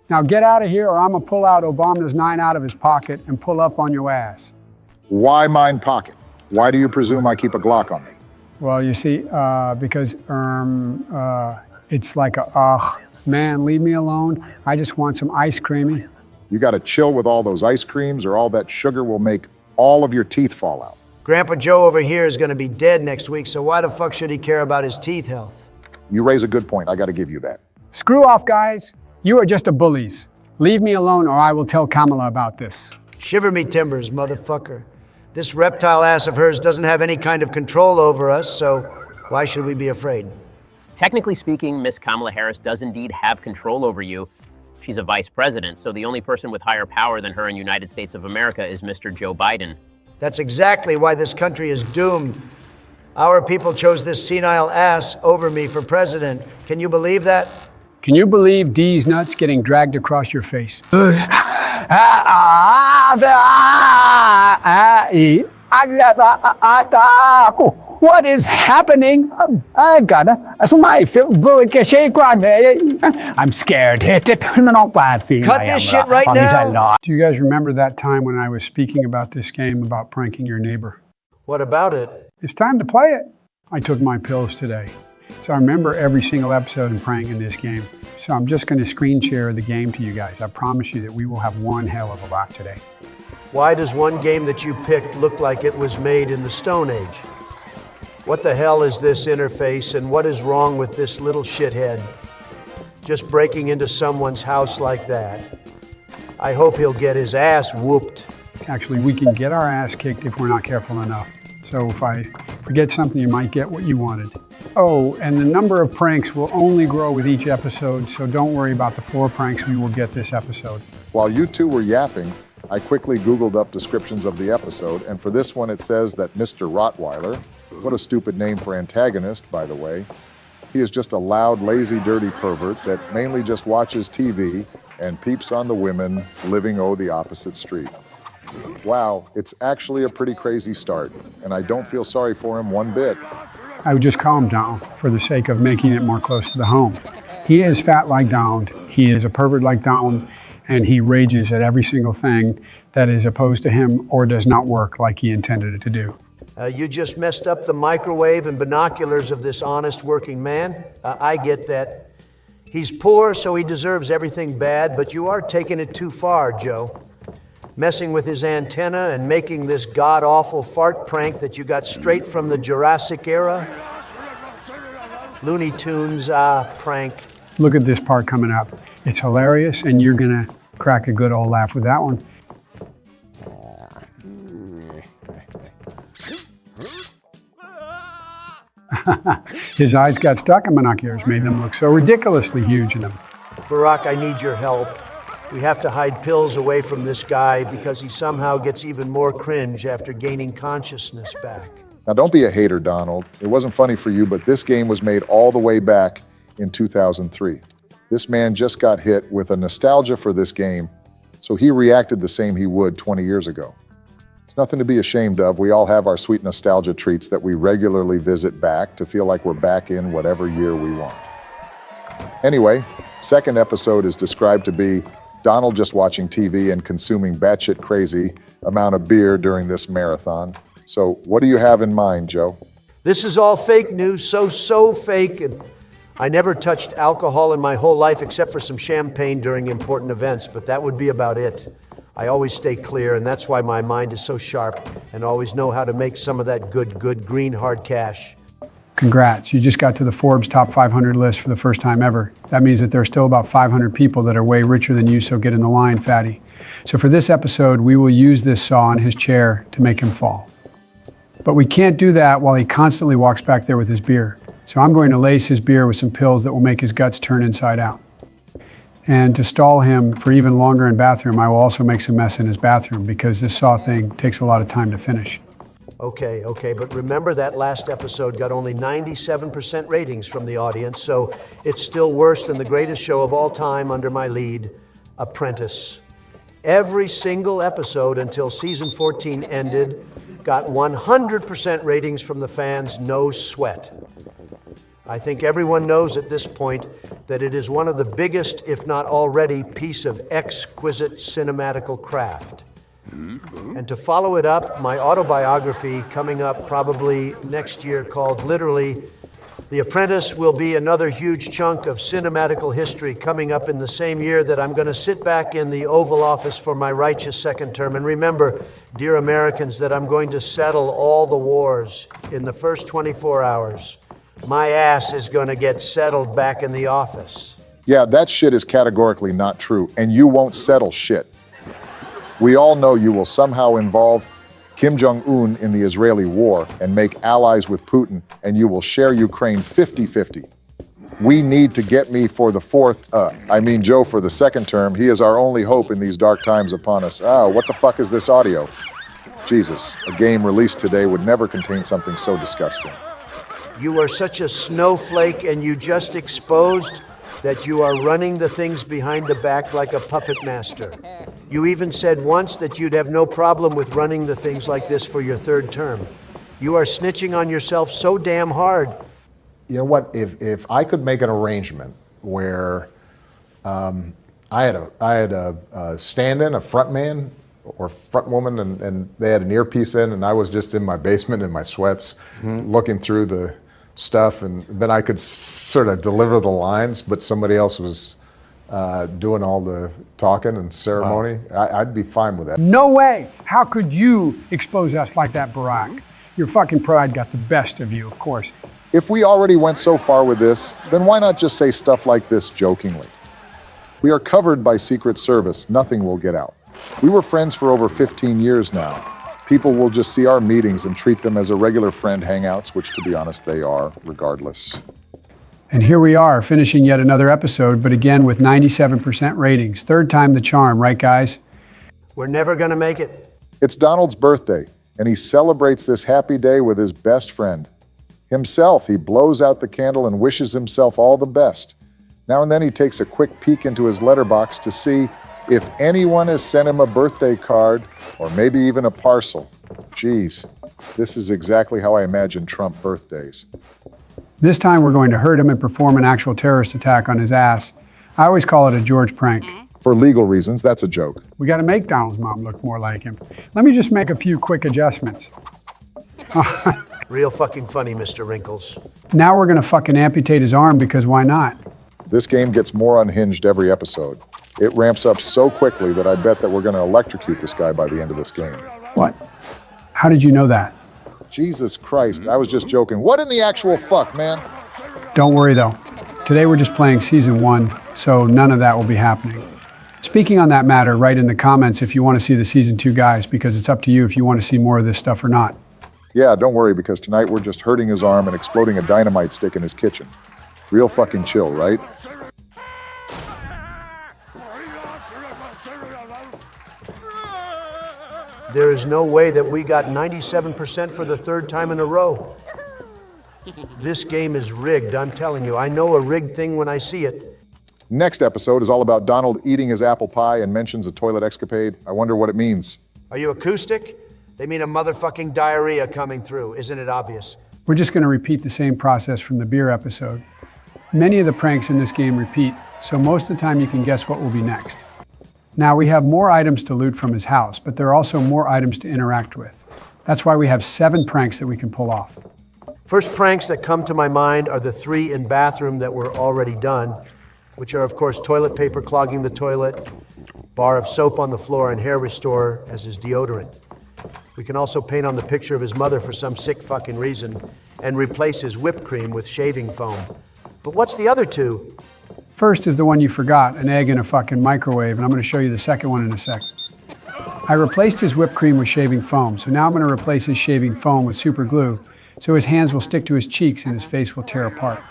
Now get out of here or I'm gonna pull out Obama's 9 out of his pocket and pull up on your ass. Why mine pocket? Why do you presume I keep a Glock on me? Well, you see, because it's like man, leave me alone. I just want some ice creamy. You gotta chill with all those ice creams or all that sugar will make all of your teeth fall out. Grandpa Joe over here is gonna be dead next week, so why the fuck should he care about his teeth health? You raise a good point, I gotta give you that. Screw off, guys. You are just a bullies. Leave me alone or I will tell Kamala about this. Shiver me timbers, motherfucker. This reptile ass of hers doesn't have any kind of control over us, so why should we be afraid? Technically speaking, Miss Kamala Harris does indeed have control over you. She's a vice president, so the only person with higher power than her in United States of America is Mr. Joe Biden. That's exactly why this country is doomed. Our people chose this senile ass over me for president. Can you believe that? Can you believe D's nuts getting dragged across your face? What is happening? I'm scared. Cut this shit right now. Do you guys remember that time when I was speaking about this game about pranking your neighbor? What about it? It's time to play it. I took my pills today. So I remember every single episode and pranking this game. So I'm just going to screen share the game to you guys. I promise you that we will have one hell of a laugh today. Why does one game that you picked look like it was made in the Stone Age? What the hell is this interface, and what is wrong with this little shithead? Just breaking into someone's house like that. I hope he'll get his ass whooped. Actually, we can get our ass kicked if we're not careful enough. So if I forget something, you might get what you wanted. Oh, and the number of pranks will only grow with each episode, so don't worry about the 4 pranks we will get this episode. While you two were yapping, I quickly Googled up descriptions of the episode, and for this one it says that Mr. Rottweiler, what a stupid name for antagonist, by the way, he is just a loud, lazy, dirty pervert that mainly just watches TV and peeps on the women living the opposite street. Wow, it's actually a pretty crazy start, and I don't feel sorry for him one bit. I would just calm down for the sake of making it more close to the home. He is fat like Donald, he is a pervert like Donald, and he rages at every single thing that is opposed to him or does not work like he intended it to do. You just messed up the microwave and binoculars of this honest working man. I get that. He's poor, so he deserves everything bad, but you are taking it too far, Joe. Messing with his antenna and making this god-awful fart prank that you got straight from the Jurassic era. Looney Tunes prank. Look at this part coming up. It's hilarious, and you're gonna crack a good old laugh with that one. His eyes got stuck in binoculars, made them look so ridiculously huge in them. Barack, I need your help. We have to hide pills away from this guy because he somehow gets even more cringe after gaining consciousness back. Now don't be a hater, Donald. It wasn't funny for you, but this game was made all the way back in 2003. This man just got hit with a nostalgia for this game, so he reacted the same he would 20 years ago. It's nothing to be ashamed of. We all have our sweet nostalgia treats that we regularly visit back to feel like we're back in whatever year we want. Anyway, second episode is described to be Donald just watching TV and consuming batshit crazy amount of beer during this marathon. So what do you have in mind, Joe? This is all fake news, so fake. And I never touched alcohol in my whole life except for some champagne during important events, but that would be about it. I always stay clear, and that's why my mind is so sharp and always know how to make some of that good green hard cash. Congrats, you just got to the Forbes top 500 list for the first time ever. That means that there are still about 500 people that are way richer than you, so get in the line, fatty. So for this episode, we will use this saw in his chair to make him fall. But we can't do that while he constantly walks back there with his beer. So I'm going to lace his beer with some pills that will make his guts turn inside out. And to stall him for even longer in bathroom, I will also make some mess in his bathroom because this saw thing takes a lot of time to finish. Okay, but remember that last episode got only 97% ratings from the audience, so it's still worse than the greatest show of all time under my lead, Apprentice. Every single episode until season 14 ended got 100% ratings from the fans, no sweat. I think everyone knows at this point that it is one of the biggest, if not already, piece of exquisite cinematical craft. And to follow it up, my autobiography coming up probably next year called literally, The Apprentice will be another huge chunk of cinematical history coming up in the same year that I'm going to sit back in the Oval Office for my righteous second term. And remember, dear Americans, that I'm going to settle all the wars in the first 24 hours. My ass is going to get settled back in the office. Yeah, that shit is categorically not true, and you won't settle shit. We all know you will somehow involve Kim Jong-un in the Israeli war and make allies with Putin, and you will share Ukraine 50-50. We need to get me for the Joe for the second term. He is our only hope in these dark times upon us. What the fuck is this audio? Jesus, a game released today would never contain something so disgusting. You are such a snowflake, and you just exposed that you are running the things behind the back like a puppet master. You even said once that you'd have no problem with running the things like this for your third term. You are snitching on yourself so damn hard. You know what? If I could make an arrangement where I had a stand-in, a front man or front woman, and they had an earpiece in, and I was just in my basement in my sweats, looking through the stuff, and then I could sort of deliver the lines, but somebody else was doing all the talking and ceremony. I'd be fine with that. No way! How could you expose us like that, Barack? Your fucking pride got the best of you, of course. If we already went so far with this, then why not just say stuff like this jokingly? We are covered by Secret Service. Nothing will get out. We were friends for over 15 years now. People will just see our meetings and treat them as a regular friend hangouts, which, to be honest, they are, regardless. And here we are, finishing yet another episode, but again with 97% ratings. Third time the charm, right, guys? We're never gonna make it. It's Donald's birthday, and he celebrates this happy day with his best friend. Himself, he blows out the candle and wishes himself all the best. Now and then he takes a quick peek into his letterbox to see if anyone has sent him a birthday card or maybe even a parcel. Geez, this is exactly how I imagine Trump birthdays. This time we're going to hurt him and perform an actual terrorist attack on his ass. I always call it a George prank. For legal reasons, that's a joke. We got to make Donald's mom look more like him. Let me just make a few quick adjustments. Real fucking funny, Mr. Wrinkles. Now we're going to fucking amputate his arm because why not? This game gets more unhinged every episode. It ramps up so quickly that I bet that we're going to electrocute this guy by the end of this game. What? How did you know that? Jesus Christ, I was just joking. What in the actual fuck, man? Don't worry though. Today we're just playing season 1, so none of that will be happening. Speaking on that matter, write in the comments if you want to see the season 2 guys, because it's up to you if you want to see more of this stuff or not. Yeah, don't worry, because tonight we're just hurting his arm and exploding a dynamite stick in his kitchen. Real fucking chill, right? There is no way that we got 97% for the third time in a row. This game is rigged, I'm telling you. I know a rigged thing when I see it. Next episode is all about Donald eating his apple pie and mentions a toilet escapade. I wonder what it means. Are you acoustic? They mean a motherfucking diarrhea coming through. Isn't it obvious? We're just going to repeat the same process from the beer episode. Many of the pranks in this game repeat, so most of the time you can guess what will be next. Now we have more items to loot from his house, but there are also more items to interact with. That's why we have 7 pranks that we can pull off. First pranks that come to my mind are the 3 in bathroom that were already done, which are of course toilet paper clogging the toilet, bar of soap on the floor, and hair restorer as his deodorant. We can also paint on the picture of his mother for some sick fucking reason and replace his whipped cream with shaving foam. But what's the other 2? First is the one you forgot, an egg in a fucking microwave, and I'm going to show you the second one in a sec. I replaced his whipped cream with shaving foam, so now I'm going to replace his shaving foam with super glue, so his hands will stick to his cheeks and his face will tear apart.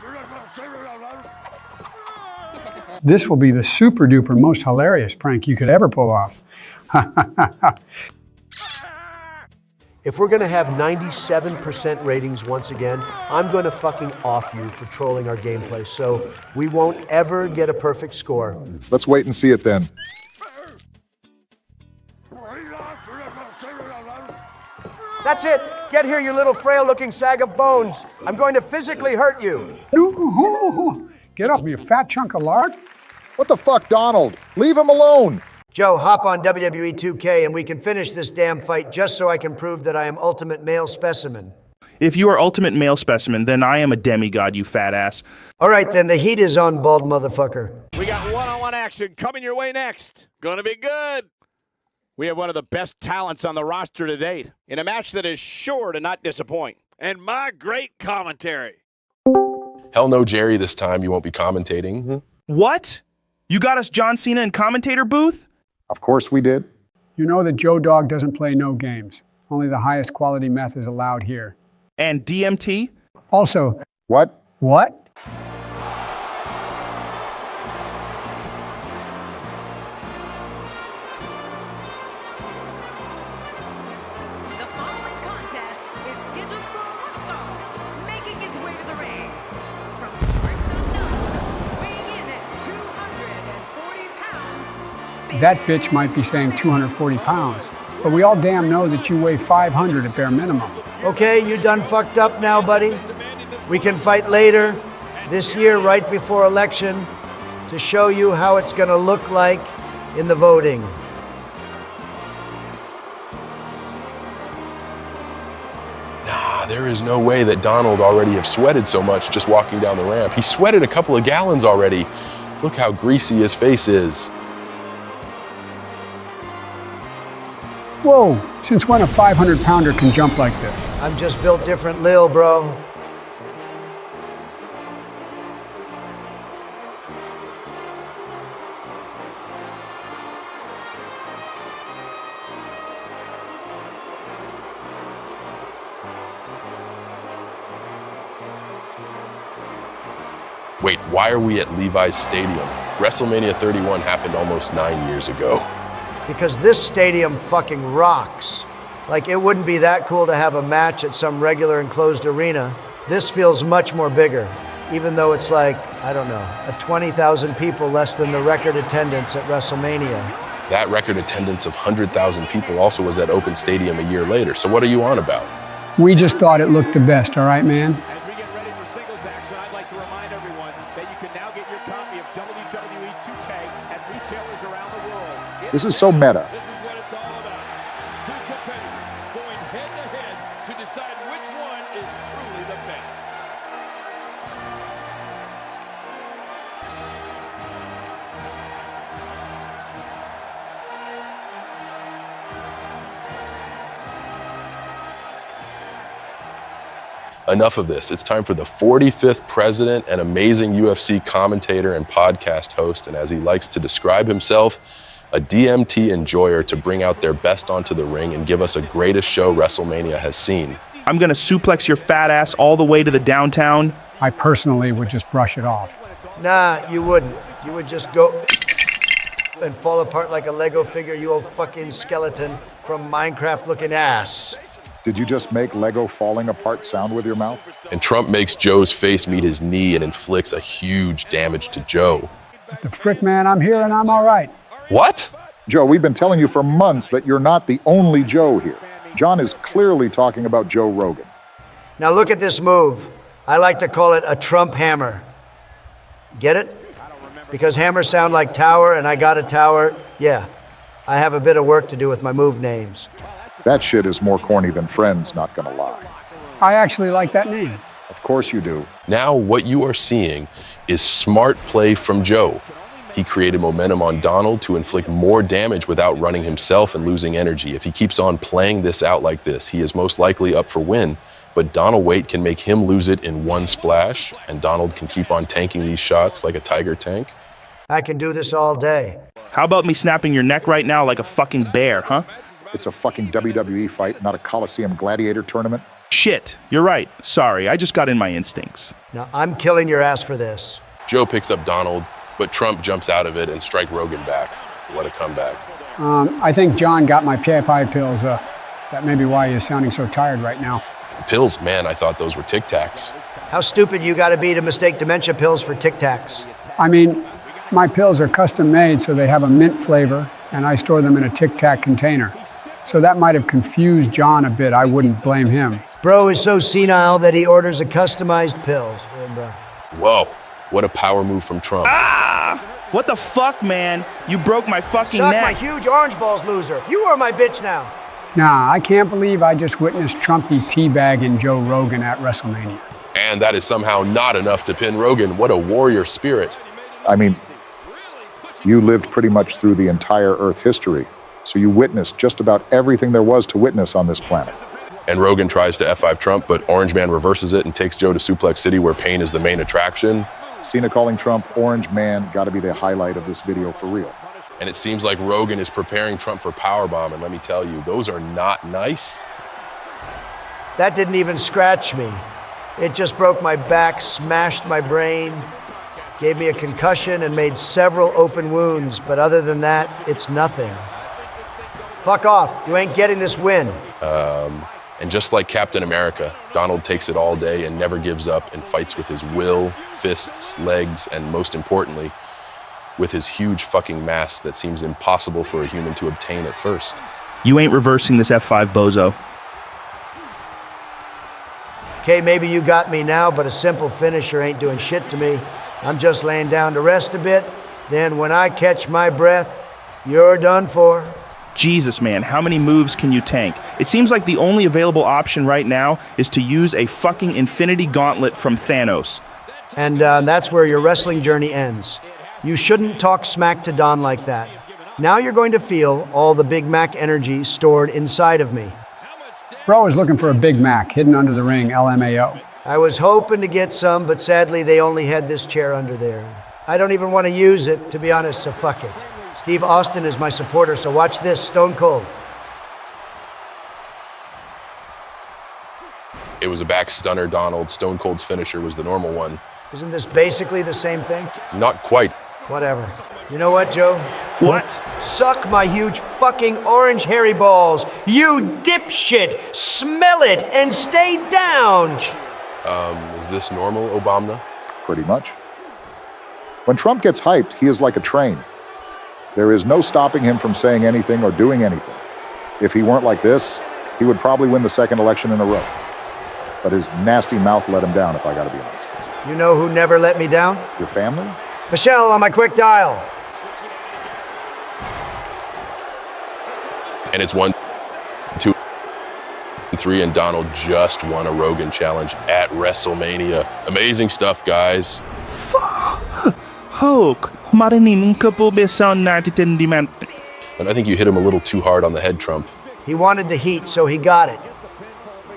This will be the super duper most hilarious prank you could ever pull off. If we're gonna have 97% ratings once again, I'm gonna fucking off you for trolling our gameplay, so we won't ever get a perfect score. Let's wait and see it then. That's it! Get here, you little frail-looking sag of bones! I'm going to physically hurt you! Get off me, you fat chunk of lard! What the fuck, Donald? Leave him alone! Joe, hop on WWE 2K and we can finish this damn fight just so I can prove that I am ultimate male specimen. If you are ultimate male specimen, then I am a demigod, you fat ass. All right, then, the heat is on, bald motherfucker. We got one-on-one action coming your way next. Gonna be good. We have one of the best talents on the roster to date in a match that is sure to not disappoint. And my great commentary. Hell no, Jerry, this time you won't be commentating. What? You got us John Cena in commentator booth? Of course we did. You know that Joe Dog doesn't play no games. Only the highest quality meth is allowed here. And DMT? Also... What? What? That bitch might be saying 240 pounds, but we all damn know that you weigh 500 at bare minimum. Okay, you done fucked up now, buddy? We can fight later, this year, right before election, to show you how it's gonna look like in the voting. Nah, there is no way that Donald already have sweated so much just walking down the ramp. He sweated a couple of gallons already. Look how greasy his face is. Whoa, since when a 500-pounder can jump like this? I'm just built different, Lil, bro. Wait, why are we at Levi's Stadium? WrestleMania 31 happened almost 9 years ago. Because this stadium fucking rocks. Like, it wouldn't be that cool to have a match at some regular enclosed arena. This feels much more bigger, even though it's like, I don't know, a 20,000 people less than the record attendance at WrestleMania. That record attendance of 100,000 people also was at Open Stadium a year later, so what are you on about? We just thought it looked the best, all right, man? As we get ready for singles action, I'd like to remind everyone that you can now get your copy of WWE 2K at retailers around the world. This is so meta. This is what it's all about. Two competitors going head to head to decide which one is truly the best. Enough of this. It's time for the 45th president and amazing UFC commentator and podcast host, and as he likes to describe himself, a DMT enjoyer, to bring out their best onto the ring and give us a greatest show WrestleMania has seen. I'm gonna suplex your fat ass all the way to the downtown. I personally would just brush it off. Nah, you wouldn't. You would just go and fall apart like a Lego figure, you old fucking skeleton from Minecraft-looking ass. Did you just make Lego falling apart sound with your mouth? And Trump makes Joe's face meet his knee and inflicts a huge damage to Joe. What the frick, man, I'm here and I'm all right. What? Joe, we've been telling you for months that you're not the only Joe here. John is clearly talking about Joe Rogan. Now look at this move. I like to call it a Trump hammer. Get it? Because hammers sound like tower, and I got a tower. Yeah, I have a bit of work to do with my move names. That shit is more corny than Friends, not gonna lie. I actually like that name. Of course you do. Now what you are seeing is smart play from Joe. He created momentum on Donald to inflict more damage without running himself and losing energy. If he keeps on playing this out like this, he is most likely up for win, but Donald Waite can make him lose it in one splash, and Donald can keep on tanking these shots like a tiger tank. I can do this all day. How about me snapping your neck right now like a fucking bear, huh? It's a fucking WWE fight, not a Coliseum gladiator tournament. Shit, you're right. Sorry, I just got in my instincts. Now, I'm killing your ass for this. Joe picks up Donald, but Trump jumps out of it and strikes Rogan back. What a comeback. I think John got my PI pills. That may be why he's sounding so tired right now. Pills? Man, I thought those were Tic Tacs. How stupid you gotta be to mistake dementia pills for Tic Tacs. I mean, my pills are custom made, so they have a mint flavor, and I store them in a Tic Tac container. So that might have confused John a bit. I wouldn't blame him. Bro is so senile that he orders a customized pill. Whoa, what a power move from Trump. Ah! What the fuck, man? You broke my fucking Suck neck. my huge orange balls, loser. You are my bitch now. Nah, I can't believe I just witnessed Trumpy teabagging Joe Rogan at WrestleMania. And that is somehow not enough to pin Rogan. What a warrior spirit. I mean, you lived pretty much through the entire Earth history, so you witnessed just about everything there was to witness on this planet. And Rogan tries to F5 Trump, but Orange Man reverses it and takes Joe to Suplex City, where pain is the main attraction. Cena calling Trump Orange Man gotta be the highlight of this video for real. And it seems like Rogan is preparing Trump for powerbomb, and let me tell you, those are not nice. That didn't even scratch me. It just broke my back, smashed my brain, gave me a concussion, and made several open wounds. But other than that, it's nothing. Fuck off. You ain't getting this win. And just like Captain America, Donald takes it all day and never gives up and fights with his will, fists, legs, and most importantly, with his huge fucking mass that seems impossible for a human to obtain at first. You ain't reversing this F5, bozo. Okay, maybe you got me now, but a simple finisher ain't doing shit to me. I'm just laying down to rest a bit. Then when I catch my breath, you're done for. Jesus, man, how many moves can you tank? It seems like the only available option right now is to use a fucking infinity gauntlet from Thanos. And that's where your wrestling journey ends. You shouldn't talk smack to Don like that. Now you're going to feel all the Big Mac energy stored inside of me. Bro is looking for a Big Mac hidden under the ring, LMAO. I was hoping to get some, but sadly they only had this chair under there. I don't even want to use it, to be honest, so fuck it. Steve Austin is my supporter, so watch this, Stone Cold. It was a back stunner, Donald. Stone Cold's finisher was the normal one. Isn't this basically the same thing? Not quite. Whatever. You know what, Joe? What? Suck my huge fucking orange hairy balls. You dipshit! Smell it and stay down! Is this normal, Obama? Pretty much. When Trump gets hyped, he is like a train. There is no stopping him from saying anything or doing anything. If he weren't like this, he would probably win the second election in a row. But his nasty mouth let him down, if I gotta be honest. You know who never let me down? Your family? Michelle on my quick dial. And it's 1, 2, 3, and Donald just won a Rogan challenge at WrestleMania. Amazing stuff, guys. Hulk, marinim couple besound demand. And I think you hit him a little too hard on the head, Trump. He wanted the heat, so he got it.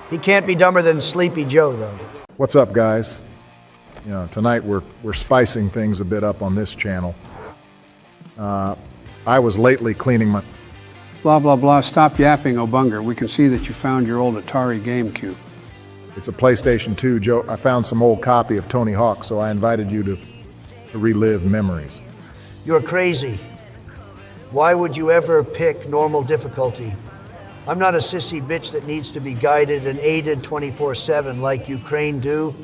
He can't be dumber than Sleepy Joe, though. What's up, guys? You know, tonight we're spicing things a bit up on this channel. I was lately cleaning my... Blah, blah, blah. Stop yapping, Obunger. We can see that you found your old Atari GameCube. It's a PlayStation 2, Joe. I found some old copy of Tony Hawk, so I invited you to relive memories. You're crazy. Why would you ever pick normal difficulty? I'm not a sissy bitch that needs to be guided and aided 24/7 like Ukraine do.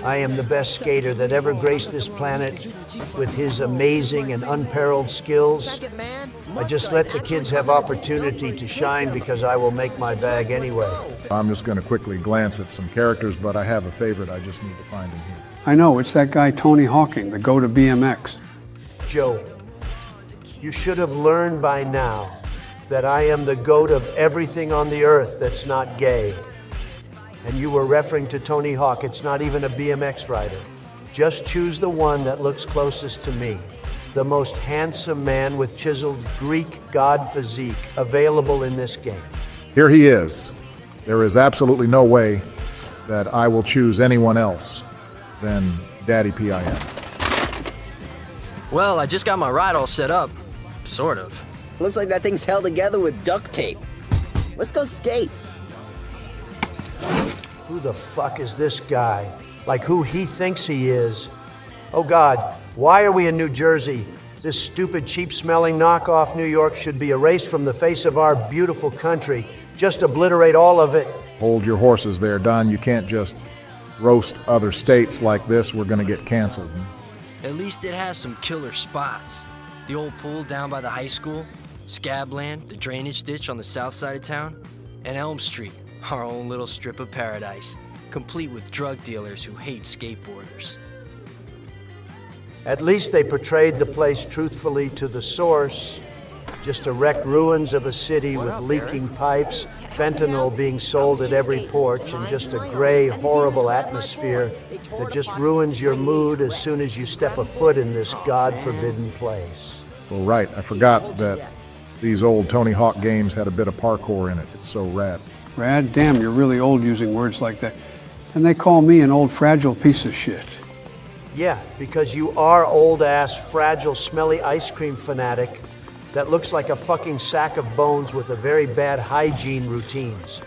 I am the best skater that ever graced this planet with his amazing and unparalleled skills. I just let the kids have opportunity to shine because I will make my bag anyway. I'm just going to quickly glance at some characters, but I have a favorite I just need to find in here. I know, it's that guy Tony Hawking, the GOAT of BMX. Joe, you should have learned by now that I am the GOAT of everything on the earth that's not gay. And you were referring to Tony Hawk. It's not even a BMX rider. Just choose the one that looks closest to me. The most handsome man with chiseled Greek god physique available in this game. Here he is. There is absolutely no way that I will choose anyone else than Daddy PIM. Well, I just got my ride all set up. Sort of. Looks like that thing's held together with duct tape. Let's go skate. Who the fuck is this guy? Like who he thinks he is. Oh God, why are we in New Jersey? This stupid, cheap-smelling knockoff New York should be erased from the face of our beautiful country. Just obliterate all of it. Hold your horses there, Don. You can't just roast other states like this. We're gonna get canceled. At least it has some killer spots. The old pool down by the high school, Scabland, the drainage ditch on the south side of town, and Elm Street, our own little strip of paradise, complete with drug dealers who hate skateboarders. At least they portrayed the place truthfully to the source. Just a wrecked ruins of a city with leaking pipes, fentanyl being sold at every porch, and just a gray, horrible atmosphere that just ruins your mood as soon as you step a foot in this God-forbidden place. Well, right. I forgot that these old Tony Hawk games had a bit of parkour in it. It's so rad. Rad? Damn, you're really old using words like that. And they call me an old, fragile piece of shit. Yeah, because you are old-ass, fragile, smelly ice cream fanatic that looks like a fucking sack of bones with a very bad hygiene routines.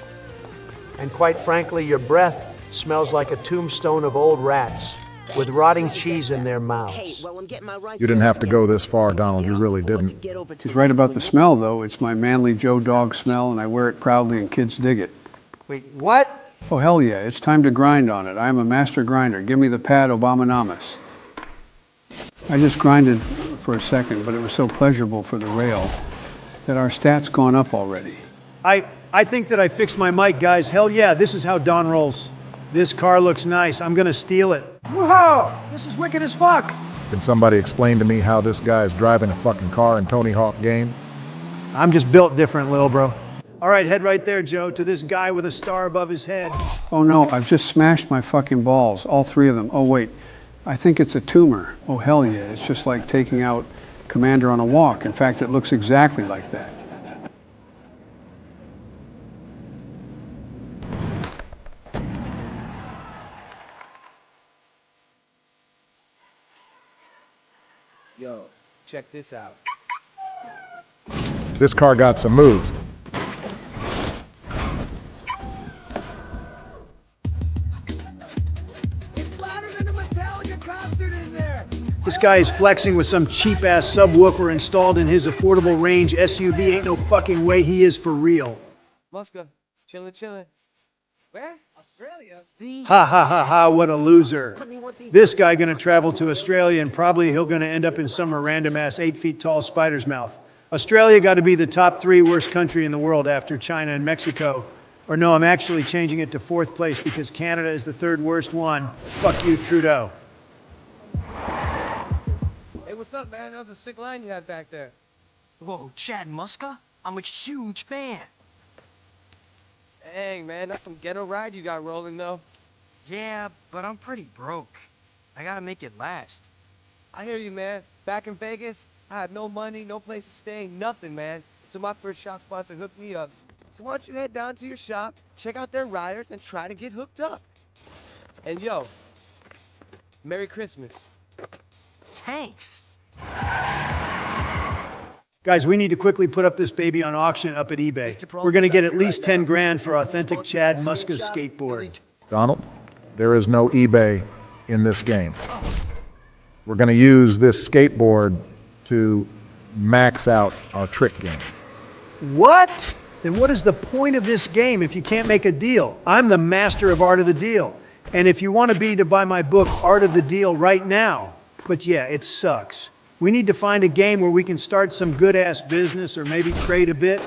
And quite frankly, your breath smells like a tombstone of old rats with rotting cheese in their mouths. You didn't have to go this far, Donald. You really didn't. He's right about the smell, though. It's my manly Joe dog smell, and I wear it proudly, and kids dig it. Wait, what? Oh, hell yeah. It's time to grind on it. I am a master grinder. Give me the pad, Obama-namas. I just grinded for a second, but it was so pleasurable for the rail that our stats gone up already. I think that I fixed my mic, guys. Hell yeah, this is how Don rolls. This car looks nice. I'm gonna steal it. Whoa! This is wicked as fuck! Can somebody explain to me how this guy is driving a fucking car in Tony Hawk game? I'm just built different, lil bro. All right, head right there, Joe, to this guy with a star above his head. Oh no, I've just smashed my fucking balls, all 3 of them. Oh wait, I think it's a tumor. Oh hell yeah, it's just like taking out Commander on a walk. In fact, it looks exactly like that. Yo, check this out. This car got some moves. This guy is flexing with some cheap-ass subwoofer installed in his affordable range SUV. Ain't no fucking way he is for real. Muska, chillin'. Where? Australia? See? Ha ha ha ha, what a loser. This guy gonna travel to Australia and probably he'll gonna end up in some random-ass 8 feet tall spider's mouth. Australia gotta be the top 3 worst country in the world after China and Mexico. Or no, I'm actually changing it to 4th place because Canada is the 3rd worst one. Fuck you, Trudeau. Hey, what's up, man? That was a sick line you had back there. Whoa, Chad Muska? I'm a huge fan. Dang, man, that's some ghetto ride you got rolling, though. Yeah, but I'm pretty broke. I gotta make it last. I hear you, man. Back in Vegas, I had no money, no place to stay, nothing, man. So my first shop sponsor hooked me up. So why don't you head down to your shop, check out their riders, and try to get hooked up. And yo, Merry Christmas. Thanks. Guys, we need to quickly put up this baby on auction up at eBay. We're gonna get at least 10 grand for authentic Chad Muska skateboard. Donald, there is no eBay in this game. We're gonna use this skateboard to max out our trick game. What? Then what is the point of this game if you can't make a deal? I'm the master of art of the deal. And if you want to buy my book, Art of the Deal, right now. But yeah, it sucks. We need to find a game where we can start some good-ass business or maybe trade a bit.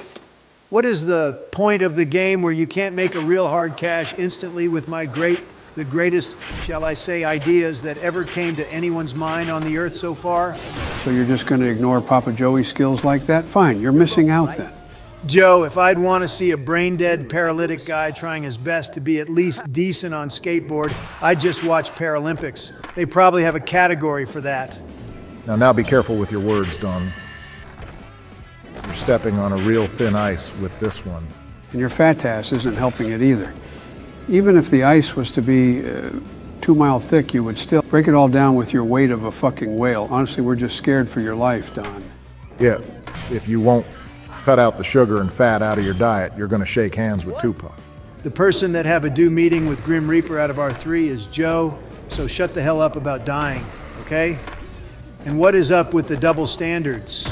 What is the point of the game where you can't make a real hard cash instantly with the greatest, shall I say, ideas that ever came to anyone's mind on the earth so far? So you're just going to ignore Papa Joey's skills like that? Fine, you're missing out then. Joe, if I'd want to see a brain-dead paralytic guy trying his best to be at least decent on skateboard, I'd just watch Paralympics. They probably have a category for that. Now be careful with your words, Don. You're stepping on a real thin ice with this one. And your fat ass isn't helping it either. Even if the ice was to be 2 mile thick, you would still break it all down with your weight of a fucking whale. Honestly, we're just scared for your life, Don. Yeah, if you won't cut out the sugar and fat out of your diet, you're gonna shake hands with Tupac. The person that have a due meeting with Grim Reaper out of our 3 is Joe, so shut the hell up about dying, okay? And what is up with the double standards?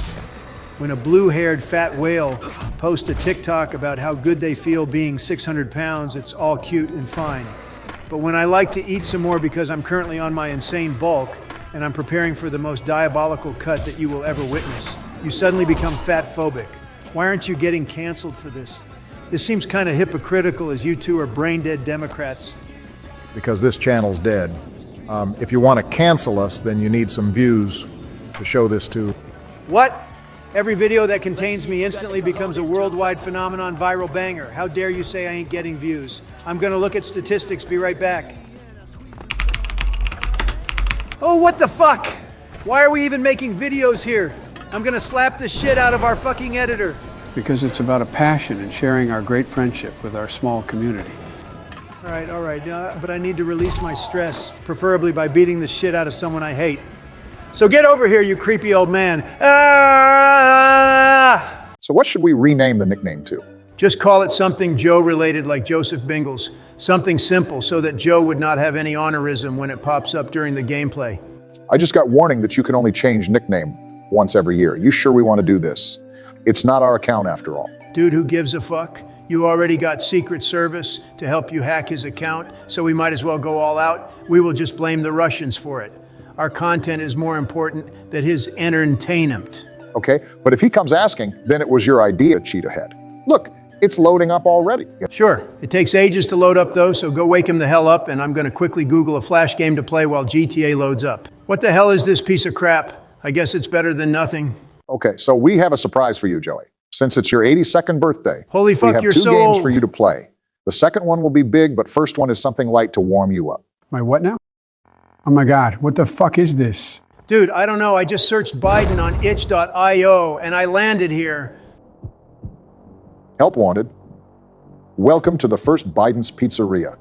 When a blue-haired fat whale posts a TikTok about how good they feel being 600 pounds, it's all cute and fine. But when I like to eat some more because I'm currently on my insane bulk and I'm preparing for the most diabolical cut that you will ever witness, you suddenly become fat-phobic. Why aren't you getting canceled for this? This seems kind of hypocritical as you two are brain-dead Democrats. Because this channel's dead. If you want to cancel us, then you need some views to show this to. What? Every video that contains me instantly becomes a worldwide phenomenon, viral banger. How dare you say I ain't getting views? I'm gonna look at statistics, be right back. Oh, what the fuck? Why are we even making videos here? I'm gonna slap the shit out of our fucking editor. Because it's about a passion and sharing our great friendship with our small community. All right, but I need to release my stress, preferably by beating the shit out of someone I hate. So get over here, you creepy old man. Ah! So what should we rename the nickname to? Just call it something Joe-related like Joseph Bingles. Something simple so that Joe would not have any honorism when it pops up during the gameplay. I just got warning that you can only change nickname once every year. You sure we want to do this? It's not our account after all. Dude, who gives a fuck? You already got Secret Service to help you hack his account, so we might as well go all out. We will just blame the Russians for it. Our content is more important than his entertainment. Okay, but if he comes asking, then it was your idea, Cheetah Head. Look, It's loading up already. Sure, it takes ages to load up though, so go wake him the hell up, and I'm gonna quickly Google a Flash game to play while GTA loads up. What the hell is this piece of crap? I guess it's better than nothing. Okay, so we have a surprise for you, Joey. Since it's your 82nd birthday, Holy fuck, we have you're two so games old. for you to play. The second one will be big, but first one is something light to warm you up. My what now? Oh my God, what the fuck is this? Dude, I don't know, I just searched Biden on itch.io and I landed here. Help wanted. Welcome to the first Biden's Pizzeria.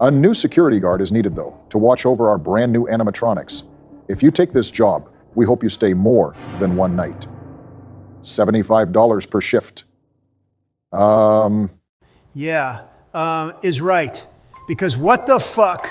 A new security guard is needed, though, to watch over our brand new animatronics. If you take this job, we hope you stay more than one night. $75 per shift. Yeah, is right. Because what the fuck?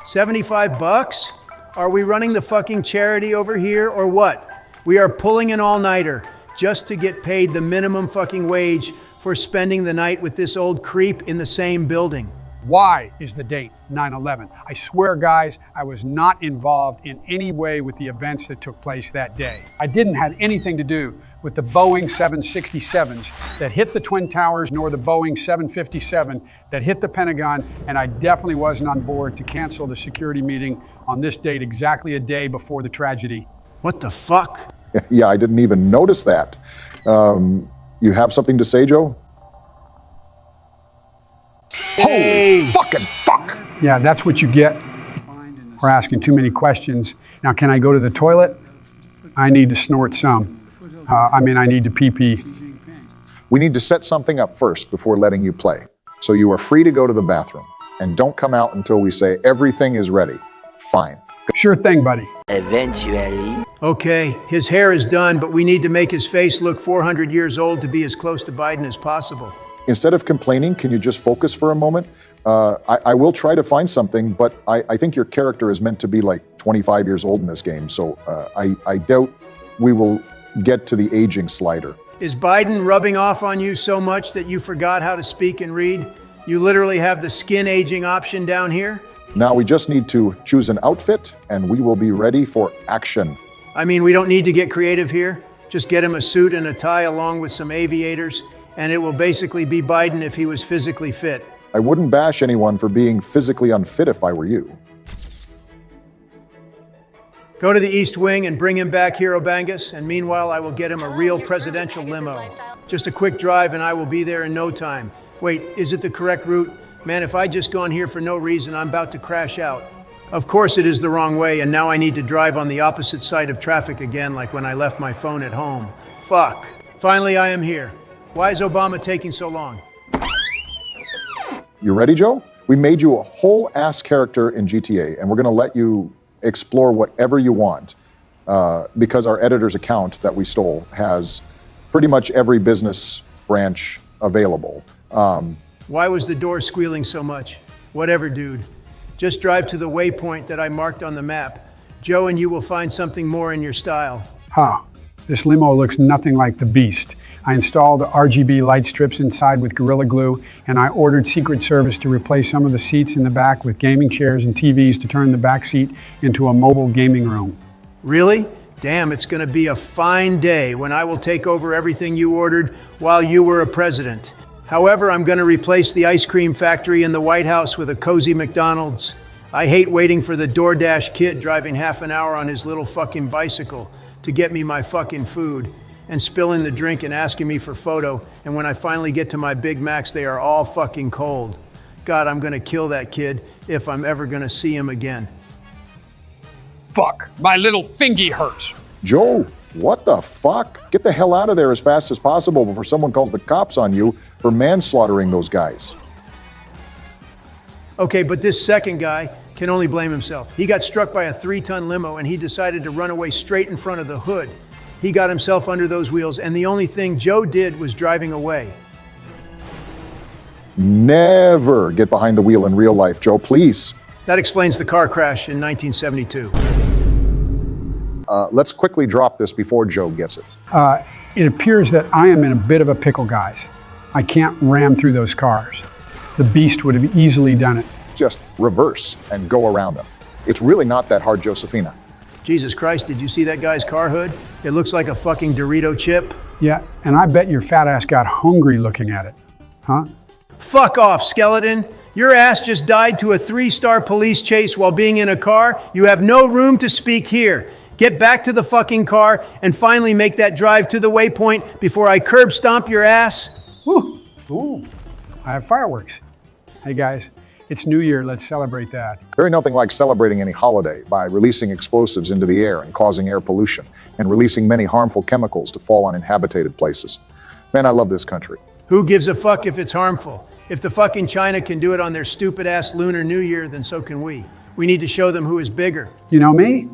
75 bucks? Are we running the fucking charity over here or what? We are pulling an all-nighter just to get paid the minimum fucking wage for spending the night with this old creep in the same building. Why is the date 9/11? I swear, guys, I was not involved in any way with the events that took place that day. I didn't have anything to do with the Boeing 767s that hit the Twin Towers, nor the Boeing 757 that hit the Pentagon, and I definitely wasn't on board to cancel the security meeting on this date exactly a day before the tragedy. What the fuck? Yeah, I didn't even notice that. You have something to say, Joe? Hey. Holy fucking fuck! Yeah, that's what you get for asking too many questions. Now, can I go to the toilet? I need to snort some. I need to pee-pee. We need to set something up first before letting you play. So you are free to go to the bathroom. And don't come out until we say everything is ready. Fine. Sure thing, buddy. Eventually. Okay, his hair is done, but we need to make his face look 400 years old to be as close to Biden as possible. Instead of complaining, can you just focus for a moment? I will try to find something, but I think your character is meant to be like 25 years old in this game, so I doubt we will get to the aging slider. Is Biden rubbing off on you so much that you forgot how to speak and read? You literally have the skin aging option down here? Now we just need to choose an outfit, and we will be ready for action. I mean, we don't need to get creative here. Just get him a suit and a tie along with some aviators, and it will basically be Biden if he was physically fit. I wouldn't bash anyone for being physically unfit if I were you. Go to the East Wing and bring him back here, Obangus, and meanwhile I will get him a real presidential limo. Just a quick drive and I will be there in no time. Wait, is it the correct route? Man, if I just gone here for no reason, I'm about to crash out. Of course it is the wrong way, and now I need to drive on the opposite side of traffic again, like when I left my phone at home. Fuck. Finally, I am here. Why is Obama taking so long? You ready, Joe? We made you a whole ass character in GTA, and we're gonna let you explore whatever you want, because our editor's account that we stole has pretty much every business branch available. Why was the door squealing so much? Whatever, dude. Just drive to the waypoint that I marked on the map. Joe and you will find something more in your style. Huh. This limo looks nothing like the Beast. I installed RGB light strips inside with Gorilla Glue, and I ordered Secret Service to replace some of the seats in the back with gaming chairs and TVs to turn the back seat into a mobile gaming room. Really? Damn, it's gonna be a fine day when I will take over everything you ordered while you were a president. However, I'm gonna replace the ice cream factory in the White House with a cozy McDonald's. I hate waiting for the DoorDash kid driving half an hour on his little fucking bicycle to get me my fucking food and spilling the drink and asking me for photo, and when I finally get to my Big Macs, they are all fucking cold. God, I'm gonna kill that kid if I'm ever gonna see him again. Fuck, my little fingy hurts. Joe, what the fuck? Get the hell out of there as fast as possible before someone calls the cops on you for manslaughtering those guys. Okay, but this second guy can only blame himself. He got struck by a 3-ton limo and he decided to run away straight in front of the hood. He got himself under those wheels, and the only thing Joe did was driving away. Never get behind the wheel in real life, Joe, please. That explains the car crash in 1972. Let's quickly drop this before Joe gets it. It appears that I am in a bit of a pickle, guys. I can't ram through those cars. The Beast would have easily done it. Just reverse and go around them. It's really not that hard, Josephina. Jesus Christ, did you see that guy's car hood? It looks like a fucking Dorito chip. Yeah, and I bet your fat ass got hungry looking at it. Huh? Fuck off, skeleton. Your ass just died to a 3-star police chase while being in a car. You have no room to speak here. Get back to the fucking car and finally make that drive to the waypoint before I curb stomp your ass. Woo! Ooh, I have fireworks. Hey guys, it's New Year, let's celebrate that. Very nothing like celebrating any holiday by releasing explosives into the air and causing air pollution and releasing many harmful chemicals to fall on inhabited places. Man, I love this country. Who gives a fuck if it's harmful? If the fucking China can do it on their stupid-ass Lunar New Year, then so can we. We need to show them who is bigger. You know me?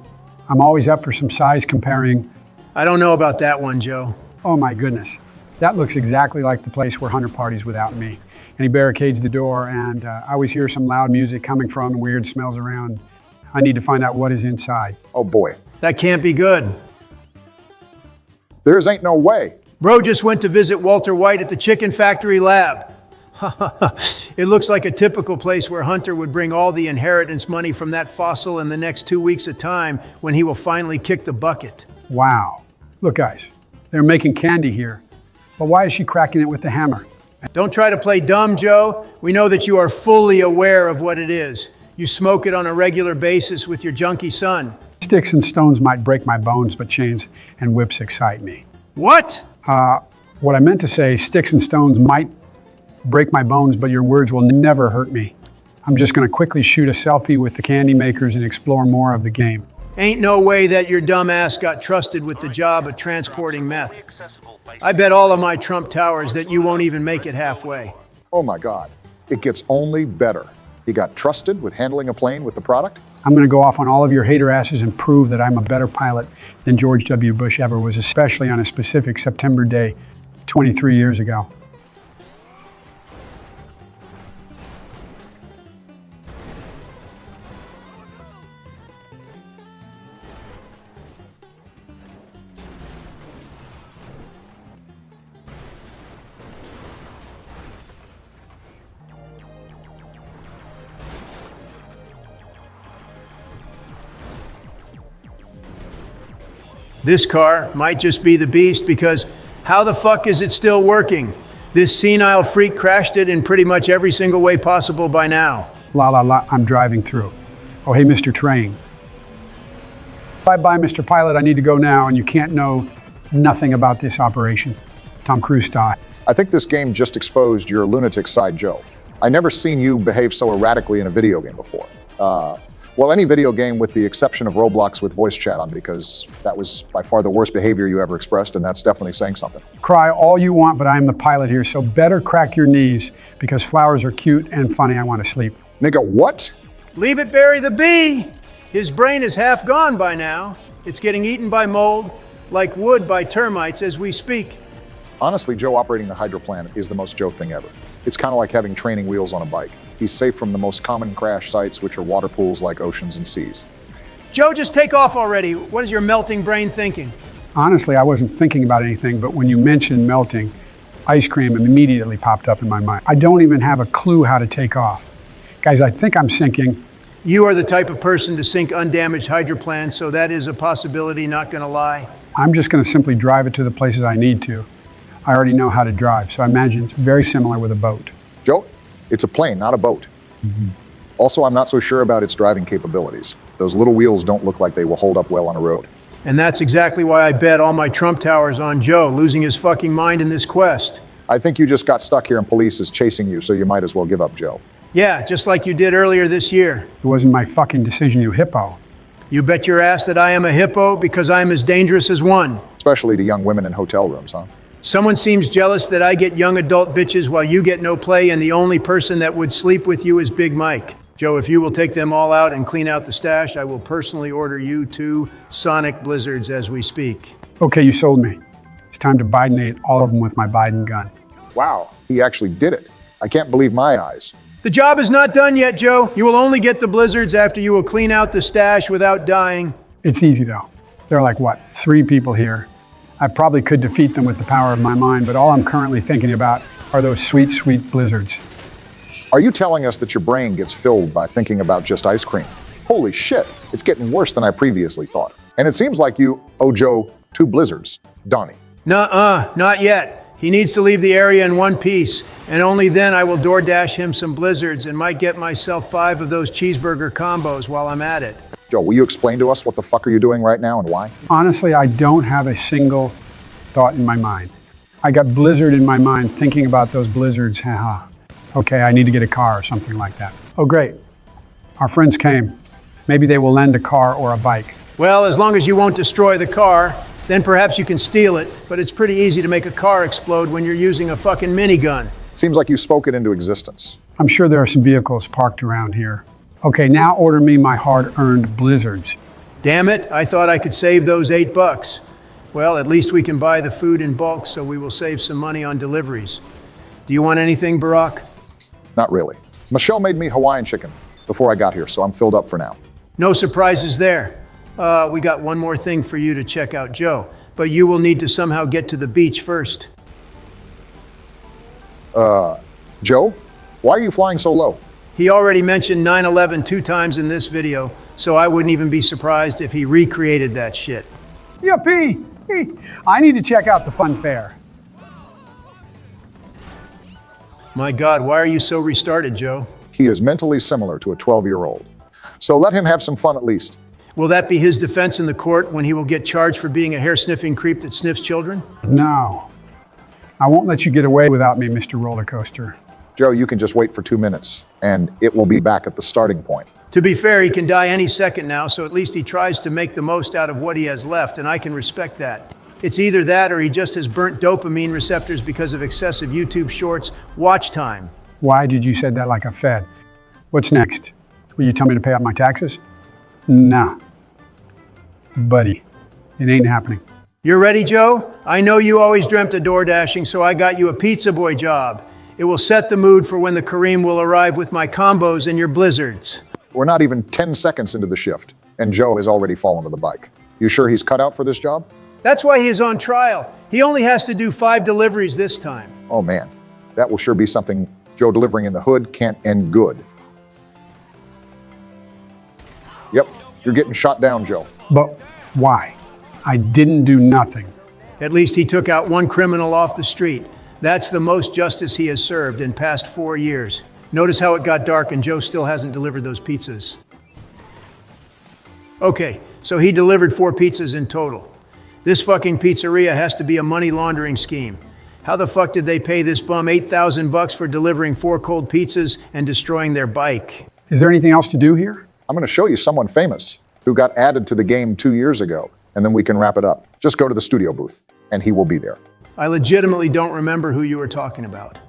I'm always up for some size comparing. I don't know about that one, Joe. Oh my goodness. That looks exactly like the place where Hunter parties without me. And he barricades the door, and I always hear some loud music coming from and weird smells around. I need to find out what is inside. Oh boy. That can't be good. There's ain't no way. Bro just went to visit Walter White at the Chicken Factory lab. It looks like a typical place where Hunter would bring all the inheritance money from that fossil in the next 2 weeks of time when he will finally kick the bucket. Wow. Look guys, they're making candy here. But why is she cracking it with the hammer? Don't try to play dumb, Joe. We know that you are fully aware of what it is. You smoke it on a regular basis with your junkie son. Sticks and stones might break my bones, but chains and whips excite me. What? What I meant to say, sticks and stones might break my bones, but your words will never hurt me. I'm just gonna quickly shoot a selfie with the candy makers and explore more of the game. Ain't no way that your dumb ass got trusted with the job of transporting meth. I bet all of my Trump towers that you won't even make it halfway. Oh my God, it gets only better. He got trusted with handling a plane with the product? I'm gonna go off on all of your hater asses and prove that I'm a better pilot than George W. Bush ever was, especially on a specific September day 23 years ago. This car might just be the beast because how the fuck is it still working? This senile freak crashed it in pretty much every single way possible by now. La la la, I'm driving through. Oh, hey, Mr. Train. Bye-bye, Mr. Pilot, I need to go now, and you can't know nothing about this operation. Tom Cruise style. I think this game just exposed your lunatic side, Joe. I never seen you behave so erratically in a video game before. Well, any video game with the exception of Roblox with voice chat on, because that was by far the worst behavior you ever expressed, and that's definitely saying something. Cry all you want, but I'm the pilot here, so better crack your knees, because flowers are cute and funny. I want to sleep. Nigga, what? Leave it bury the bee. His brain is half gone by now. It's getting eaten by mold, like wood by termites as we speak. Honestly, Joe operating the hydroplan is the most Joe thing ever. It's kind of like having training wheels on a bike. He's safe from the most common crash sites, which are water pools like oceans and seas. Joe, just take off already. What is your melting brain thinking? Honestly, I wasn't thinking about anything, but when you mentioned melting, ice cream immediately popped up in my mind. I don't even have a clue how to take off. Guys, I think I'm sinking. You are the type of person to sink undamaged hydroplans, so that is a possibility, not gonna lie. I'm just gonna simply drive it to the places I need to. I already know how to drive, so I imagine it's very similar with a boat. Joe, it's a plane, not a boat. Mm-hmm. Also, I'm not so sure about its driving capabilities. Those little wheels don't look like they will hold up well on a road. And that's exactly why I bet all my Trump towers on Joe, losing his fucking mind in this quest. I think you just got stuck here and police is chasing you, so you might as well give up, Joe. Yeah, just like you did earlier this year. It wasn't my fucking decision, you hippo. You bet your ass that I am a hippo because I am as dangerous as one. Especially to young women in hotel rooms, huh? Someone seems jealous that I get young adult bitches while you get no play, and the only person that would sleep with you is Big Mike. Joe, if you will take them all out and clean out the stash, I will personally order you 2 Sonic Blizzards as we speak. Okay, you sold me. It's time to Bidenate all of them with my Biden gun. Wow, he actually did it. I can't believe my eyes. The job is not done yet, Joe. You will only get the Blizzards after you will clean out the stash without dying. It's easy, though. There are like, what, 3 people here. I probably could defeat them with the power of my mind, but all I'm currently thinking about are those sweet, sweet blizzards. Are you telling us that your brain gets filled by thinking about just ice cream? Holy shit, it's getting worse than I previously thought. And it seems like you owe Joe 2 blizzards. Donnie, Nuh-uh, not yet. He needs to leave the area in one piece, and only then I will DoorDash him some blizzards and might get myself 5 of those cheeseburger combos while I'm at it. Joe, will you explain to us what the fuck are you doing right now and why? Honestly, I don't have a single thought in my mind. I got blizzard in my mind thinking about those blizzards. Haha. Okay, I need to get a car or something like that. Oh, great. Our friends came. Maybe they will lend a car or a bike. Well, as long as you won't destroy the car, then perhaps you can steal it, but it's pretty easy to make a car explode when you're using a fucking minigun. Seems like you spoke it into existence. I'm sure there are some vehicles parked around here. Okay, now order me my hard-earned blizzards. Damn it, I thought I could save those $8. Well, at least we can buy the food in bulk, so we will save some money on deliveries. Do you want anything, Barack? Not really. Michelle made me Hawaiian chicken before I got here, so I'm filled up for now. No surprises there. We got one more thing for you to check out, Joe, but you will need to somehow get to the beach first. Joe, why are you flying so low? He already mentioned 9/11 2 times in this video, so I wouldn't even be surprised if he recreated that shit. Yippee! I need to check out the fun fair. My God, why are you so restarted, Joe? He is mentally similar to a 12-year-old. So let him have some fun at least. Will that be his defense in the court when he will get charged for being a hair-sniffing creep that sniffs children? No. I won't let you get away without me, Mr. Roller Coaster. Joe, you can just wait for 2 minutes, and it will be back at the starting point. To be fair, he can die any second now, so at least he tries to make the most out of what he has left, and I can respect that. It's either that or he just has burnt dopamine receptors because of excessive YouTube Shorts watch time. Why did you say that like a Fed? What's next? Will you tell me to pay up my taxes? Nah. Buddy, it ain't happening. You're ready, Joe? I know you always dreamt of door dashing, so I got you a pizza boy job. It will set the mood for when the Kareem will arrive with my combos and your blizzards. We're not even 10 seconds into the shift, and Joe has already fallen to the bike. You sure he's cut out for this job? That's why he is on trial. He only has to do 5 deliveries this time. Oh man, that will sure be something Joe delivering in the hood can't end good. Yep, you're getting shot down, Joe. But why? I didn't do nothing. At least he took out 1 criminal off the street. That's the most justice he has served in past 4 years. Notice how it got dark and Joe still hasn't delivered those pizzas. Okay, so he delivered 4 pizzas in total. This fucking pizzeria has to be a money laundering scheme. How the fuck did they pay this bum $8,000 for delivering 4 cold pizzas and destroying their bike? Is there anything else to do here? I'm going to show you someone famous who got added to the game 2 years ago, and then we can wrap it up. Just go to the studio booth, and he will be there. I legitimately don't remember who you were talking about.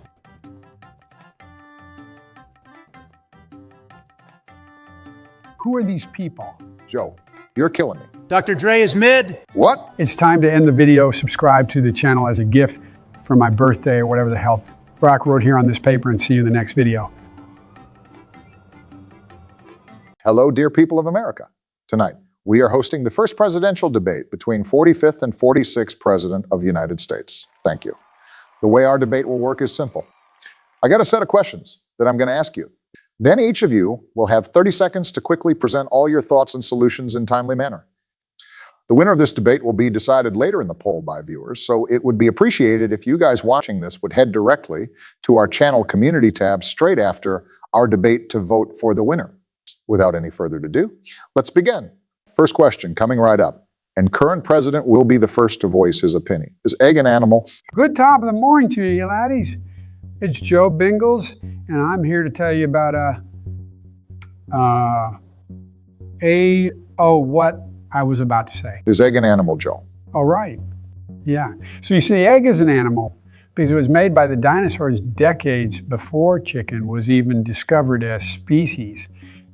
Who are these people? Joe, you're killing me. Dr. Dre is mid. What? It's time to end the video. Subscribe to the channel as a gift for my birthday or whatever the hell Brock wrote here on this paper, and see you in the next video. Hello, dear people of America. Tonight, we are hosting the first presidential debate between 45th and 46th President of the United States. Thank you. The way our debate will work is simple. I got a set of questions that I'm going to ask you. Then each of you will have 30 seconds to quickly present all your thoughts and solutions in timely manner. The winner of this debate will be decided later in the poll by viewers, so it would be appreciated if you guys watching this would head directly to our channel community tab straight after our debate to vote for the winner. Without any further ado, let's begin. First question coming right up, and current president will be the first to voice his opinion. Is egg an animal? Good top of the morning to you, laddies. It's Joe Bingles, and I'm here to tell you about what I was about to say. Is egg an animal, Joe? Oh, right. Yeah. So you see, egg is an animal because it was made by the dinosaurs decades before chicken was even discovered as species.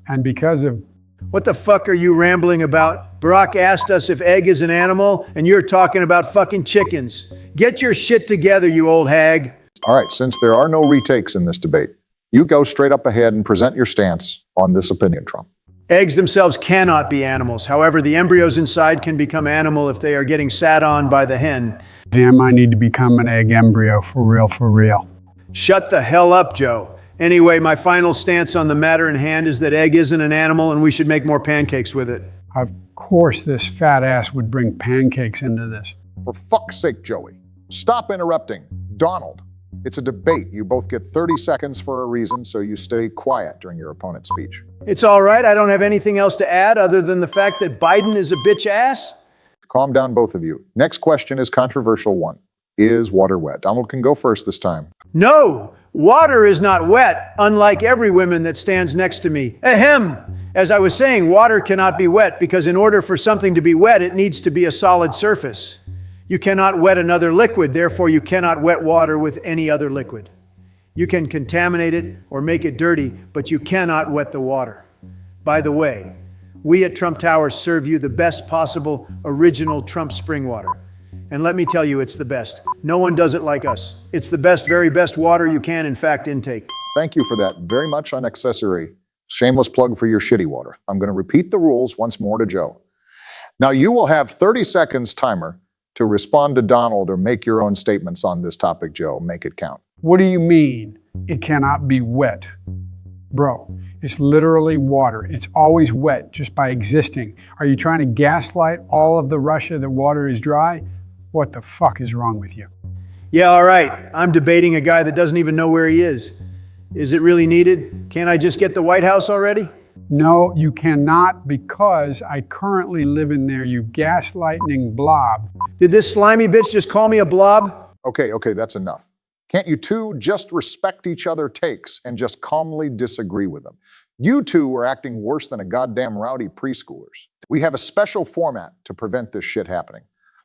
And because of... What the fuck are you rambling about? Barack asked us if egg is an animal, and you're talking about fucking chickens. Get your shit together, you old hag. All right, since there are no retakes in this debate, you go straight up ahead and present your stance on this opinion, Trump. Eggs themselves cannot be animals. However, the embryos inside can become animal if they are getting sat on by the hen. Damn, I need to become an egg embryo for real, for real. Shut the hell up, Joe. Anyway, my final stance on the matter in hand is that egg isn't an animal and we should make more pancakes with it. Of course this fat ass would bring pancakes into this. For fuck's sake, Joey. Stop interrupting. Donald, it's a debate. You both get 30 seconds for a reason, so you stay quiet during your opponent's speech. It's all right. I don't have anything else to add other than the fact that Biden is a bitch ass. Calm down, both of you. Next question is controversial one. Is water wet? Donald can go first this time. No, water is not wet, unlike every woman that stands next to me. Ahem. As I was saying, water cannot be wet because in order for something to be wet, it needs to be a solid surface. You cannot wet another liquid, therefore you cannot wet water with any other liquid. You can contaminate it or make it dirty, but you cannot wet the water. By the way, we at Trump Towers serve you the best possible original Trump spring water. And let me tell you, it's the best. No one does it like us. It's the best, very best water you can, in fact, intake. Thank you for that very much unnecessary, shameless plug for your shitty water. I'm going to repeat the rules once more to Joe. Now, you will have 30 seconds timer to respond to Donald or make your own statements on this topic, Joe. Make it count. What do you mean it cannot be wet? Bro, it's literally water. It's always wet just by existing. Are you trying to gaslight all of the Russia that water is dry? What the fuck is wrong with you? Yeah, all right. I'm debating a guy that doesn't even know where he is. Is it really needed? Can't I just get the White House already? No, you cannot, because I currently live in there, you gaslighting blob. Did this slimy bitch just call me a blob? Okay, that's enough. Can't you two just respect each other's takes and just calmly disagree with them? You two are acting worse than a goddamn rowdy preschoolers. We have a special format to prevent this shit happening.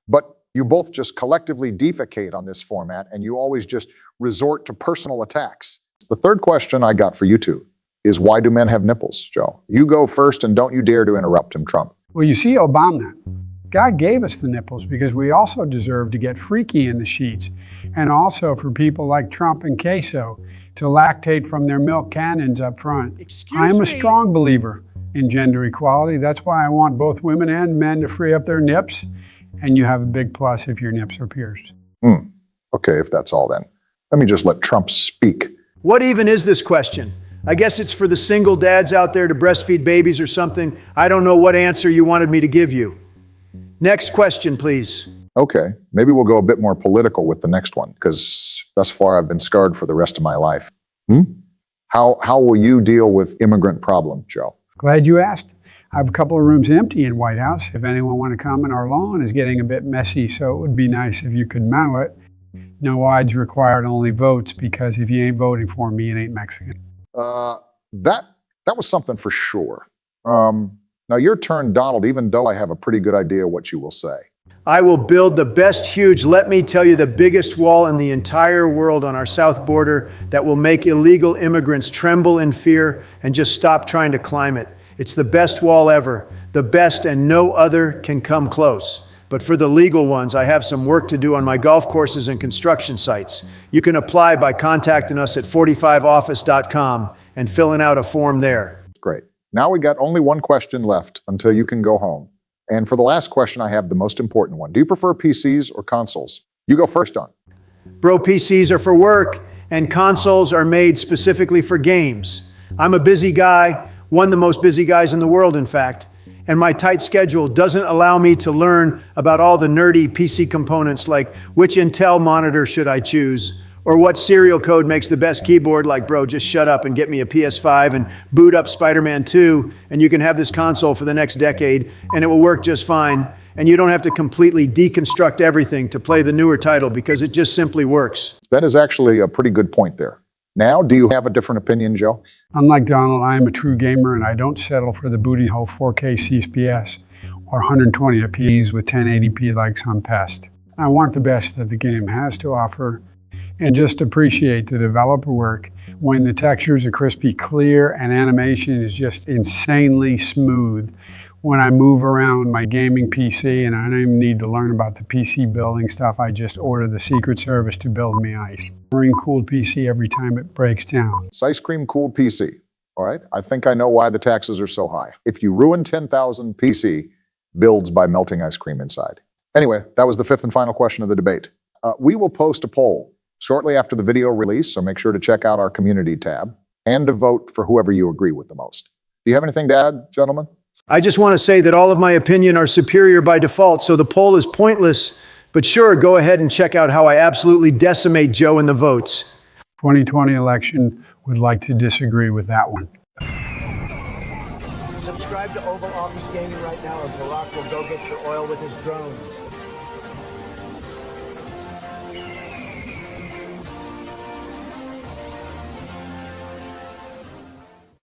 But you both just collectively defecate on this format and you always just resort to personal attacks. The third question I got for you two is, why do men have nipples, Joe? You go first and don't you dare to interrupt him, Trump. Well, you see, Obama, God gave us the nipples because we also deserve to get freaky in the sheets. And also for people like Trump and Queso to lactate from their milk cannons up front. I am a strong believer in gender equality. That's why I want both women and men to free up their nips. And you have a big plus if your nips are pierced. Okay, if that's all then. Let me just let Trump speak. What even is this question? I guess it's for the single dads out there to breastfeed babies or something. I don't know what answer you wanted me to give you. Next question, please. Okay, maybe we'll go a bit more political with the next one, because thus far I've been scarred for the rest of my life. How will you deal with immigrant problem, Joe? Glad you asked. I have a couple of rooms empty in White House. If anyone want to come, and our lawn is getting a bit messy, so it would be nice if you could mow it. No odds required, only votes, because if you ain't voting for me, it ain't Mexican. That was something for sure. Now your turn, Donald, even though I have a pretty good idea what you will say. I will build the best huge, let me tell you, the biggest wall in the entire world on our south border that will make illegal immigrants tremble in fear and just stop trying to climb it. It's the best wall ever, the best, and no other can come close. But for the legal ones, I have some work to do on my golf courses and construction sites. You can apply by contacting us at 45office.com and filling out a form there. Great. Now we got only one question left until you can go home. And for the last question, I have the most important one. Do you prefer PCs or consoles? You go first, Don. Bro, PCs are for work, and consoles are made specifically for games. I'm a busy guy, one of the most busy guys in the world, in fact. And my tight schedule doesn't allow me to learn about all the nerdy PC components like which Intel monitor should I choose, or what serial code makes the best keyboard. Like, bro, just shut up and get me a PS5 and boot up Spider-Man 2, and you can have this console for the next decade, and it will work just fine. And you don't have to completely deconstruct everything to play the newer title because it just simply works. That is actually a pretty good point there. Now, do you have a different opinion, Joe? Unlike Donald, I am a true gamer and I don't settle for the booty hole 4K CPS or 120 fps with 1080p like some pest. I want the best that the game has to offer and just appreciate the developer work when the textures are crispy clear and animation is just insanely smooth. When I move around my gaming PC and I don't even need to learn about the PC building stuff, I just order the Secret Service to build me ice. Bring cooled PC every time it breaks down. It's ice cream cooled PC, all right? I think I know why the taxes are so high. If you ruin 10,000 PC builds by melting ice cream inside. Anyway, that was the fifth and final question of the debate. We will post a poll shortly after the video release, so make sure to check out our community tab and to vote for whoever you agree with the most. Do you have anything to add, gentlemen? I just want to say that all of my opinion are superior by default, so the poll is pointless. But sure, go ahead and check out how I absolutely decimate Joe in the votes. 2020 election would like to disagree with that one. Subscribe to Oval Office Gaming right now, or Barack will go get your oil with his drones.